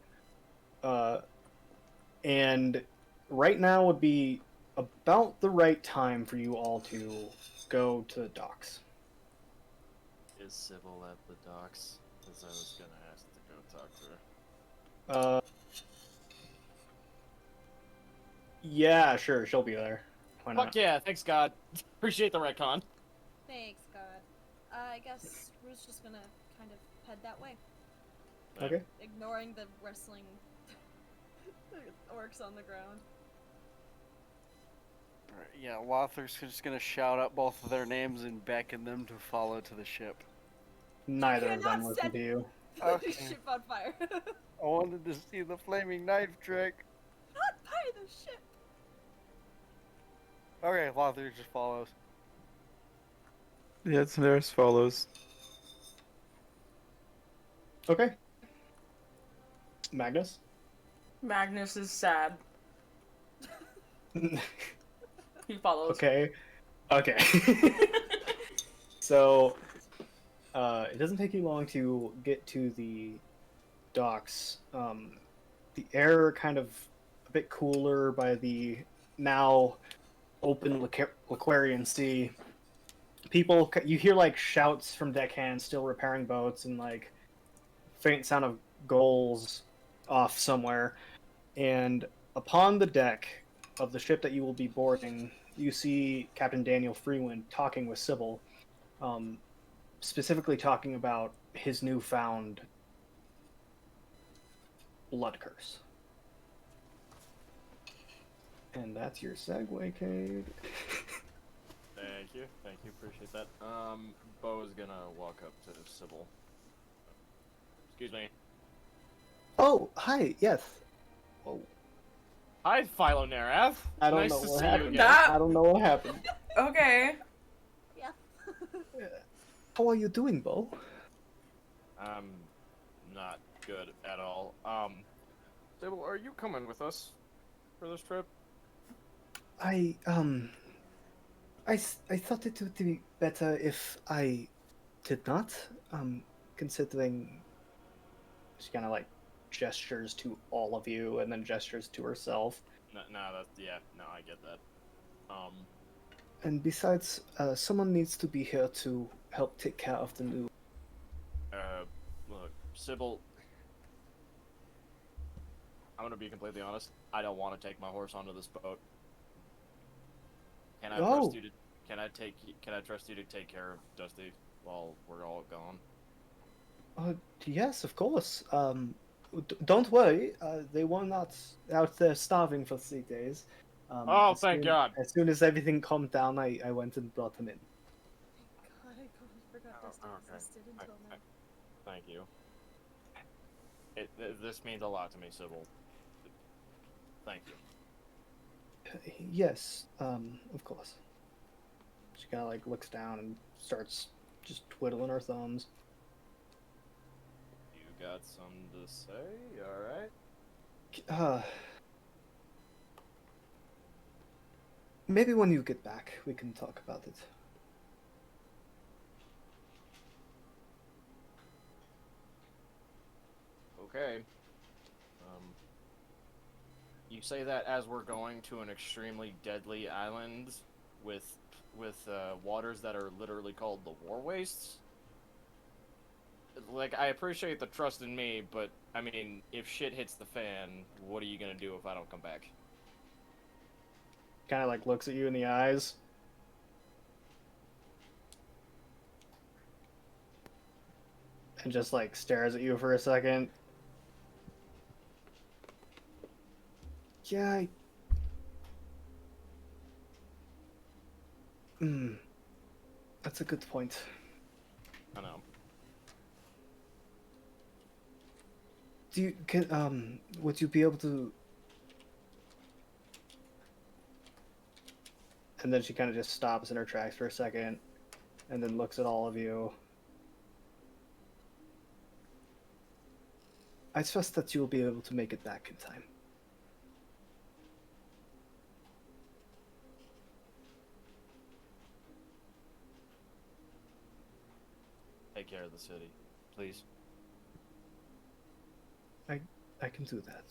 and right now would be about the right time for you all to go to the docks. Is Sybil at the docks? Because I was gonna ask to go talk to her. Yeah, sure, she'll be there. Why not? Fuck yeah, thanks God. Appreciate the retcon. Thanks, God. I guess Rue's just gonna kind of head that way, Okay. ignoring the wrestling orcs on the ground. Alright, yeah, Lothar's just gonna shout out both of their names and beckon them to follow to the ship. Neither of them cannot listen set- to you. Okay. Ship on fire. I wanted to see the flaming knife trick. Not fire the ship. Okay, Lothar just follows. Yeah, it's there as follows. Okay. Magnus? Magnus is sad. He follows. Okay. Okay. So, it doesn't take you long to get to the docks. The air kind of a bit cooler by the now open Laquarian Sea. People, you hear like shouts from deckhands still repairing boats and like faint sound of gulls off somewhere. And upon the deck of the ship that you will be boarding, you see Captain Daniel Freewind talking with Sybil, specifically talking about his newfound blood curse. And that's your segue, Cade. Thank you, appreciate that. Bo is gonna walk up to Sybil. Excuse me. Oh, hi, yes. Whoa. Hi, Philo Narav. I don't nice know to what see you happened. again. That- I don't know what happened. Okay. Yeah. How are you doing, Bo? I'm not good at all. Sybil, are you coming with us for this trip? I thought it would be better if I did not, considering she kind of like gestures to all of you and then gestures to herself. No, I get that. And besides, someone needs to be here to help take care of the new. Look, Sybil, I'm gonna be completely honest. I don't want to take my horse onto this boat. Can I Oh. trust you to? Can I trust you to take care of Dusty while we're all gone? Yes, of course. Don't worry. They were not out there starving for 3 days. Oh, thank God. As soon as everything calmed down, I went and brought them in. God, I totally forgot Oh, this okay. existed until now. Thank you. This means a lot to me, Sybil. Thank you. Yes, of course. She kind of like looks down and starts just twiddling her thumbs. You got something to say? All right. Maybe when you get back, we can talk about it. Okay. You say that as we're going to an extremely deadly island with waters that are literally called the War Wastes? Like, I appreciate the trust in me, but, I mean, if shit hits the fan, what are you gonna do if I don't come back? Kind of like looks at you in the eyes. And just like stares at you for a second. Yeah, that's a good point. I know. Would you be able to and then she kind of just stops in her tracks for a second, and then looks at all of you. I trust that you will be able to make it back in time. Take care of the city, please. I can do that.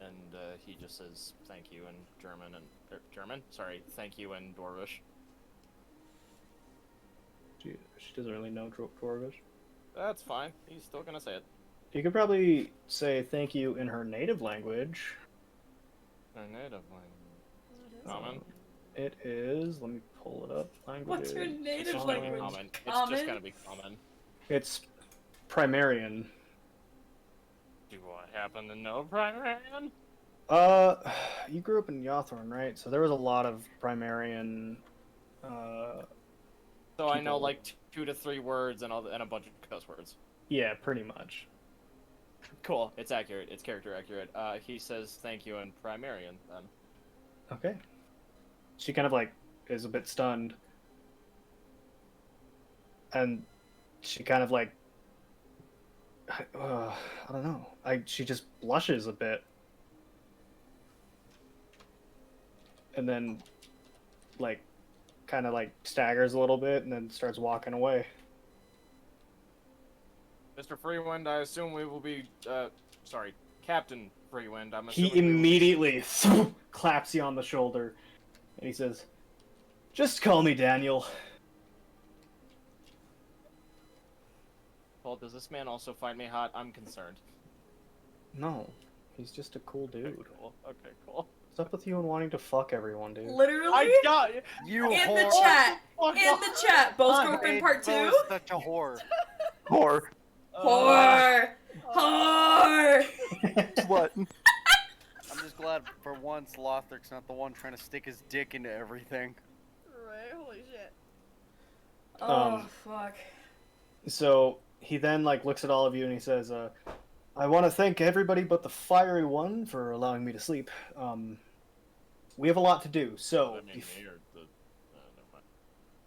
And he just says thank you in German and German. Sorry, thank you in Dwarvish. She doesn't really know Dwarvish. That's fine. He's still gonna say it. You could probably say thank you in her native language. Her native language. What is Common. It is. Let me pull it up. What's her Languages. native It's language? common. It's Common? just gonna be common. It's Primarian. Do I happen to know Primarian? You grew up in Yawthorn, right? So there was a lot of Primarian. So I know People- like 2 to 3 words and a bunch of cuss words. Yeah, pretty much. Cool. It's accurate. It's character accurate. He says thank you in Primarian then. Okay. She kind of like is a bit stunned, and she kind of like I don't know. She just blushes a bit, and then like kind of like staggers a little bit, and then starts walking away. Mr. Freewind, I assume we will be sorry, Captain Freewind, I'm He assuming we will be- immediately claps you on the shoulder, and he says, "Just call me Daniel." Well, does this man also find me hot? I'm concerned. No, he's just a cool Okay, dude. cool. Okay, cool. What's up with you and wanting to fuck everyone, dude? Literally? I got You in whore! the chat. Oh, In the chat. Bo's girlfriend Hey, part Bo 2. is such a whore. Whore. Whore. Whore. What? I'm just glad for once Lothric's not the one trying to stick his dick into everything. Right? Holy shit. Oh, fuck. So he then like looks at all of you and he says, "I want to thank everybody but the fiery one for allowing me to sleep. We have a lot to do, so I mean, me or the never mind.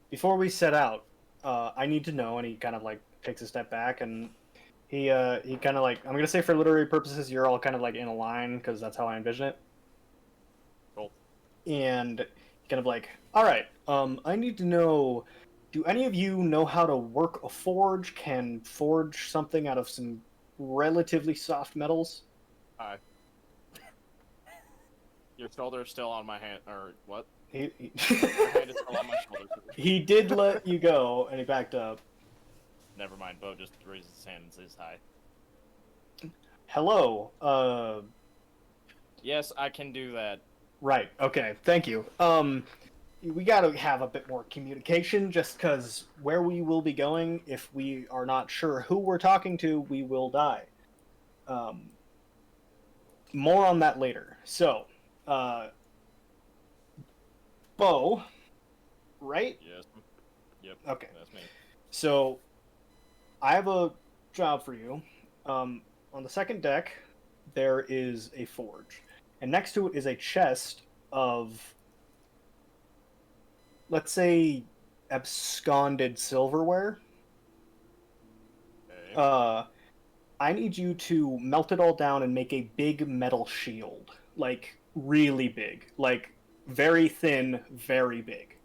before we set out, I need to know." And he kind of like takes a step back and he kind of like, I'm gonna say for literary purposes, you're all kind of like in a line because that's how I envision it. Cool. And kind of like, all right, I need to know, do any of you know how to work a forge? Can forge something out of some relatively soft metals? Your shoulder's still on my hand, or what? He Your hand is still on my shoulder. he did let you go, and he backed up. Never mind, Bo just raises his hand and says hi. Hello. Yes, I can do that. Right. Okay. Thank you. We got to have a bit more communication, just because where we will be going, if we are not sure who we're talking to, we will die. More on that later. So, Bo, right? Yes. Yep. Okay. That's me. So, I have a job for you. On the second deck, there is a forge, and next to it is a chest of, let's say, absconded silverware. Okay. I need you to melt it all down and make a big metal shield, like really big, like very thin, very big.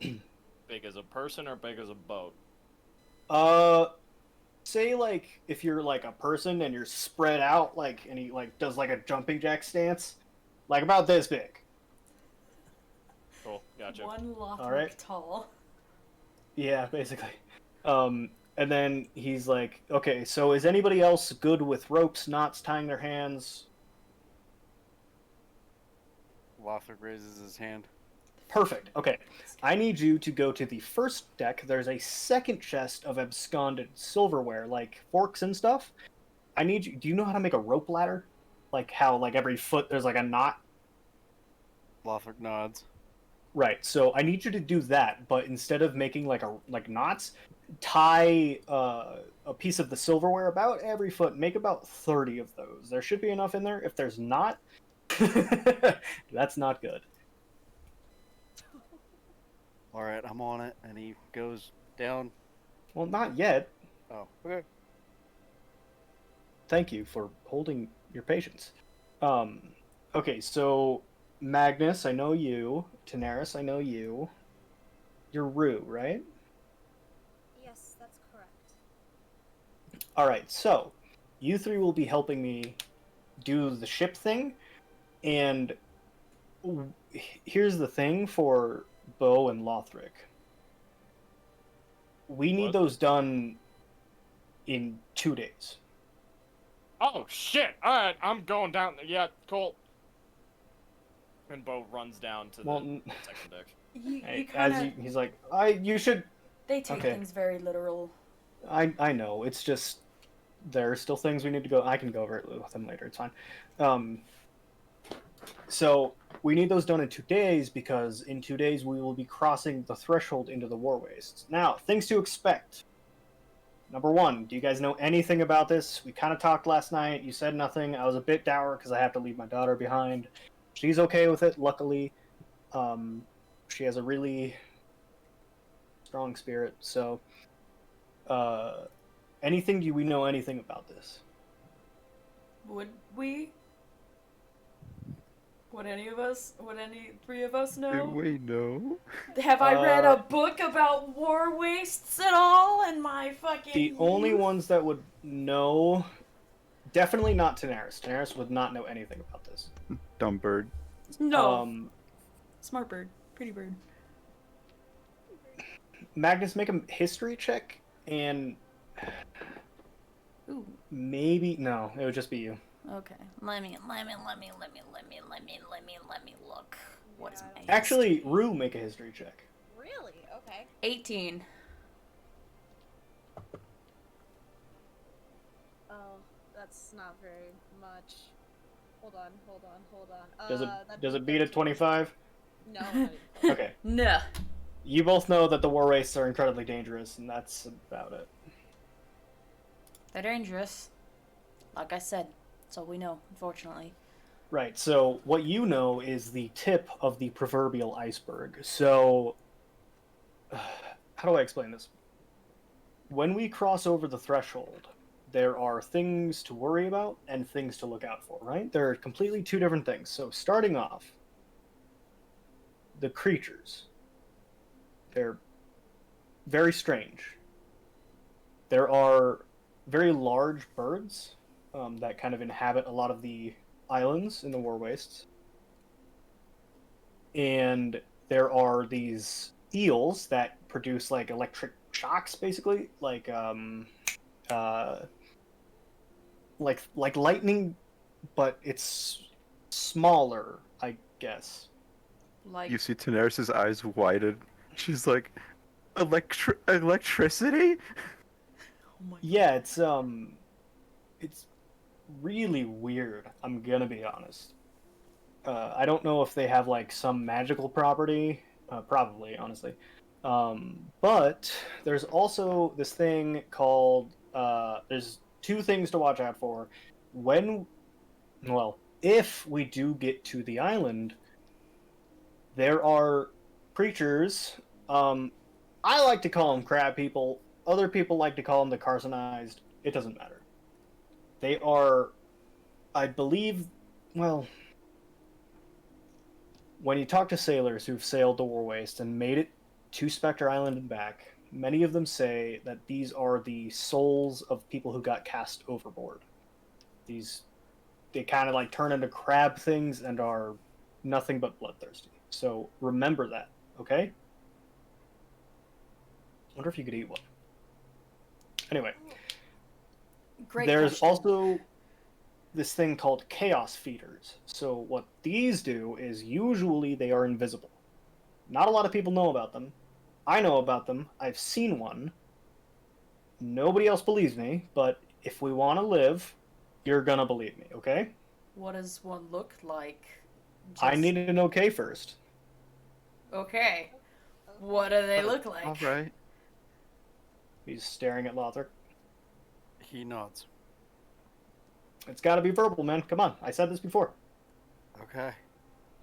Big as a person or big as a boat? Say like if you're like a person and you're spread out, like, and he like does like a jumping jack stance, like about this big. Cool. Gotcha. One Lothric Alright. tall. Yeah, basically. And then he's like, okay, so is anybody else good with ropes, knots, tying their hands? Lothric raises his hand. Perfect. Okay. I need you to go to the first deck. There's a second chest of absconded silverware, like forks and stuff. I need you. Do you know how to make a rope ladder? Like how, like every foot there's like a knot? Lothric nods. Right. So I need you to do that, but instead of making like knots, tie a piece of the silverware about every foot. Make about 30 of those. There should be enough in there. If there's not, That's not good. All right, I'm on it, and he goes down. Well, not yet. Oh, okay. Thank you for holding your patience. Okay, so Magnus, I know you. Tanaris, I know you. You're Rue, right? Yes, that's correct. All right, so you three will be helping me do the ship thing, and here's the thing for Bo and Lothric. We need What? those done in 2 days. Oh shit! Alright, I'm going down there. Yeah, cool. And Bo runs down to Well, the second deck. You kind of. he's like, you should. They take okay. things very literal. I know. It's just there are still things we need to go. I can go over it with him later. It's fine. So we need those done in 2 days because in 2 days we will be crossing the threshold into the war wastes. Now, things to expect. Number one, do you guys know anything about this? We kind of talked last night. You said nothing. I was a bit dour because I have to leave my daughter behind. She's okay with it, luckily. She has a really strong spirit. So, anything? Do we know anything about this? Would we? Would any three of us Do know? we know? Have I read a book about war wastes at all in my fucking The only youth? ones that would know, definitely not Tanaris. Tanaris would not know anything about this. Dumb bird. No. Smart bird. Pretty bird. Magnus, make a history check, and Ooh. maybe no, it would just be you. Okay. Let me look. What is my Actually, history? Rue, make a history check. Really? Okay. 18. Oh, that's not very much. Hold on. Does it beat a 25? No. not even close. Okay. Nah. You both know that the war wastes are incredibly dangerous, and that's about it. They're dangerous. Like I said, that's all we know, unfortunately. Right, so what you know is the tip of the proverbial iceberg. So, how do I explain this? When we cross over the threshold, there are things to worry about and things to look out for, right? They're completely two different things. So, starting off, the creatures. They're very strange. There are very large birds that kind of inhabit a lot of the islands in the war wastes. And there are these eels that produce like electric shocks, basically, like lightning, but it's smaller, I guess. Like, You see Tanaris' eyes widen. She's like, electricity? oh my Yeah, it's really weird. I'm gonna be honest. I don't know if they have like some magical property. Probably, honestly. But there's also this thing called. There's two things to watch out for. If we do get to the island, there are creatures. I like to call them crab people. Other people like to call them the carcinized. It doesn't matter. They are, I believe, well, when you talk to sailors who've sailed the War Waste and made it to Spectre Island and back, many of them say that these are the souls of people who got cast overboard. They kind of like turn into crab things and are nothing but bloodthirsty. So remember that, okay? Wonder if you could eat one. Anyway, great there's question. also this thing called chaos feeders. So what these do is usually they are invisible. Not a lot of people know about them. I know about them. I've seen one. Nobody else believes me, but if we want to live, you're gonna believe me, okay? What does one look like? I need an okay first. Okay. What do they look like? All right. He's staring at Lothar. He nods. It's got to be verbal, man. Come on. I said this before. Okay.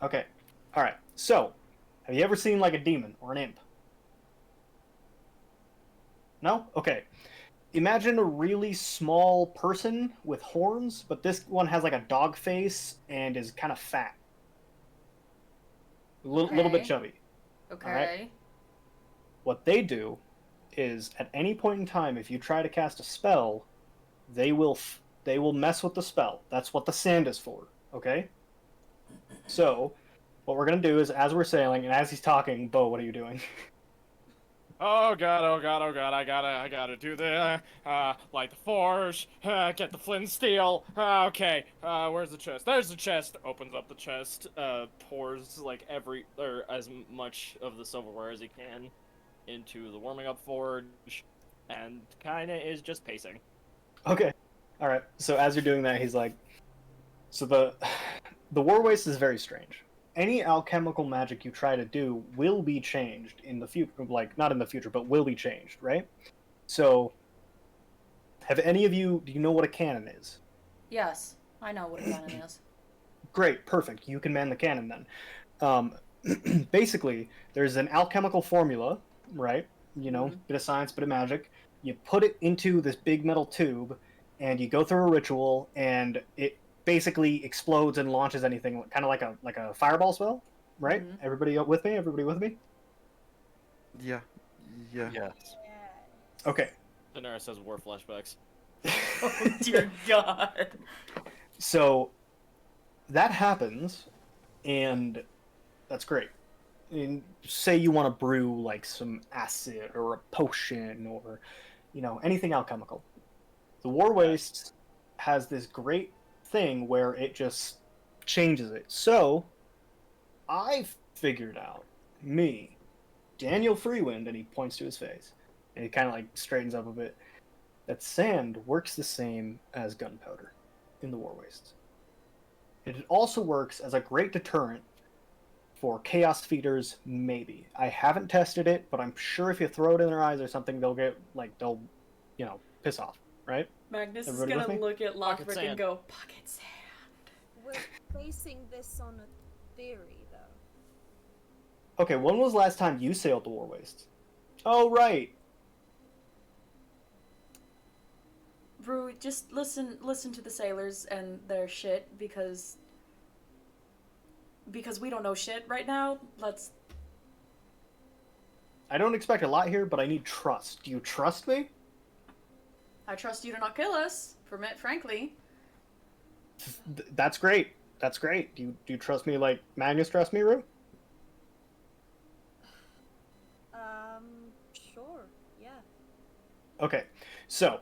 Okay. All right. So, have you ever seen like a demon or an imp? No? Okay. Imagine a really small person with horns, but this one has like a dog face and is kind of fat. Little bit Okay. chubby. All right. Okay. What they do is at any point in time, if you try to cast a spell, they will mess with the spell. That's what the sand is for. Okay. So what we're gonna do is, as we're sailing and as he's talking, Bo, what are you doing? Oh god, oh god, oh god, I gotta do the, light the forge, get the flint and steel, okay, where's the chest? There's the chest, opens up the chest, pours, like, or as much of the silverware as he can into the warming up forge, and kinda is just pacing. Okay. All right. So as you're doing that, he's like, so the war waste is very strange. Any alchemical magic you try to do will be changed in the future, like not in the future, but will be changed, right? So, have any of you? Do you know what a cannon is? Yes, I know what a cannon is. Great, perfect. You can man the cannon then. Um, basically, there's an alchemical formula, right? You know, bit of science, bit of magic. You put it into this big metal tube, and you go through a ritual, and it basically explodes and launches anything, kind of like a fireball spell, right? Mhm. Everybody with me? Everybody with me? Yeah. Yeah. Yes. Yeah. Okay. Daenerys has war flashbacks. Oh dear God. So that happens, and that's great. And say you want to brew like some acid or a potion or anything alchemical. The War Waste has this great thing where it just changes it. So I figured out, me, Daniel Freewind, and he points to his face, and he kind of like straightens up a bit, that sand works the same as gunpowder in the War Waste. It also works as a great deterrent for chaos feeders, maybe. I haven't tested it, but I'm sure if you throw it in their eyes or something, they'll piss off, right? Magnus Everybody is with gonna me? look at Pocket Lothric and sand. go, pocket sand. We're basing this on a theory, though. Okay, when was the last time you sailed the War Waste? Oh, right. Brew, just listen to the sailors and their shit because we don't know shit right now. I don't expect a lot here, but I need trust. Do you trust me? I trust you to not kill us, frankly. That's great. That's great. Do you trust me like Magnus trust me, Rue? Sure, yeah. Okay, so,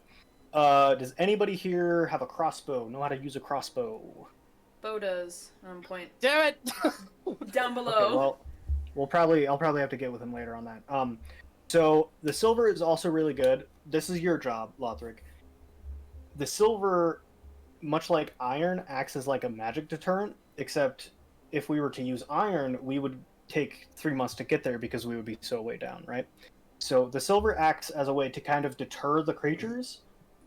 does anybody here have a crossbow? Know how to use a crossbow? Bo does. Point Damn it! down Okay, below. well, I'll probably have to get with him later on that. So the silver is also really good. This is your job, Lothric. The silver, much like iron, acts as like a magic deterrent, except if we were to use iron, we would take 3 months to get there because we would be so way down, right? So the silver acts as a way to kind of deter the creatures,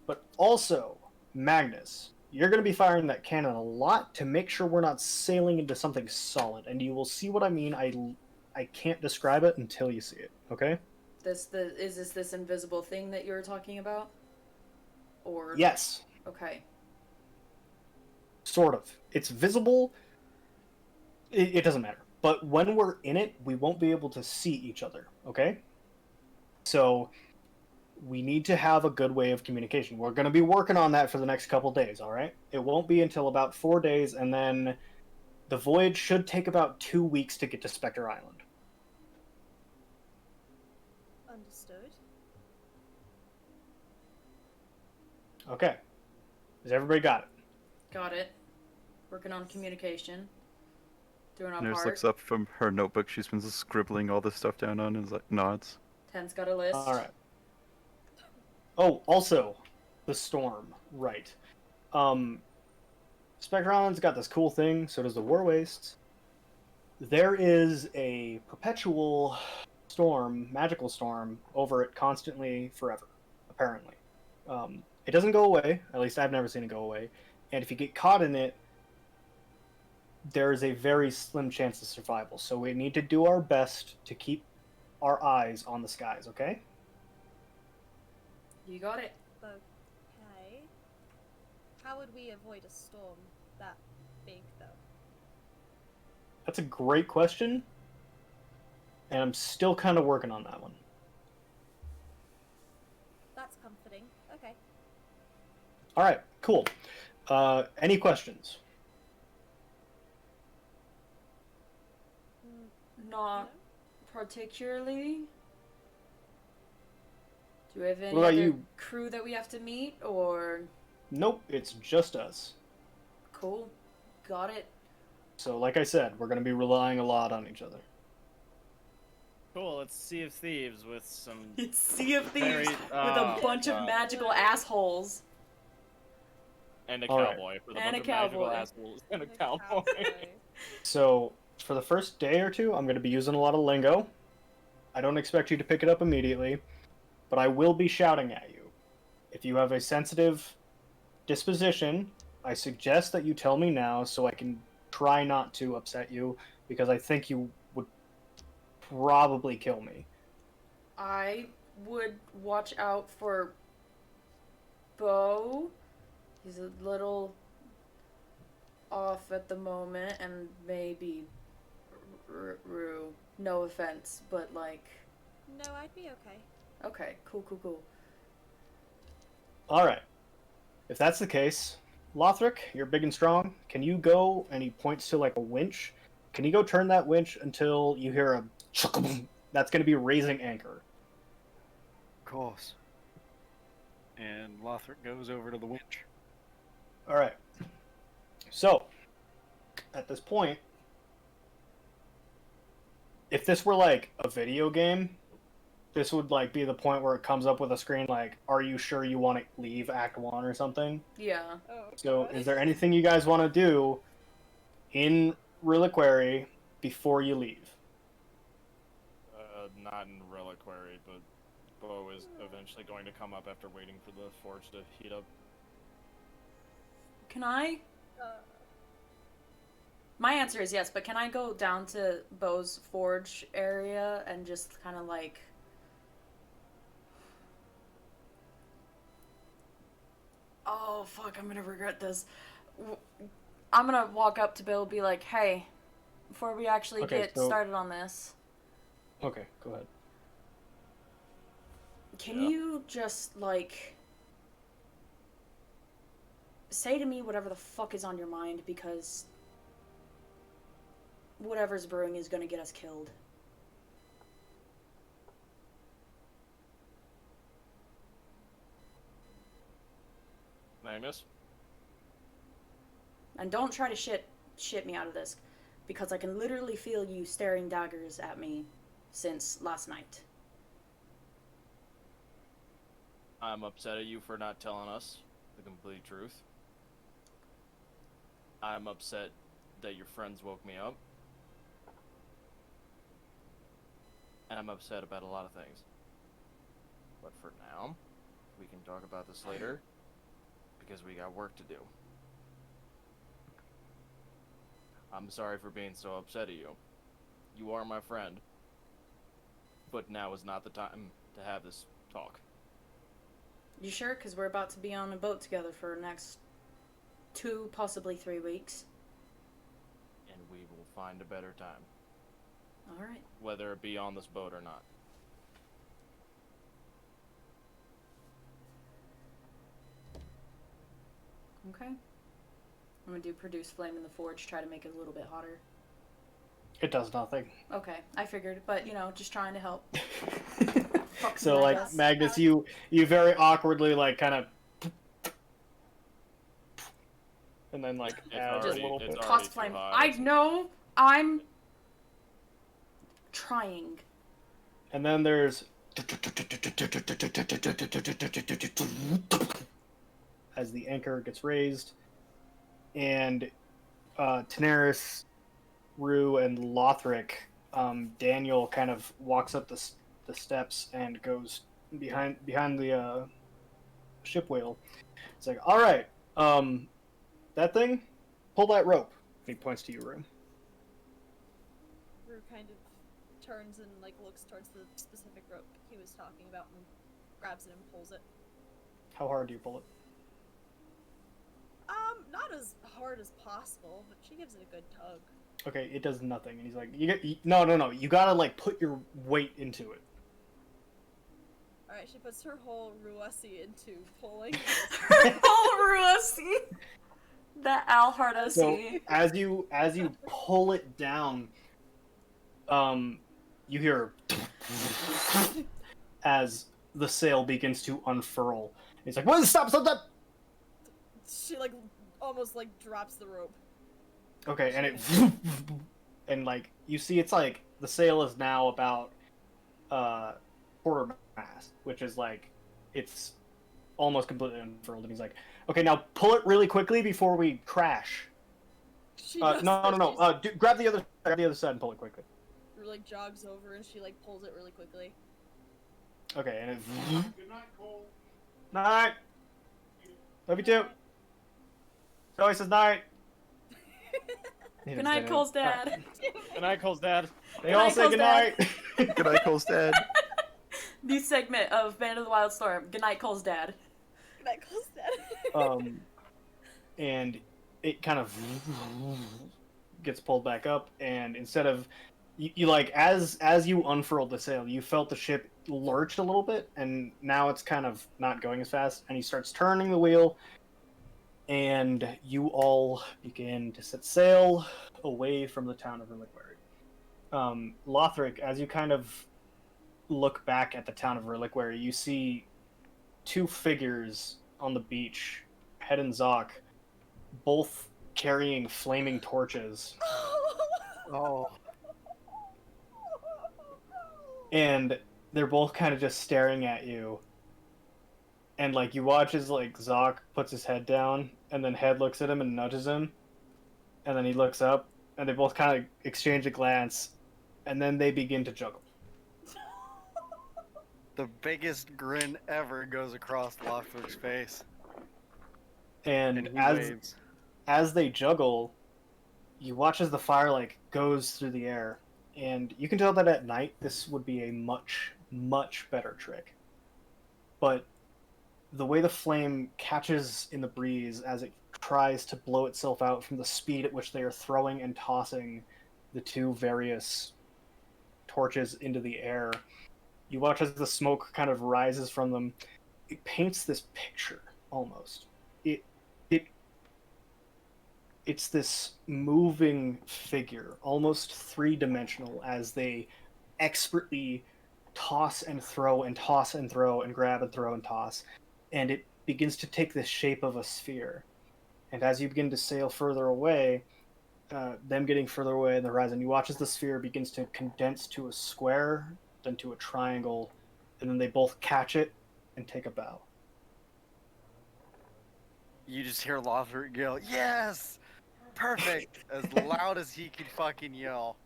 but also, Magnus, you're going to be firing that cannon a lot to make sure we're not sailing into something solid, and you will see what I mean. I can't describe it until you see it, okay? Is this invisible thing that you were talking about? Or Yes, okay. sort of. It's visible. It doesn't matter. But when we're in it, we won't be able to see each other, okay? So we need to have a good way of communication. We're going to be working on that for the next couple days, all right? It won't be until about 4 days, and then the voyage should take about 2 weeks to get to Spectre Island. Understood. Okay. Has everybody got it? Got it. Working on communication. Doing our Nurse part. looks up from her notebook she's been scribbling all this stuff down on and is like, nods. Ten's got a list. All right. Oh, also, the storm. Right. Spectre Island's got this cool thing, so does the War Waste. There is a perpetual storm, magical storm, over it constantly forever, apparently. It doesn't go away, at least I've never seen it go away. And if you get caught in it, there is a very slim chance of survival. So we need to do our best to keep our eyes on the skies, okay? You got it. Okay. How would we avoid a storm that big, though? That's a great question. And I'm still kind of working on that one. That's comforting. Okay. All right, cool. Any questions? Not particularly. Do we have any What about other you? crew that we have to meet, or Nope, it's just us. cool? Got it. So, like I said, we're going to be relying a lot on each other. Cool, let's Sea of Thieves with some... It's Sea of Very- Thieves with a bunch of magical assholes. And a All right. cowboy for the And bunch a of magical cowboy. assholes. And a cowboy. So, for the first day or two, I'm going to be using a lot of lingo. I don't expect you to pick it up immediately, but I will be shouting at you. If you have a sensitive disposition, I suggest that you tell me now so I can try not to upset you, because I think you would probably kill me. I would watch out for Bo. He's a little off at the moment, and maybe Rue. No offense, but like, No, I'd be okay. okay, cool. All right. If that's the case, Lothric, you're big and strong. Can you go, and he points to like a winch. Can you go turn that winch until you hear a chuck-a-boom? That's going to be raising anchor. Of course. And Lothric goes over to the winch. All right. So, at this point, if this were like a video game, this would like be the point where it comes up with a screen like, "Are you sure you want to leave Act 1 or something?" Yeah. Oh, So, God. is there anything you guys want to do in Reliquary before you leave? Not in Reliquary, but Bo is eventually going to come up after waiting for the forge to heat up. Can I? Uh, My answer is yes, but can I go down to Bo's forge area and just kind of like... Oh, fuck, I'm gonna regret this. I'm gonna walk up to Bill and be like, hey, before we actually Okay, get so- started on this, Okay, go ahead. can Yeah. you just, like, say to me whatever the fuck is on your mind, because whatever's brewing is gonna get us killed. Magnus? And don't try to shit me out of this, because I can literally feel you staring daggers at me since last night. I'm upset at you for not telling us the complete truth. I'm upset that your friends woke me up. And I'm upset about a lot of things. But for now, we can talk about this later, because we got work to do. I'm sorry for being so upset at you. You are my friend. But now is not the time to have this talk. You sure? Because we're about to be on a boat together for the next 2, possibly 3 weeks. And we will find a better time, Alright. whether it be on this boat or not. Okay. I'm gonna do produce flame in the forge, try to make it a little bit hotter. It does nothing. Okay, I figured, but you know, just trying to help. Fuck So, me, I like, guess. Magnus, you very awkwardly, like, kind of... And then, like, It's add already- a little it's bit. already Toss too flame. hot. I know. I'm trying. And then there's... As the anchor gets raised. And Daenerys, Rue, and Lothric, Daniel kind of walks up the steps and goes behind the ship wheel. It's like, all right, that thing, pull that rope. He points to your room. Rue kind of turns and like looks towards the specific rope he was talking about and grabs it and pulls it. How hard do you pull it? Not as hard as possible, but she gives it a good tug. Okay, it does nothing, and he's like, no, you gotta like put your weight into it. Alright, she puts her whole Ruasi into pulling. Ruasi. That Al Hardasi. So as you pull it down, you hear as the sail begins to unfurl. It's like, what? Stop! She like almost like drops the rope. Okay, and it and like you see, it's like the sail is now about quarter mast, which is like it's almost completely unfurled. And he's like, okay, now pull it really quickly before we crash. She No. Grab the other side and pull it quickly. Rue like jogs over and she like pulls it really quickly. Okay, and it. Good night, Cole. Night. Love you too. Zoe says night. Good night, Cole's dad. Good night, Cole's dad. They all say good night. Good night, Cole's dad. New segment of Band of the Wild Storm. Good night, Cole's dad. Good night, Cole's dad. And it kind of gets pulled back up, and instead of you like as you unfurled the sail, you felt the ship lurch a little bit, and now it's kind of not going as fast, and he starts turning the wheel, and you all begin to set sail away from the town of Reliquary. Lothric, as you kind of look back at the town of Reliquary, you see two figures on the beach, Head and Zoc, both carrying flaming torches. Oh. And they're both kind of just staring at you. And like you watch as like Zoc puts his head down, and then Head looks at him and nudges him, and then he looks up, and they both kind of exchange a glance, and then they begin to juggle. The biggest grin ever goes across Lothric's face. And he as waves. as they juggle, you watch as the fire like goes through the air, and you can tell that at night this would be a much better trick. But the way the flame catches in the breeze as it tries to blow itself out from the speed at which they are throwing and tossing the two various torches into the air, you watch as the smoke kind of rises from them. It paints this picture almost. It's this moving figure, almost three-dimensional, as they expertly toss and throw and toss and throw and grab and throw and toss. And it begins to take the shape of a sphere. And as you begin to sail further away, them getting further away in the horizon, you watch as the sphere begins to condense to a square, then to a triangle, and then they both catch it and take a bow. You just hear Lothric yell, "Yes! Perfect!" as loud as he could fucking yell.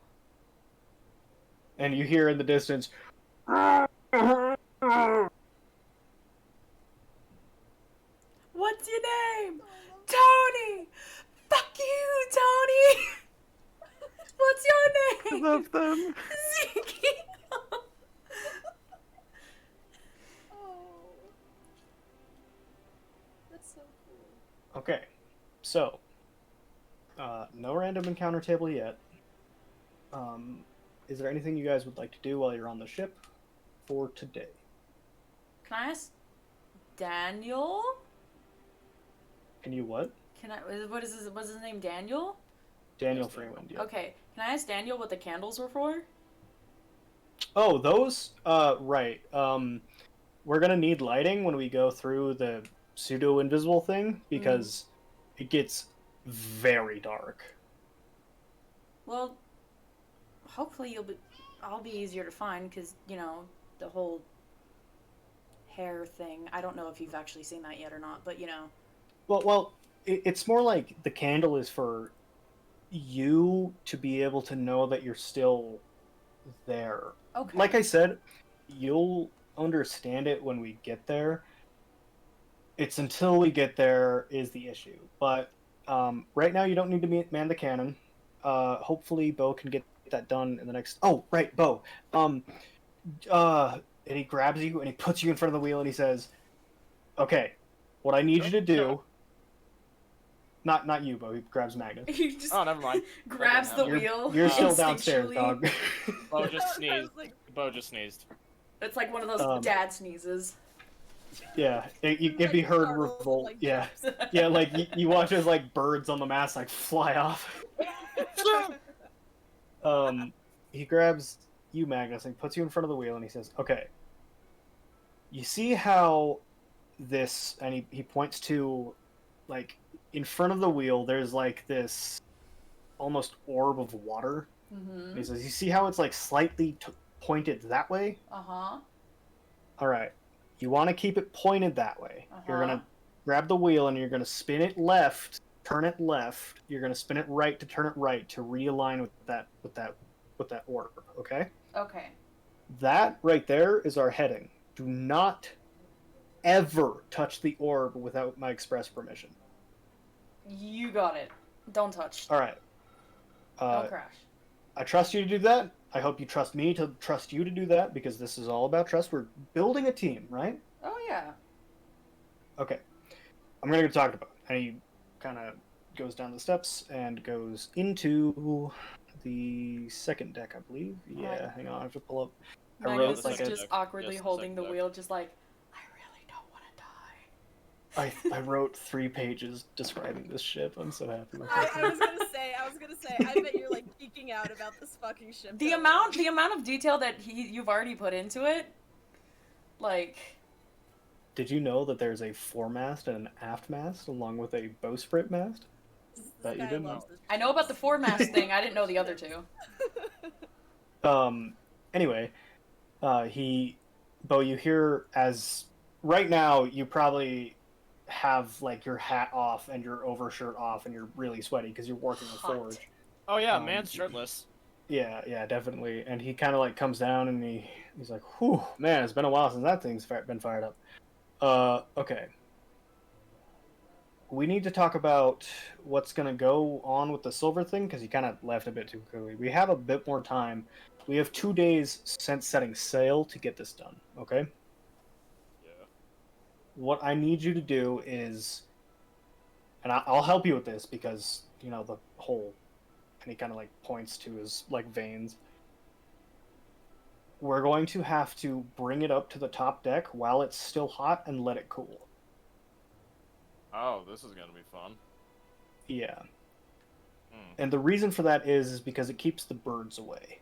And you hear in the distance, What's your name? Tony! Fuck you, Tony! What's your I name? love them. Zeke! Oh. That's so cool. okay, so, no random encounter table yet. Is there anything you guys would like to do while you're on the ship for today? Can I ask Daniel? Can you what? What's his name? Daniel? Daniel Freeland, yeah. Okay, can I ask Daniel what the candles were for? Oh, those? Right. We're gonna need lighting when we go through the pseudo-invisible thing, because it gets very dark. Well, hopefully I'll be easier to find, because, you know, the whole hair thing. I don't know if you've actually seen that yet or not, but, you know. Well, it's more like the candle is for you to be able to know that you're still there. Okay. Like I said, you'll understand it when we get there. It's until we get there is the issue. But Right now, you don't need to man the cannon. Hopefully, Bo can get that done in the next. Oh, right, Bo. And he grabs you and he puts you in front of the wheel and he says, "Okay, what I need you to do." Not you, Bo. He grabs Magnus. He just Oh, never mind. grabs the You're- wheel. You're still downstairs, instinctually. dog. Bo just I sneezed. was like, Bo just sneezed. It's like one of those dad sneezes. Yeah, you like, can be heard startles and, revolt. like, Yeah, jumps. yeah, like you watch as like birds on the mast like fly off. He grabs you, Magnus, and puts you in front of the wheel, and he says, "Okay, you see how this?" And he points to, like, in front of the wheel. There's like this almost orb of water. And he says, "You see how it's like slightly pointed that way? Uh-huh. All right, you want to keep it pointed that way. You're Uh-huh. gonna grab the wheel and you're gonna spin it left, turn it left. You're gonna spin it right to turn it right to realign with that orb. Okay? Okay. That right there is our heading. Do not ever touch the orb without my express permission. You got it. Don't touch. All right. Don't crash. I trust you to do that. I hope you trust me to trust you to do that because this is all about trust. We're building a team, right? Oh yeah. Okay. I'm gonna go talk about it. And he kind of goes down the steps and goes into the second deck, I believe. Yeah, Right. hang on, I have to pull up. I Magnus wrote is like just a, awkwardly Yes, the holding the second wheel, just like, I really don't want to die. I wrote 3 pages describing this ship. I'm so happy with I that. was gonna say, I bet you're like geeking out about this fucking ship. The amount of detail that you've already put into it, like, Did you know that there's a foremast and an aft mast along with a bowsprit mast? This that you guy didn't loves know. this I know about the foremast thing. I didn't know the other two. Anyway, Bo, you hear as right now you probably have like your hat off and your overshirt off and you're really sweaty because you're working the Hot. forge. Oh yeah, Um, man's shirtless. Yeah, definitely. And he kind of like comes down and he's like, "Whew, man, it's been a while since that thing's been fired up." Okay. We need to talk about what's gonna go on with the silver thing because he kind of left a bit too quickly. We have a bit more time. We have 2 days since setting sail to get this done. Okay. Yeah. What I need you to do is, and I'll help you with this because you know the whole, and he kind of like points to his like veins. We're going to have to bring it up to the top deck while it's still hot and let it cool. Oh, this is gonna be fun. Yeah. Hmm. And the reason for that is because it keeps the birds away.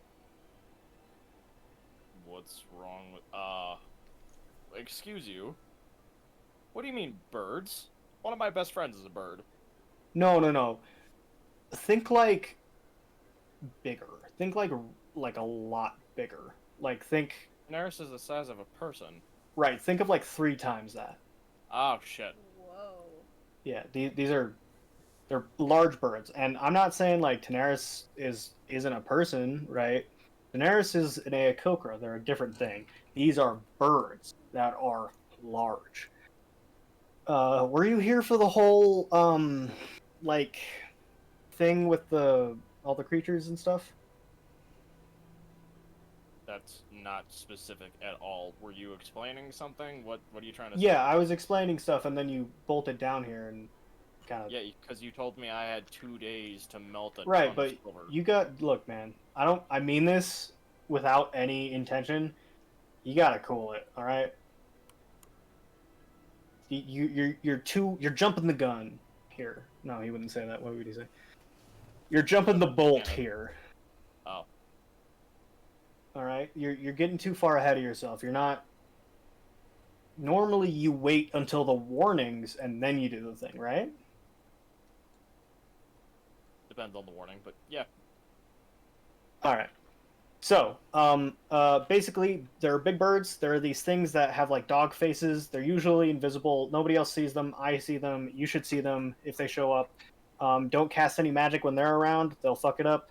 What's wrong with excuse you? What do you mean birds? One of my best friends is a bird. No. Think like bigger. Think like a lot bigger. Like think Daenerys is the size of a person. right. Think of like 3 times that. Oh shit. Whoa. Yeah, they're large birds, and I'm not saying like Daenerys isn't a person, right? Daenerys is an Aokokra. They're a different thing. These are birds that are large. Were you here for the whole like thing with all the creatures and stuff? That's not specific at all. Were you explaining something? What are you trying to say? Yeah, I was explaining stuff, and then you bolted down here and kind of. Yeah, because you told me I had 2 days to melt a Right, ton but of silver. look, man. I mean this without any intention. You gotta cool it, all right? You're jumping the gun here. No, he wouldn't say that. What would he say? You're jumping the bolt here. Oh. All right, you're getting too far ahead of yourself. You're not. Normally, you wait until the warnings and then you do the thing, right? Depends on the warning, but yeah. All right. So, basically, they're big birds. There are these things that have like dog faces. They're usually invisible. Nobody else sees them. I see them. You should see them if they show up. Don't cast any magic when they're around. They'll fuck it up.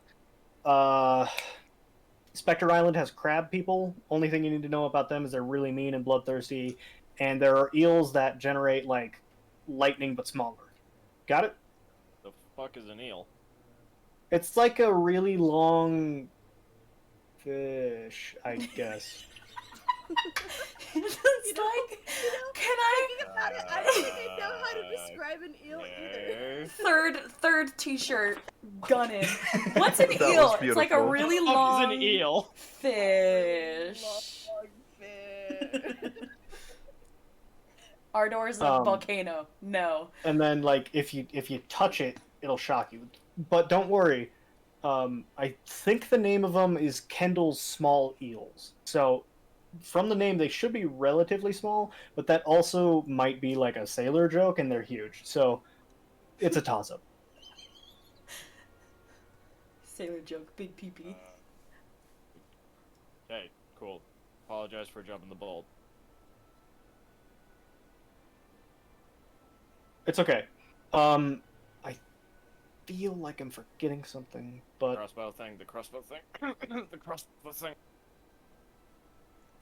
Spectre Island has crab people. Only thing you need to know about them is they're really mean and bloodthirsty. And there are eels that generate like lightning but smaller. Got it? The fuck is an eel? It's like a really long fish, I guess. It's like, can I? Thinking about it, I don't think I know how to describe an eel either. Okay. Third T-shirt, gunning. What's an That was eel? It's like a beautiful. really Fuck is long an eel? fish. Long fish. Ardor is a volcano. No. And then like if you touch it, it'll shock you. But don't worry. I think the name of them is Kendall's small eels. So from the name, they should be relatively small, but that also might be like a sailor joke, and they're huge. So it's a toss-up. Sailor joke, big pee-pee. Hey, cool. Apologize for jumping the bolt. It's okay. I feel like I'm forgetting something, but Crossbow thing, the crossbow thing, the crossbow thing.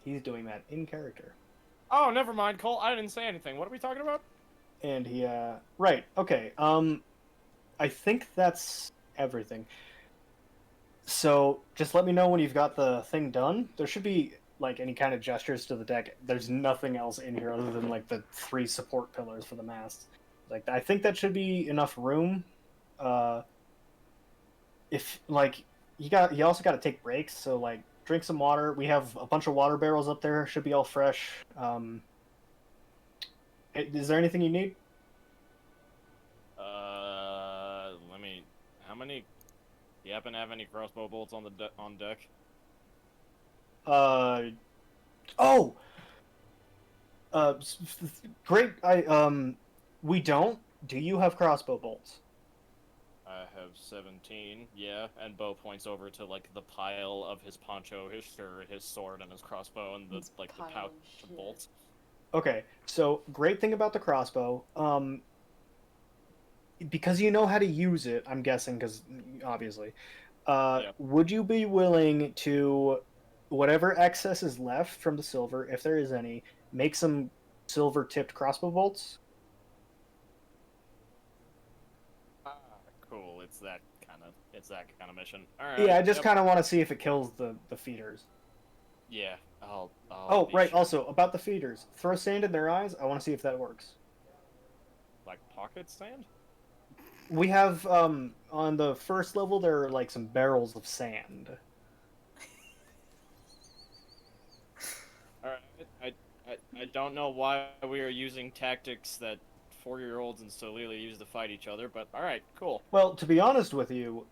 he's doing that in character. Oh, never mind, Cole. I didn't say anything. What are we talking about? And he, right, okay. I think that's everything. So just let me know when you've got the thing done. There should be like any kind of gestures to the deck. There's nothing else in here other than like the 3 support pillars for the mast. Like I think that should be enough room. If like you also got to take breaks. So like drink some water. We have a bunch of water barrels up there. Should be all fresh. Is there anything you need? Let me. How many? Do you happen to have any crossbow bolts on the on deck? Oh. Great. We don't. Do you have crossbow bolts? I have 17. Yeah, and Bo points over to like the pile of his poncho, his shirt, his sword, and his crossbow, and the His the pile pouch of of shit. bolts. Okay. So great thing about the crossbow. Because you know how to use it, I'm guessing, because obviously. Yeah. Would you be willing to, whatever excess is left from the silver, if there is any, make some silver tipped crossbow bolts? Ah, cool. It's that kind of mission. All right. Yeah, I just yep. kind of want to see if it kills the feeders. Yeah. I'll Oh, be right. sure. Also, about the feeders, throw sand in their eyes. I want to see if that works. Like pocket stand. We have on the first level there are like some barrels of sand. All right. I don't know why we are using tactics that 4-year-olds and Solila use to fight each other, but all right, cool. Well, to be honest with you,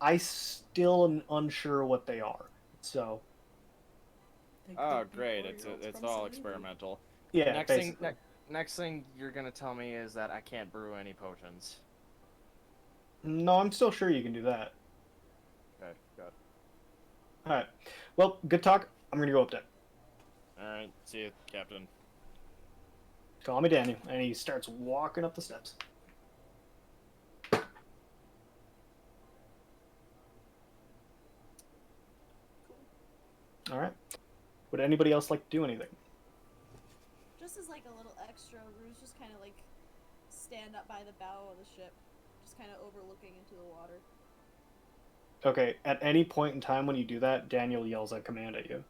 I still am unsure what they are. So Oh, great! It's all experimental. yeah, Next basically. thing, next thing you're gonna tell me is that I can't brew any potions. No, I'm still sure you can do that. Okay, good. All right. Well, good talk. I'm gonna go up there. All right, see you, Captain. Call me Daniel, and he starts walking up the steps. All right. Would anybody else like to do anything? Just as like a little extra, Rue's just kind of like stand up by the bow of the ship, just kind of overlooking into the water. Okay. At any point in time when you do that, Daniel yells a command at you.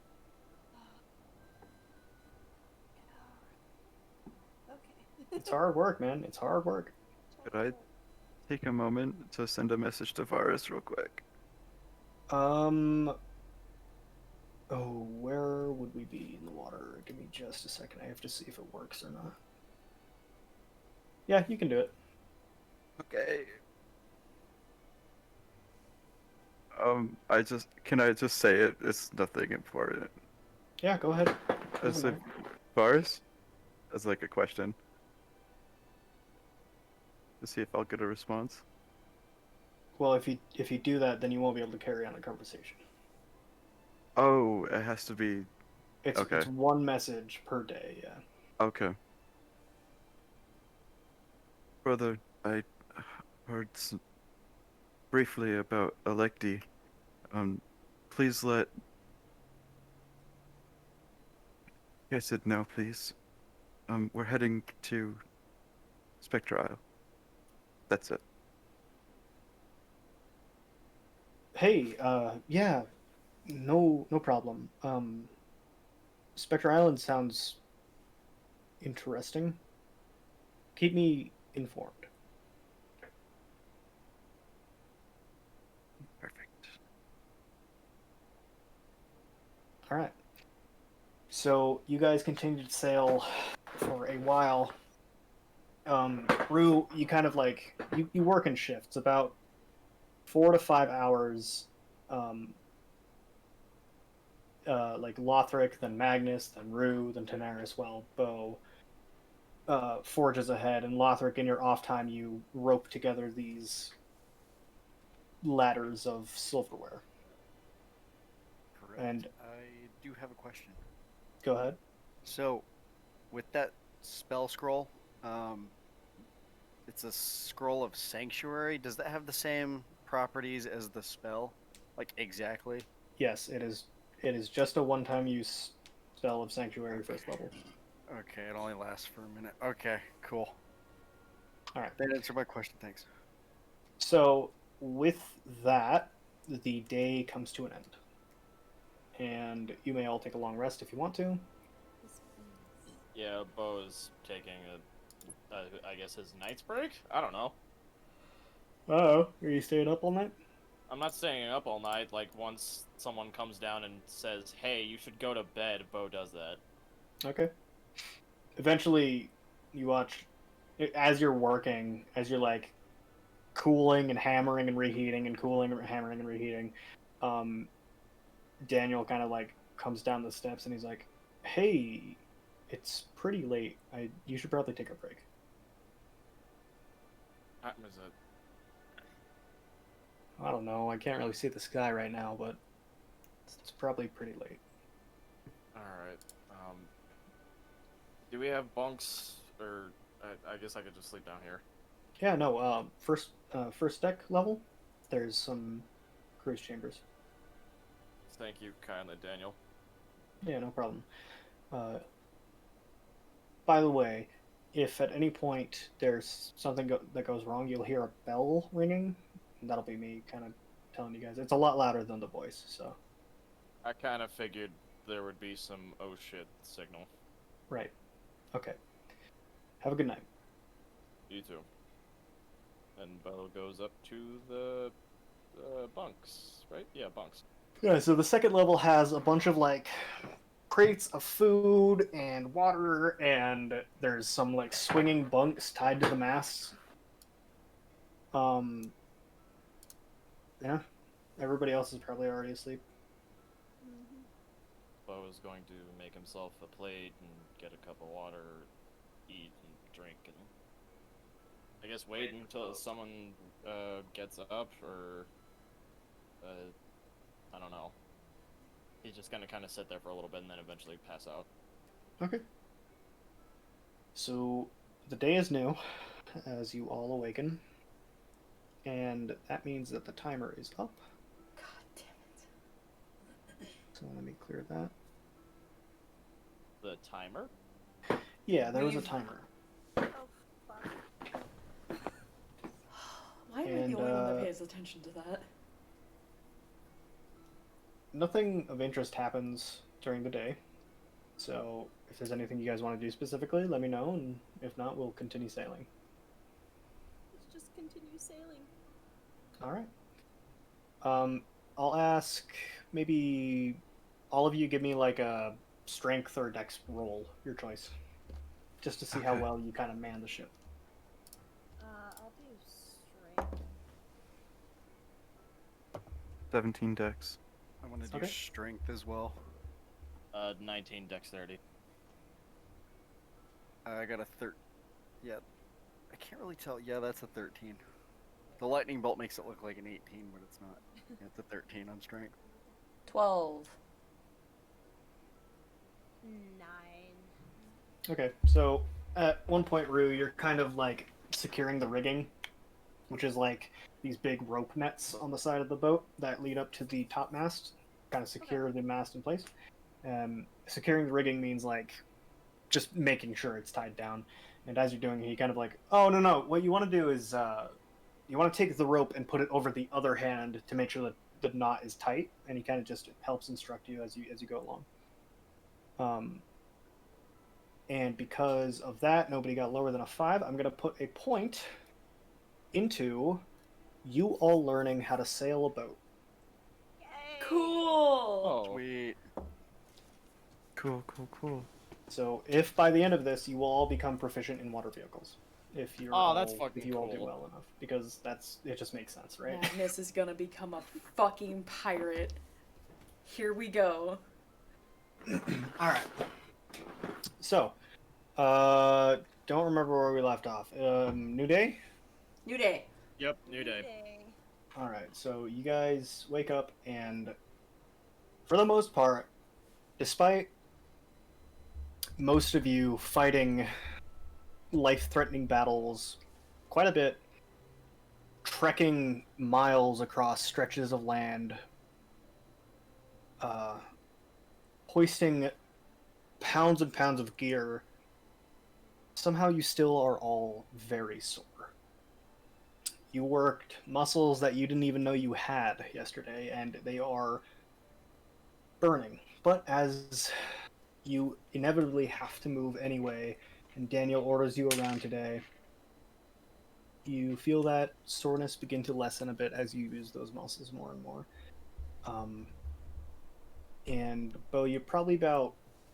Okay. It's hard work, man. It's hard work. Could I take a moment to send a message to Varus real quick? Oh, where would we be in the water? Give me just a second. I have to see if it works or not. Yeah, you can do it. Okay. Can I just say it? It's nothing important. Yeah, go ahead. As Doesn't a matter. Varus, as like a question. To see if I'll get a response. Well, if you do that, then you won't be able to carry on a conversation. Oh, it has to be It's Okay. it's one message per day. Yeah. okay. Brother, I heard briefly about Electi. Please let. I said no, please. We're heading to Spectre Isle. That's it. Hey, yeah, no problem. Spectre Island sounds interesting. Keep me informed. Perfect. All right. So you guys continue to sail for a while. Rue, you kind of like you work in shifts, about 4 to 5 hours. Um, like Lothric, then Magnus, then Rue, then Tanaris. Well, Bo forges ahead, and Lothric, in your off time, you rope together these ladders of silverware. Correct. And I do have a question. go ahead. So, with that spell scroll, um, it's a scroll of sanctuary. Does that have the same properties as the spell? Like exactly? Yes, it is. It is just a one-time use spell of Sanctuary Okay. first level. Okay, it only lasts for a minute. Okay, cool. All right. That answered my question. Thanks. So with that, the day comes to an end, and you may all take a long rest if you want to. Yes, please. Yeah, Bo's taking I guess his night's break. I don't know. Oh, are you staying up all night? I'm not staying up all night. Like once someone comes down and says, "Hey, you should go to bed," Bo does that. Okay. Eventually, you watch as you're working, as you're like cooling and hammering and reheating and cooling and hammering and reheating. Um, Daniel kind of like comes down the steps and he's like, "Hey, it's pretty late. You should probably take a break." What time is it? I don't know. I can't really see the sky right now, but it's probably pretty late. All right. Do we have bunks, or I guess I could just sleep down here. Yeah, no. First deck level, there's some cruise chambers. Thank you kindly, Daniel. Yeah, no problem. Uh, by the way, if at any point there's something that goes wrong, you'll hear a bell ringing. And that'll be me kind of telling you guys. It's a lot louder than the voice, so. I kind of figured there would be some oh shit signal. Right. Okay. Have a good night. You too. And Bo goes up to the bunks, right? Yeah, bunks. Yeah, so the second level has a bunch of like crates of food and water, and there's some like swinging bunks tied to the masts. Um, yeah, everybody else is probably already asleep. Mm-hmm. Bo is going to make himself a plate and get a cup of water, eat and drink, and I guess wait until someone gets up, or I don't know. He's just gonna kind of sit there for a little bit and then eventually pass out. Okay. So the day is new as you all awaken, and that means that the timer is up. God damn it. So let me clear that. The timer? Yeah, there was a We've- timer. Oh, fuck. Why am I the And, only one that pays attention to that? Nothing of interest happens during the day. So if there's anything you guys want to do specifically, let me know, and if not, we'll continue sailing. Let's just continue sailing. All right. I'll ask maybe all of you give me like a strength or dex roll, your choice, just to see how Okay. well you kind of man the ship. I'll do strength. 17 decks. I want to do Okay. strength as well. 19 dexterity. I got a Yeah, I can't really tell. Yeah, that's a 13. The lightning bolt makes it look like an 18, but it's not. Yeah, it's a 13 on strength. 12. 9. Okay, so at one point, Rue, you're kind of like securing the rigging, which is like these big rope nets on the side of the boat that lead up to the top mast, kind of secure the mast in place. Securing the rigging means like just making sure it's tied down. And as you're doing it, you kind of like, oh no, what you want to do is you want to take the rope and put it over the other hand to make sure that the knot is tight, and he kind of just helps instruct you as you go along. And because of that, nobody got lower than a 5. I'm gonna put a point into you all learning how to sail a boat. Yay. Cool. Oh. Sweet. Cool. So if by the end of this you will all become proficient in water vehicles, if you're all, that's fucking if you all do cool. well enough, because it just makes sense, right? Magnus is gonna become a fucking pirate. Here we go. All right. So, don't remember where we left off. New day. New day. Yep, new day. Yay. All right. So you guys wake up, and for the most part, despite most of you fighting life-threatening battles quite a bit, trekking miles across stretches of land, hoisting pounds and pounds of gear, somehow you still are all very sore. You worked muscles that you didn't even know you had yesterday, and they are burning. But as you inevitably have to move anyway, and Daniel orders you around today, you feel that soreness begin to lessen a bit as you use those muscles more and more. And Bo, you're probably about,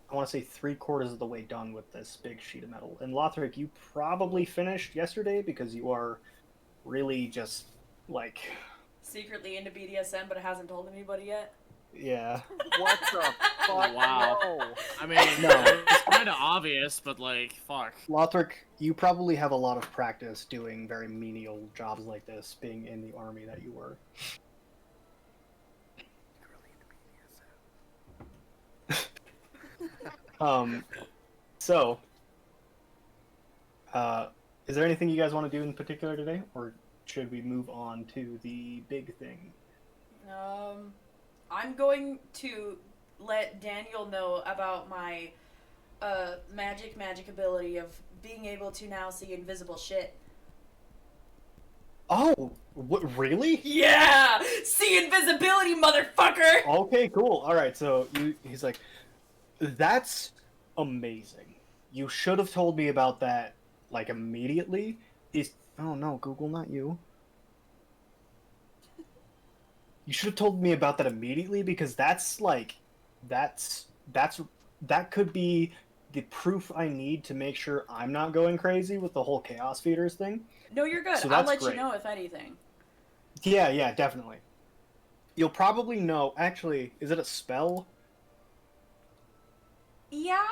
I want to say 3/4 of the way done with this big sheet of metal. And Lothric, you probably finished yesterday because you are really just like, Secretly into BDSM, but it hasn't told anybody yet. yeah. What the fuck? Wow. No. I mean, No. it's kind of obvious, but like, fuck. Lothric, you probably have a lot of practice doing very menial jobs like this, being in the army that you were. So, is there anything you guys want to do in particular today, or should we move on to the big thing? I'm going to let Daniel know about my magic ability of being able to now see invisible shit. Oh, what, really? Yeah! See invisibility, motherfucker! Okay, cool. All right, so he's like, that's amazing. You should have told me about that, like, immediately. Oh no, Google, not you. You should have told me about that immediately, because that's like, that could be the proof I need to make sure I'm not going crazy with the whole Chaos Feeders thing. No, you're good. So I'll that's let great. you know if anything. Yeah, definitely. You'll probably know. Actually, is it a spell? Yeah,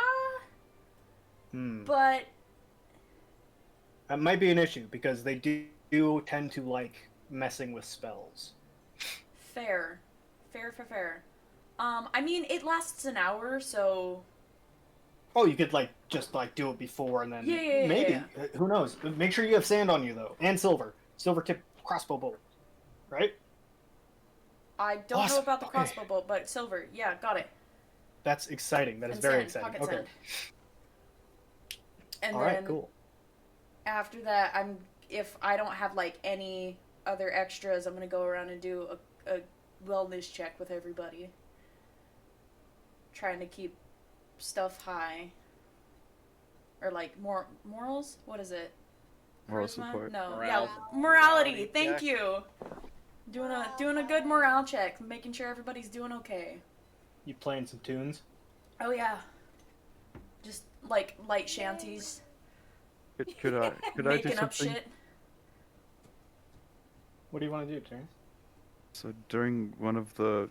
Hmm. but That might be an issue because they do tend to like messing with spells. fair. I mean, it lasts an hour, so Oh, you could like just like do it before and then Yeah, maybe yeah. Who knows? Make sure you have sand on you though, and silver tip crossbow bolt, right? I don't know Awesome. about the Okay. crossbow bolt, but silver. Yeah, got it. That's exciting. That is And very sand, exciting. pocket Okay. sand. And All then right. Cool. after that, if I don't have like any other extras, I'm gonna go around and do a wellness check with everybody, trying to keep stuff high. Or like morals? What is it? Moral Charisma? support. No, Morale. yeah, morality. Thank check. you. Doing a good morale check, making sure everybody's doing okay. You playing some tunes? Oh yeah. Just like light shanties, Could I do making up something? shit. What do you want to do, Terrence? So during one of the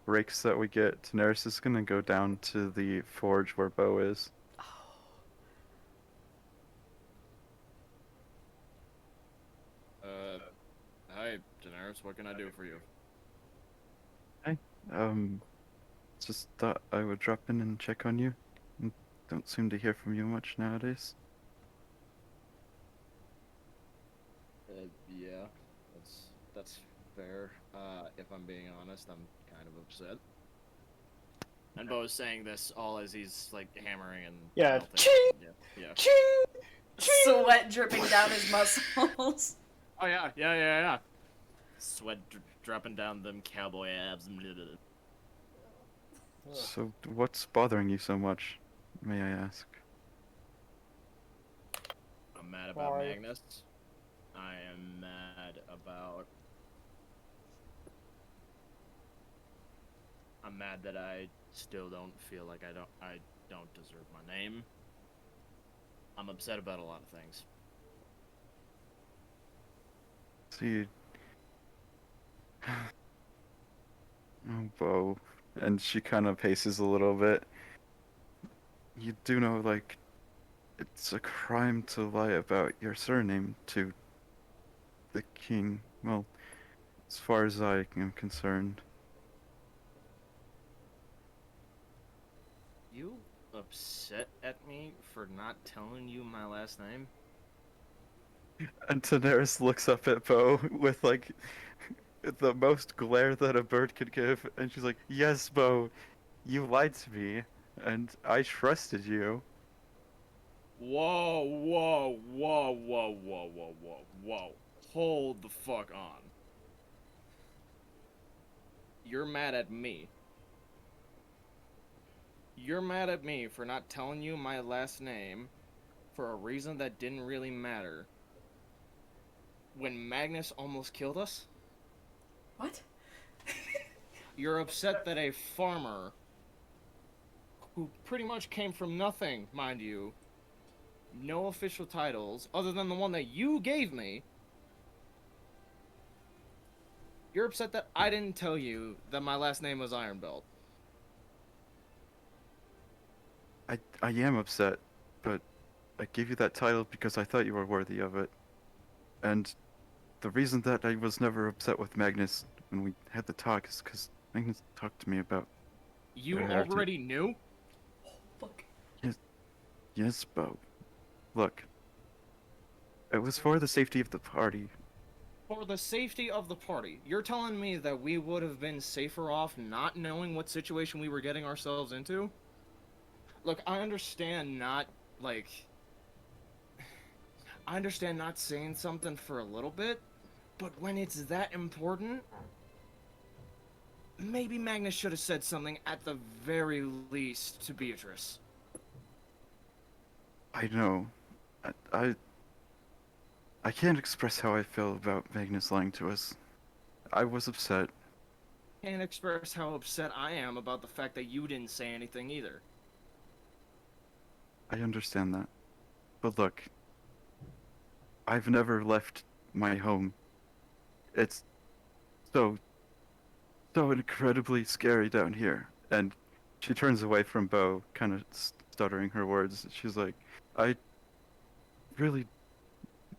breaks that we get, Daenerys is gonna go down to the forge where Bo is. Hi, Daenerys, what can I do for you? Just thought I would drop in and check on you. Don't seem to hear from you much nowadays. Yeah, that's fair. If I'm being honest, I'm kind of upset. And Bo is saying this all as he's like hammering and Yeah. melting. Ching! Yeah. Ching! Sweat dripping down his muscles. Oh yeah. Sweat dropping down them cowboy abs. So, what's bothering you so much, may I ask? I'm mad about Why? Magnus. I am mad about. I'm mad that I still don't feel like I don't deserve my name. I'm upset about a lot of things. See, oh, Bo, and she kind of paces a little bit. You do know, like, it's a crime to lie about your surname to the king. Well, as far as I am concerned. You upset at me for not telling you my last name? And Daenerys looks up at Bo with, like, the most glare that a bird could give, and she's like, "Yes, Bo, you lied to me, and I trusted you." Whoa, whoa, whoa, whoa, whoa, whoa, whoa, whoa. Hold the fuck on. You're mad at me. You're mad at me for not telling you my last name for a reason that didn't really matter. When Magnus almost killed us? What? You're upset that a farmer who pretty much came from nothing, mind you, no official titles other than the one that you gave me. You're upset that I didn't tell you that my last name was Ironbelt. I am upset, but I gave you that title because I thought you were worthy of it. And the reason that I was never upset with Magnus when we had the talk is because Magnus talked to me about You their heritage. already knew? Fuck. Yes, Bo. Look, it was for the safety of the party. For the safety of the party, you're telling me that we would have been safer off not knowing what situation we were getting ourselves into? Look, I understand not, like... I understand not saying something for a little bit, but when it's that important... Maybe Magnus should have said something at the very least to Beatrice. I know. I I can't express how I feel about Magnus lying to us. I was upset. Can't express how upset I am about the fact that you didn't say anything either. I understand that. But look, I've never left my home. It's so, so incredibly scary down here. And she turns away from Bo, kind of stuttering her words. She's like, I really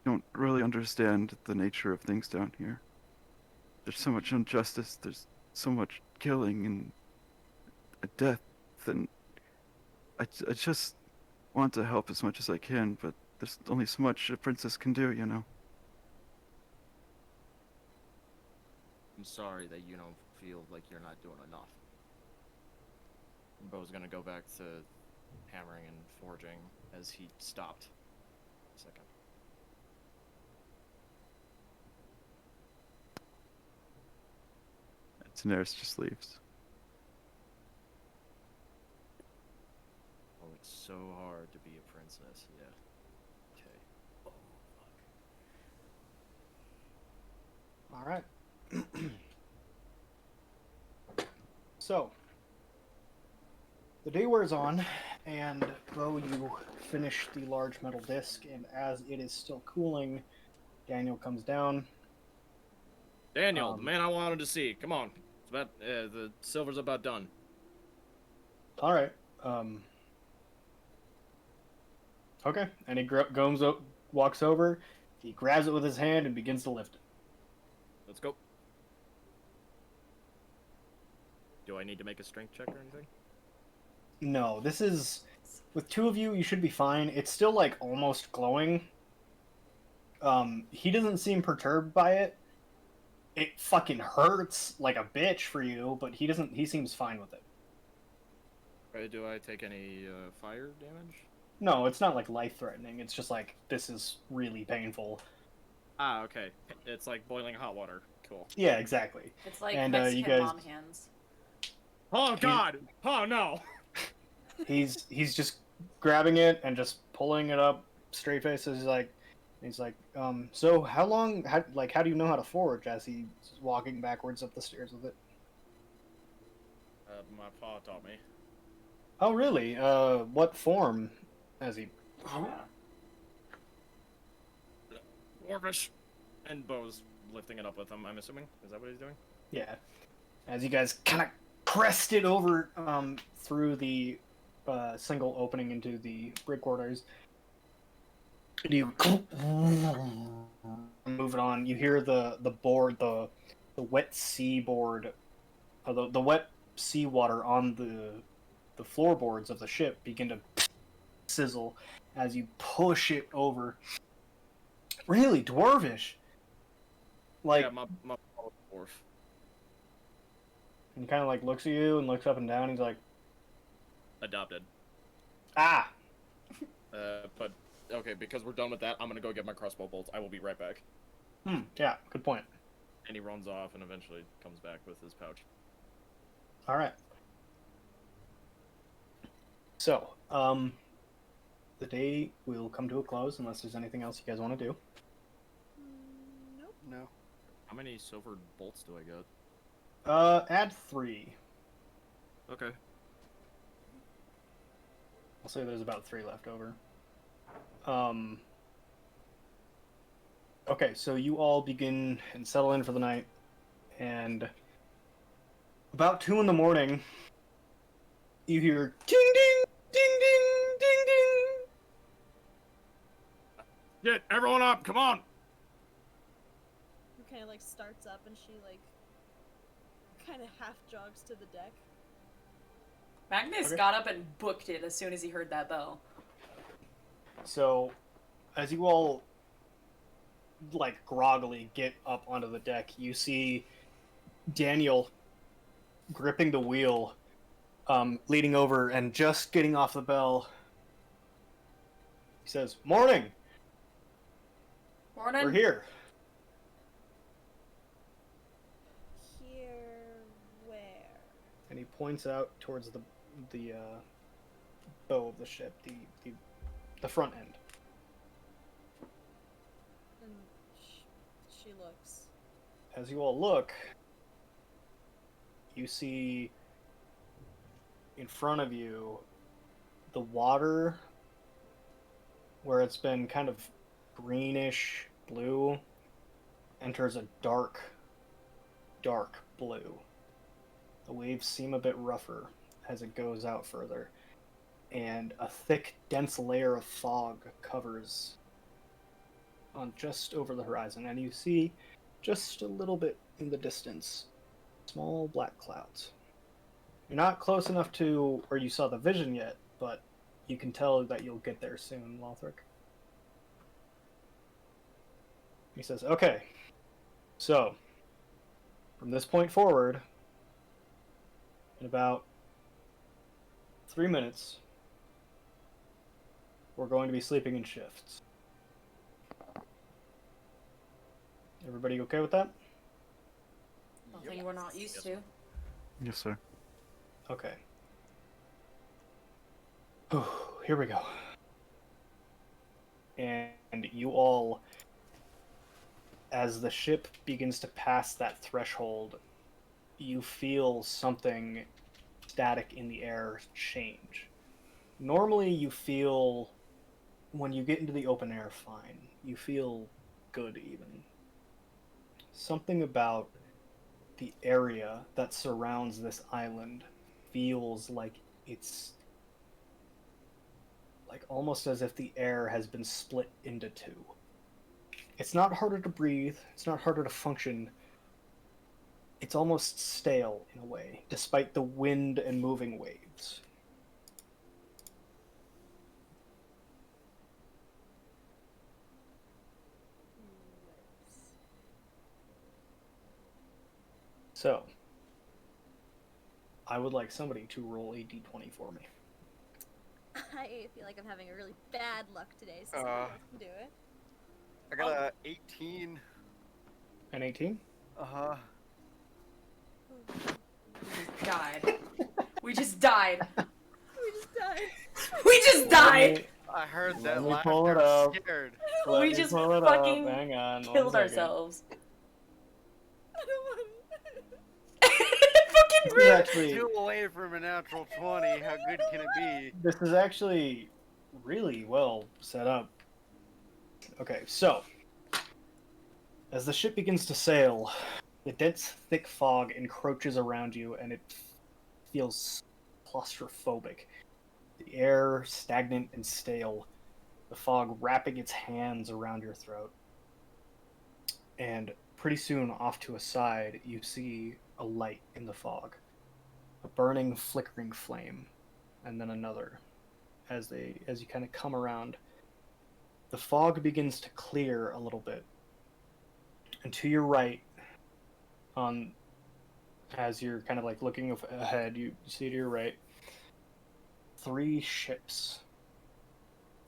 don't really understand the nature of things down here. There's so much injustice, there's so much killing and death, and I just want to help as much as I can, but there's only so much a princess can do, you know? I'm sorry that you don't feel like you're not doing enough. Bo's gonna go back to hammering and forging as he stopped. A second. Daenerys just leaves. Oh, it's so hard to be a princess, yeah. Okay. All right. So, the day wears on, and though you finish the large metal disc, and as it is still cooling, Daniel comes down. Daniel, the man I wanted to see. Come on. It's about, the silver's about done. All right. Okay, and he walks over, he grabs it with his hand and begins to lift it. Let's go. Do I need to make a strength check or anything? No, this is with two of you. You should be fine. It's still like almost glowing. He doesn't seem perturbed by it. It fucking hurts like a bitch for you, but he doesn't. He seems fine with it. Do I take any fire damage? No, it's not like life threatening. It's just like this is really painful. Ah, okay. It's like boiling hot water. Cool. Yeah, exactly. It's like And you Mexican guys, mom hands. Oh He- God! Oh no! he's just grabbing it and just pulling it up straight face. He's like, so how long? How do you know how to forge? As he's walking backwards up the stairs with it. My pa taught me. Oh, really? What form? As he, Dwarvish. And Bo's lifting it up with him, I'm assuming. Is that what he's doing? yeah. As you guys kind of pressed it over through the single opening into the brick quarters, and you move it on. You hear the board, the wet sea board, the wet seawater on the floorboards of the ship begin to sizzle as you push it over. Really dwarvish. Like, Yeah, my pa was a dwarf. and he kind of like looks at you and looks up and down. He's like, Adopted. ah. But okay, because we're done with that, I'm gonna go get my crossbow bolts. I will be right back. Yeah, good point. And he runs off and eventually comes back with his pouch. All right. So, the day will come to a close unless there's anything else you guys want to do. Nope. No. How many silver bolts do I get? Add 3. Okay. I'll say there's about 3 left over. Okay, so you all begin and settle in for the night, and about 2 in the morning, you hear ding ding ding ding ding ding. Get everyone up! Come on! Who kind of like starts up and she like kind of half jogs to the deck. Magnus Okay. got up and booked it as soon as he heard that bell. So, as you all like groggily get up onto the deck, you see Daniel gripping the wheel, leaning over and just getting off the bell. He says, "Morning, Morning. we're here." Here, where? And he points out towards the bow of the ship, the front end. And she looks. As you all look, you see in front of you the water where it's been kind of greenish blue enters a dark blue. The waves seem a bit rougher as it goes out further, and a thick, dense layer of fog covers on just over the horizon, and you see just a little bit in the distance small black clouds. You're not close enough to where you saw the vision yet, but you can tell that you'll get there soon, Lothric. He says, "Okay, so from this point forward, in about 3 minutes, we're going to be sleeping in shifts. Everybody okay with that?" Nothing we're not used to. Yes, sir. Okay. Here we go. And you all, as the ship begins to pass that threshold, you feel something static in the air change. Normally you feel, when you get into the open air, fine. You feel good even. Something about the area that surrounds this island feels like it's like almost as if the air has been split into 2. It's not harder to breathe, it's not harder to function. It's almost stale in a way, despite the wind and moving waves. So, I would like somebody to roll a d20 for me. I feel like I'm having a really bad luck today, so somebody else can do it. I got a 18. An 18? Uh-huh. Died. We just died. We just died. We just died. I heard Let that me laughter. pull it I'm up. scared. Let We me just pull it fucking up. Hang on. Killed 1 second. ourselves. I don't want Fucking This is rude. actually, Two away from a natural 20. How good can it be? this is actually really well set up. Okay, so as the ship begins to sail, the dense, thick fog encroaches around you, and it feels claustrophobic. The air stagnant and stale, the fog wrapping its hands around your throat. And pretty soon, off to a side, you see a light in the fog, a burning, flickering flame, and then another. As you kind of come around, the fog begins to clear a little bit, and to your right, on as you're kind of like looking ahead, you see to your right 3 ships.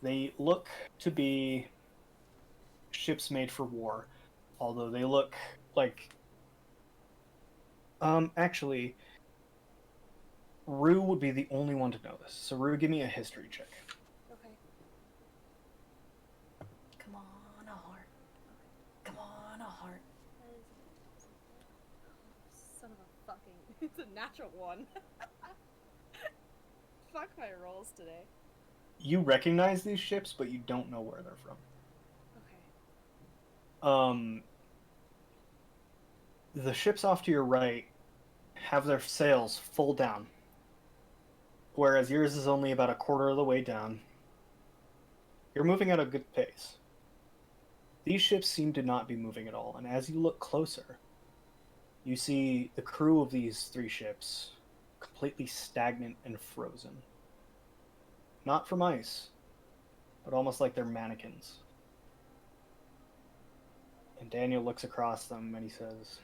They look to be ships made for war, although they look like actually Rue would be the only one to know this. So Rue, give me a history check. Okay. Come on, a heart. Come on, a heart. That is... Son of a fucking... It's a natural one. Fuck my rolls today. You recognize these ships, but you don't know where they're from. Okay. The ships off to your right have their sails full down, whereas yours is only about a quarter of the way down. You're moving at a good pace. These ships seem to not be moving at all, and as you look closer, you see the crew of these 3 ships completely stagnant and frozen. Not from ice, but almost like they're mannequins. And Daniel looks across them and he says,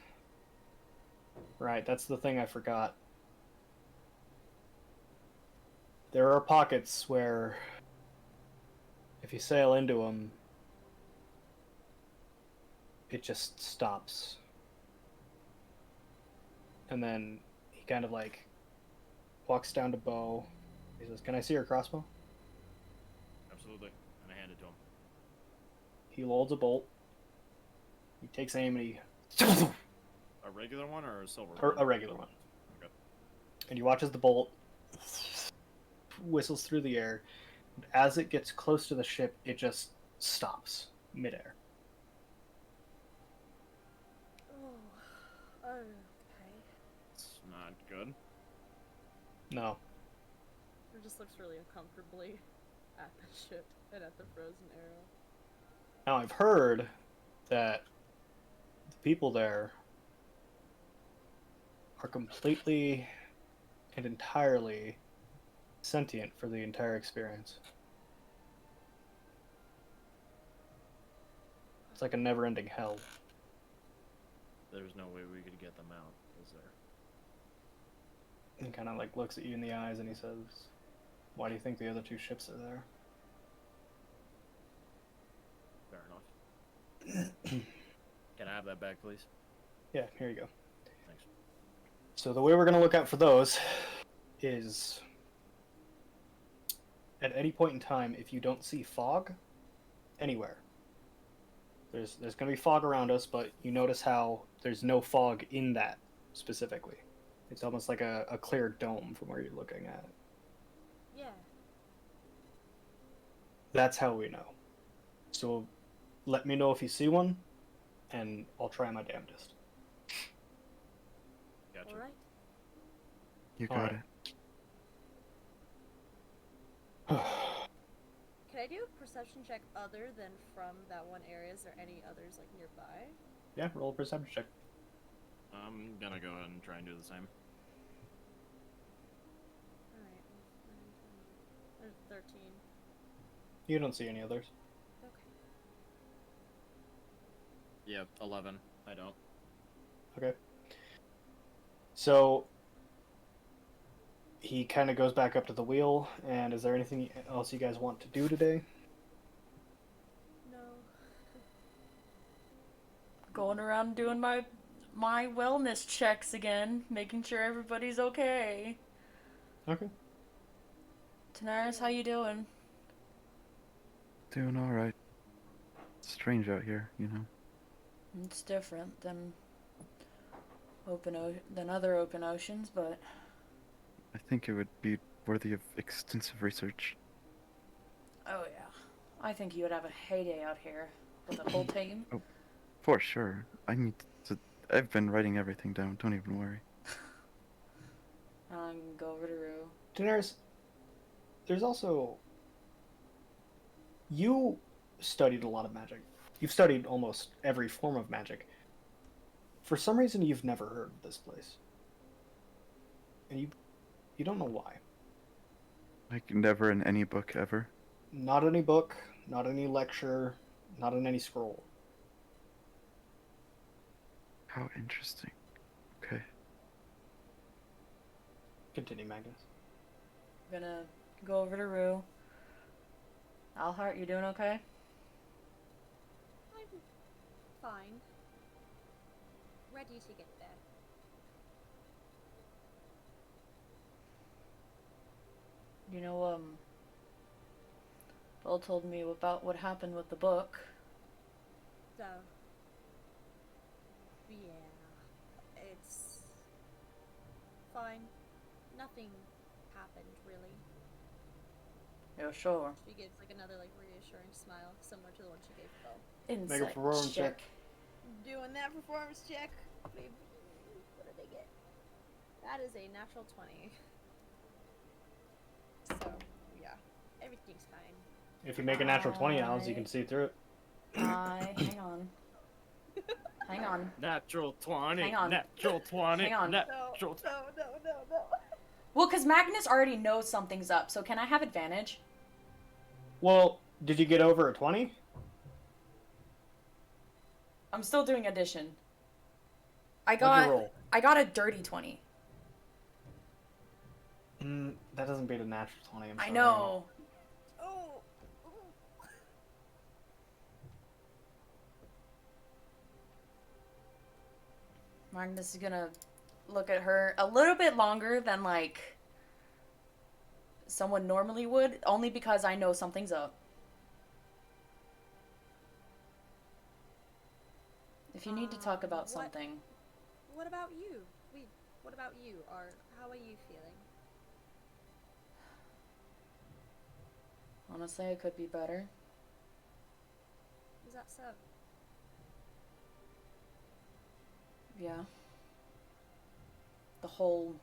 "Right, that's the thing I forgot. There are pockets where, if you sail into them, it just stops." And then he kind of like walks down to Bo. He says, "Can I see your crossbow?" Absolutely. And I hand it to him. He loads a bolt. He takes aim and he A regular one or a silver or one? a regular one. Okay. And he watches the bolt whistles through the air. And as it gets close to the ship, it just stops midair. Oh. Okay. It's not good. No. It just looks really uncomfortably at the ship and at the frozen arrow. Now I've heard that the people there are completely and entirely sentient for the entire experience. It's like a never-ending hell. There's no way we could get them out, is there? And kind of like looks at you in the eyes and he says, "Why do you think the other 2 ships are there?" Fair enough. Can I have that back, please? Yeah, here you go. Thanks. So the way we're going to look out for those is at any point in time, if you don't see fog anywhere, there's going to be fog around us, but you notice how there's no fog in that specifically. It's almost like a clear dome from where you're looking at it. Yeah. That's how we know. So let me know if you see one, and I'll try my damnedest. Gotcha. Alright. You got Alright. Can I do a perception check other than from that one area? Is there any others like nearby? Yeah, roll a perception check. I'm gonna go ahead and try and do the same. Alright. There's 13. You don't see any others. Okay. Yeah, 11. I don't. Okay. So he kind of goes back up to the wheel, and is there anything else you guys want to do today? No. Going around doing my wellness checks again, making sure everybody's okay. Okay. Tanaris, how you doing? Doing all right. Strange out here, you know. It's different than other open oceans, but I think it would be worthy of extensive research. oh yeah, I think you would have a heyday out here with a whole team. Oh, for sure. I need to. I've been writing everything down. Don't even worry. I'm gonna go over to Rue. Daenerys, there's also. You studied a lot of magic. You've studied almost every form of magic. For some reason, you've never heard of this place. And you don't know why. Like never in any book ever. Not any book, not any lecture, not in any scroll. How interesting. Okay. Continue, Magnus. I'm gonna go over to Rue. Alhart, you doing okay? I'm fine. Ready to get there. You know, Bill told me about what happened with the book. So, yeah, it's fine. Nothing happened really. Yeah, sure. She gives like another like reassuring smile, similar to the one she gave Bo. Make a Insight performance check. Doing that performance check. Baby. What did they get? That is a natural 20. So, yeah, everything's fine. If you make a natural 20, Alice, you can see through it. Hang on. Hang on. Natural 20. Hang on. Natural 20. Hang on. Natural No. Well, because Magnus already knows something's up, so can I have advantage? Well, did you get over a 20? I'm still doing addition. I What'd you got roll? a dirty 20. That doesn't beat a natural 20. I'm I sorry. know. Oh. Magnus is gonna look at her a little bit longer than like someone normally would, only because I know something's up. If you need to talk about something. What about you? What about you? Or how are you feeling? Honestly, it could be better. Is that so? Yeah. The whole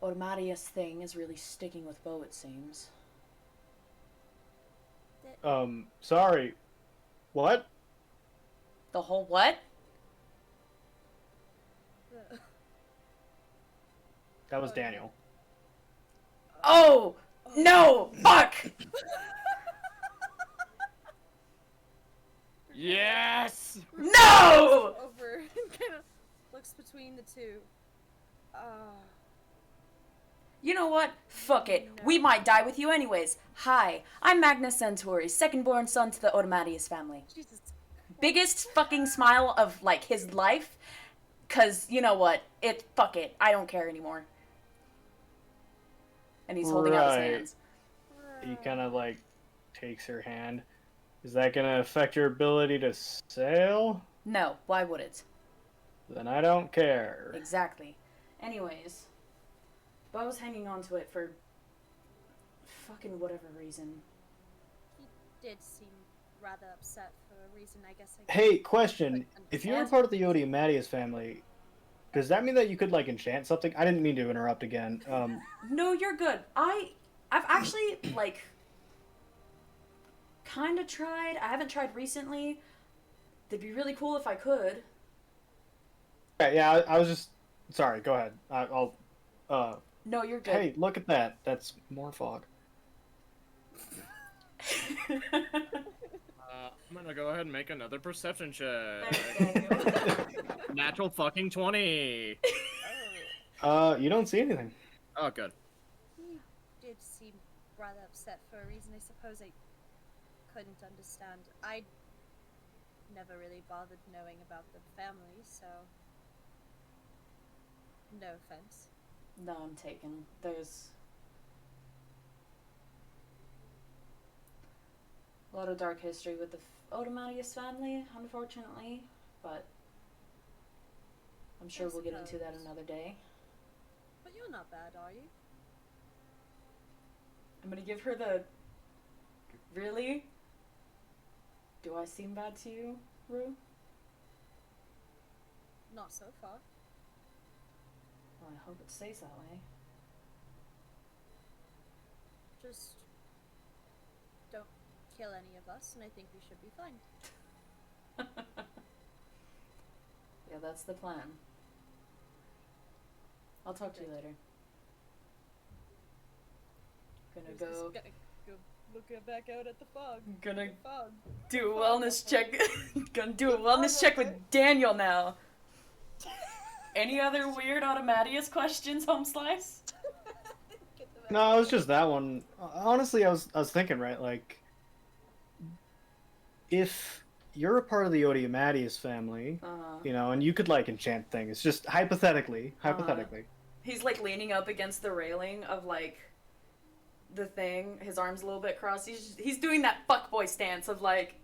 Automatius thing is really sticking with Bo, it seems. Sorry. What? The whole what? That was Daniel. Oh! No! Fuck! Yes! No! Over and kind of looks between the two. You know what? Fuck it. We might die with you anyways. Hi, I'm Magnus Centauri, second-born son to the Automatius family. Jesus. Biggest fucking smile of, like, his life. Cause, you know what? Fuck it. I don't care anymore. And he's holding out his Right. hands. He kind of like takes her hand. Is that gonna affect your ability to sail? No, why would it? Then I don't care. Exactly. Anyways, Bo's hanging on to it for fucking whatever reason. He did seem rather upset for a reason, I guess. Hey, question. Like, If you're a understand. part of the Odiumatius family, does that mean that you could like enchant something? I didn't mean to interrupt again. No, you're good. I've actually, like, kind of tried. I haven't tried recently. It'd be really cool if I could. Yeah, I was just sorry. Go ahead. I'll. No, you're good. Hey, look at that. That's more fog. I'm gonna go ahead and make another perception check. Thanks, Daniel. Natural fucking 20. You don't see anything. Oh, good. He did seem rather upset for a reason. I suppose I couldn't understand. I never really bothered knowing about the family, so no offense. No, I'm taken. There's a lot of dark history with the Odomatius family, unfortunately, but I'm sure we'll get into that suppose. another day. But you're not bad, are you? I'm gonna give her the. Really? Do I seem bad to you, Rue? Not so far. Well, I hope it stays that way. Just don't kill any of us, and I think we should be fine. Yeah, that's the plan. I'll talk to you later. Gonna go. Go look back out at the fog. Gonna The fog. do a wellness check. Gonna do a wellness check with Daniel now. Any other weird Automatius questions, Home Slice? Get them out. No, it was just that one. Honestly, I was thinking, right, like, if you're a part of the Odiomatius family, you know, and you could like enchant things, just hypothetically. He's like leaning up against the railing of like the thing. His arms a little bit crossed. He's doing that fuckboy stance of like,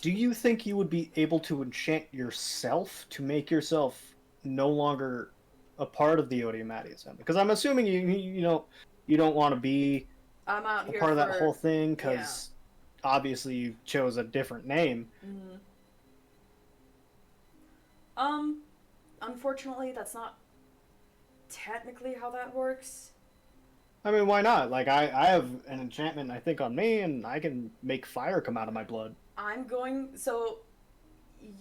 Do you think you would be able to enchant yourself to make yourself no longer a part of the Odiomatius family? Because I'm assuming you don't want to be I'm out a here part of that for- whole thing because obviously you chose a different name. Mhm. Unfortunately, that's not technically how that works. I mean, why not? Like, I have an enchantment, I think, on me, and I can make fire come out of my blood. So,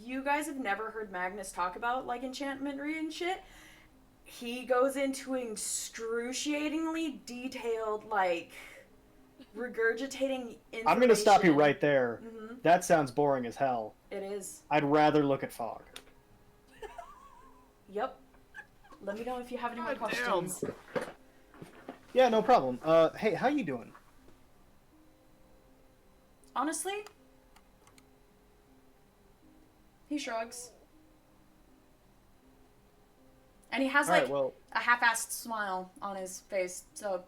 you guys have never heard Magnus talk about, like, enchantmentry and shit? He goes into excruciatingly detailed, like, regurgitating information. I'm gonna stop you right there. Mm-hmm. That sounds boring as hell. It is. I'd rather look at fog. Yep. Let me know if you have any more God damn. questions. Yeah, no problem. Hey, how you doing? Honestly, he shrugs. And he has, All like, right, well, a half-assed smile on his face, so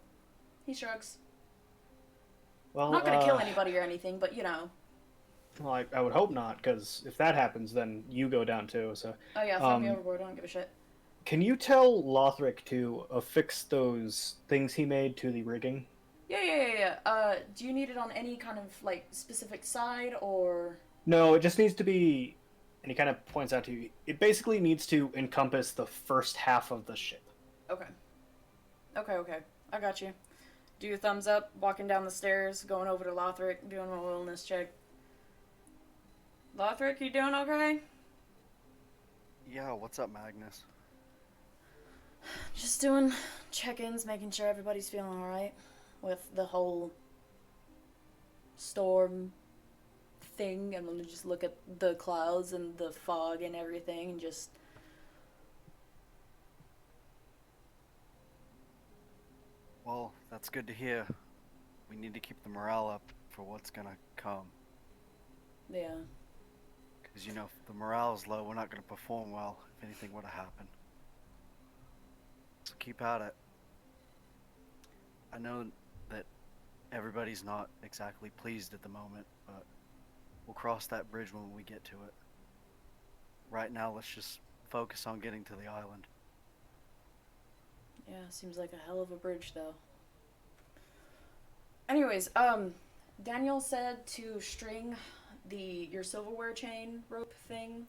he shrugs. well, I'm not gonna kill anybody or anything, but, you know. Well, I would hope not, because if that happens, then you go down too. So, Oh yeah, throw me overboard, I don't give a shit. can you tell Lothric to affix those things he made to the rigging? Yeah. Do you need it on any kind of, like, specific side, or... No, it just needs to be, and he kind of points out to you, it basically needs to encompass the first half of the ship. Okay. I got you. Do your thumbs up, walking down the stairs, going over to Lothric, doing a wellness check. Lothric, you doing okay? Yeah, what's up, Magnus? Just doing check-ins, making sure everybody's feeling alright with the whole storm thing. I'm gonna just look at the clouds and the fog and everything and just... Well, that's good to hear. We need to keep the morale up for what's gonna come. Yeah. Because, you know, if the morale is low, we're not gonna perform well if anything were to happen. So keep at it. I know that everybody's not exactly pleased at the moment, but we'll cross that bridge when we get to it. Right now, let's just focus on getting to the island. Yeah, seems like a hell of a bridge, though. Anyways, Daniel said to string your silverware chain rope thing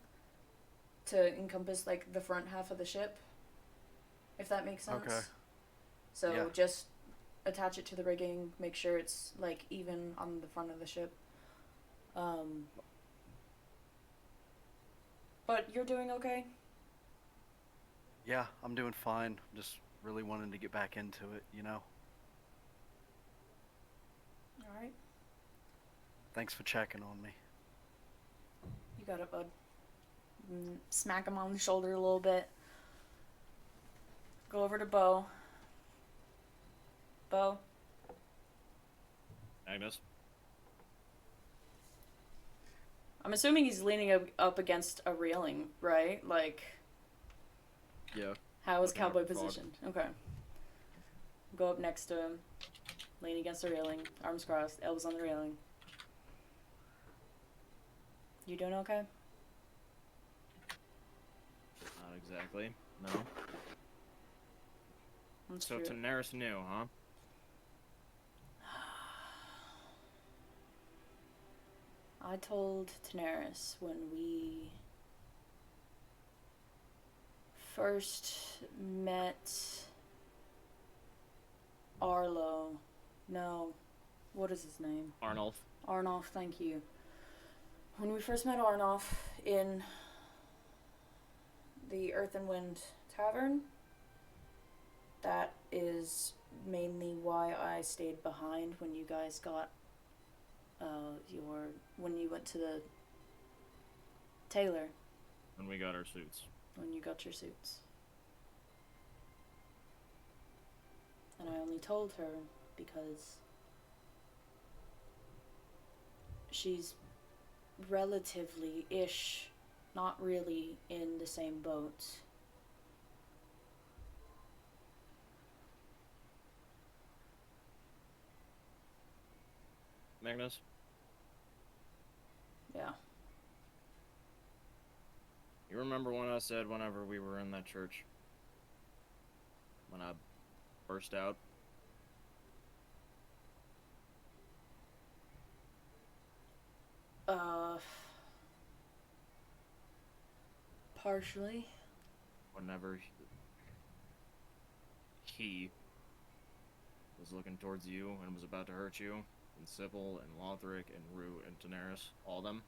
to encompass, like, the front half of the ship, if that makes sense. Okay. So Yeah. just attach it to the rigging, make sure it's, like, even on the front of the ship. But you're doing okay? Yeah, I'm doing fine. Just really wanting to get back into it, you know? Alright. Thanks for checking on me. You got it, bud. Smack him on the shoulder a little bit. Go over to Bo. Bo, Agnes? I'm assuming he's leaning up against a railing, right? Like, Yeah. how is Looking up Cowboy at the fog. positioned? Okay. Go up next to him, lean against the railing, arms crossed, elbows on the railing. You doing okay? Not exactly. No. That's So true. Daenerys knew, huh? I told Daenerys when we first met Arlo. No, what is his name? Arnulf. Arnulf, thank you. When we first met Arnulf in the Earth and Wind Tavern, that is mainly why I stayed behind when you guys got when you went to the tailor, When we got our suits. when you got your suits. And I only told her because she's relatively-ish, not really in the same boat. Magnus? Yeah. You remember when I said whenever we were in that church? When I burst out? Partially. Whenever he was looking towards you and was about to hurt you, and Sybil and Lothric and Rue and Daenerys, all them.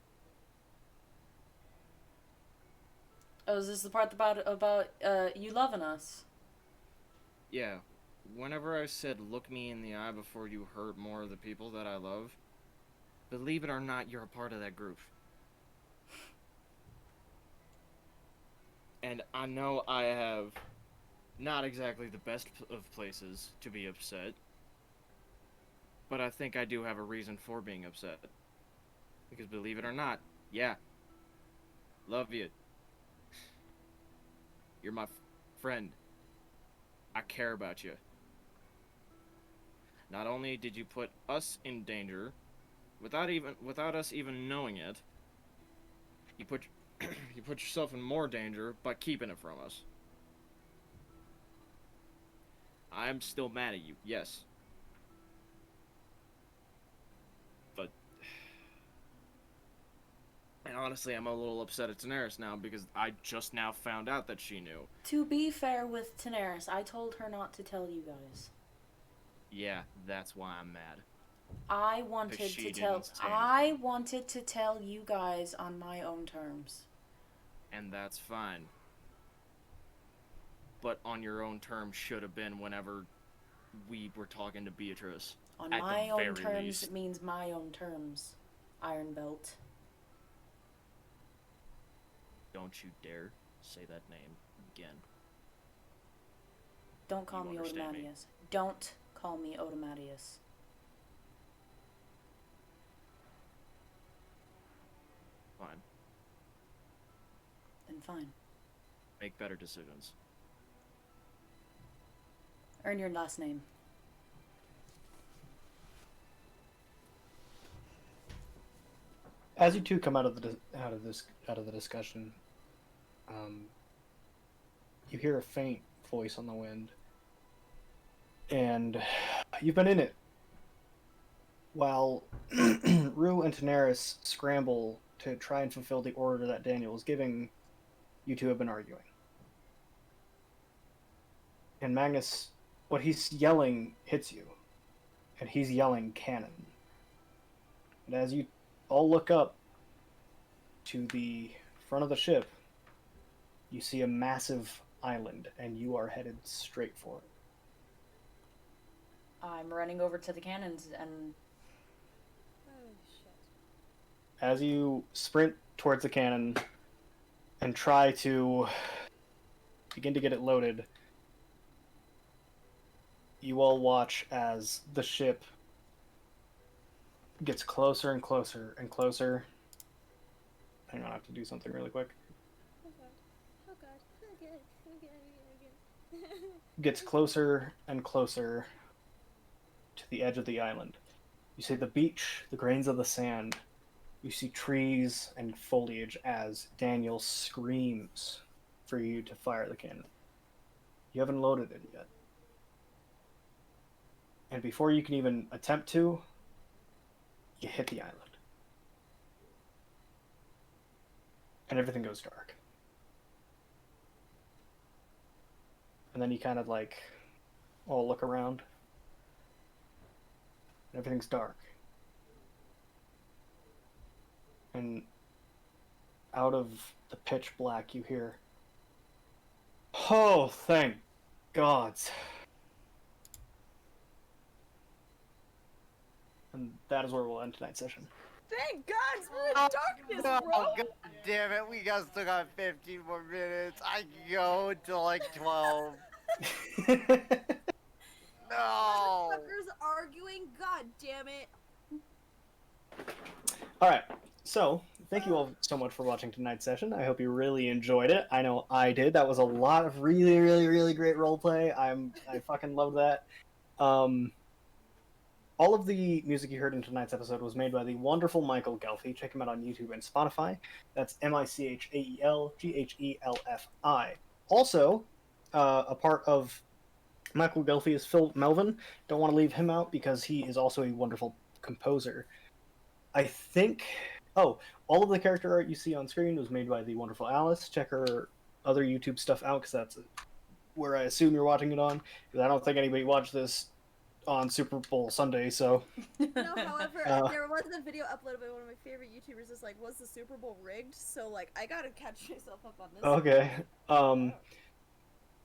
Oh, is this the part about you loving us? Yeah, whenever I said look me in the eye before you hurt more of the people that I love, believe it or not, you're a part of that group. And I know I have not exactly the best of places to be upset, but I think I do have a reason for being upset. Because believe it or not, yeah, love you. You're my friend. I care about you. Not only did you put us in danger, without us even knowing it, you put you put yourself in more danger by keeping it from us. I'm still mad at you, yes. But and honestly, I'm a little upset at Daenerys now because I just now found out that she knew. To be fair with Daenerys, I told her not to tell you guys. Yeah, that's why I'm mad. I wanted Because she to didn't tell say anything. I wanted to tell you guys on my own terms. And that's fine. But on your own terms should have been whenever we were talking to Beatrice. On at my the own very terms least. means my own terms. Iron Belt. Don't you dare say that name again. Don't call You me understand me. Otomatius. Don't call me Otomatius. Fine. Then fine. Make better decisions. Earn your last name. As you two come out of the discussion, you hear a faint voice on the wind, and you've been in it. While Rue and Daenerys scramble to try and fulfill the order that Daniel is giving, you two have been arguing. And Magnus, what he's yelling hits you, and he's yelling cannon. And as you all look up to the front of the ship, you see a massive island, and you are headed straight for it. I'm running over to the cannons and Oh shit. As you sprint towards the cannon and try to begin to get it loaded, you all watch as the ship gets closer and closer and closer, Hang on, I have to do something really quick. Oh god. Oh god. Okay. Gets closer and closer to the edge of the island. You see the beach, the grains of the sand. You see trees and foliage as Daniel screams for you to fire the cannon. You haven't loaded it yet. And before you can even attempt to, you hit the island. And everything goes dark. And then you kind of like all look around. And everything's dark. And out of the pitch black you hear, "Oh, thank gods." And that is where we'll end tonight's session. Thank God we're in Oh, darkness, no, bro. God damn it, we got still got 15 more minutes. I can go until like 12. No. Fuckers arguing. God damn it. Alright, so thank you all so much for watching tonight's session. I hope you really enjoyed it. I know I did. That was a lot of really, really, really great roleplay. I fucking love that. All of the music you heard in tonight's episode was made by the wonderful Michael Gelfi. Check him out on YouTube and Spotify. That's MichaelGhelfi. Also, a part of Michael Gelfi is Phil Melvin. Don't want to leave him out because he is also a wonderful composer. I think... Oh, all of the character art you see on screen was made by the wonderful Alice. Check her other YouTube stuff out because that's where I assume you're watching it on. Because I don't think anybody watched this on Super Bowl Sunday, so... No, however, there was a video uploaded by one of my favorite YouTubers. It's like, was the Super Bowl rigged? So, like, I gotta catch myself up on this. Okay.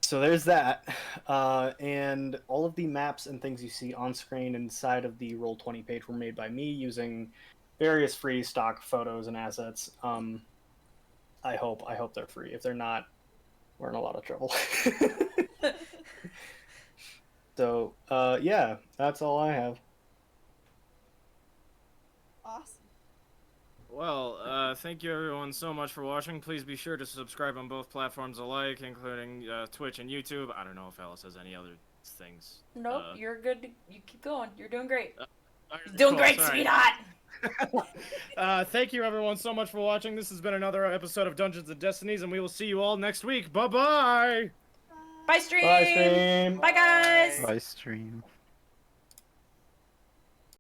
So there's that. And all of the maps and things you see on screen inside of the Roll20 page were made by me using various free stock photos and assets. I hope they're free. If they're not, we're in a lot of trouble. So, yeah, that's all I have. Awesome. Well, thank you everyone so much for watching. Please be sure to subscribe on both platforms alike, including Twitch and YouTube. I don't know if Alice has any other things. Nope, you're good. You keep going. You're doing great. Okay, Doing cool, great, sorry. sweetheart. Thank you everyone so much for watching. This has been another episode of Dungeons and Destinies, and we will see you all next week. Bye-bye! Bye, stream. Bye, stream. Bye, guys. Bye, stream.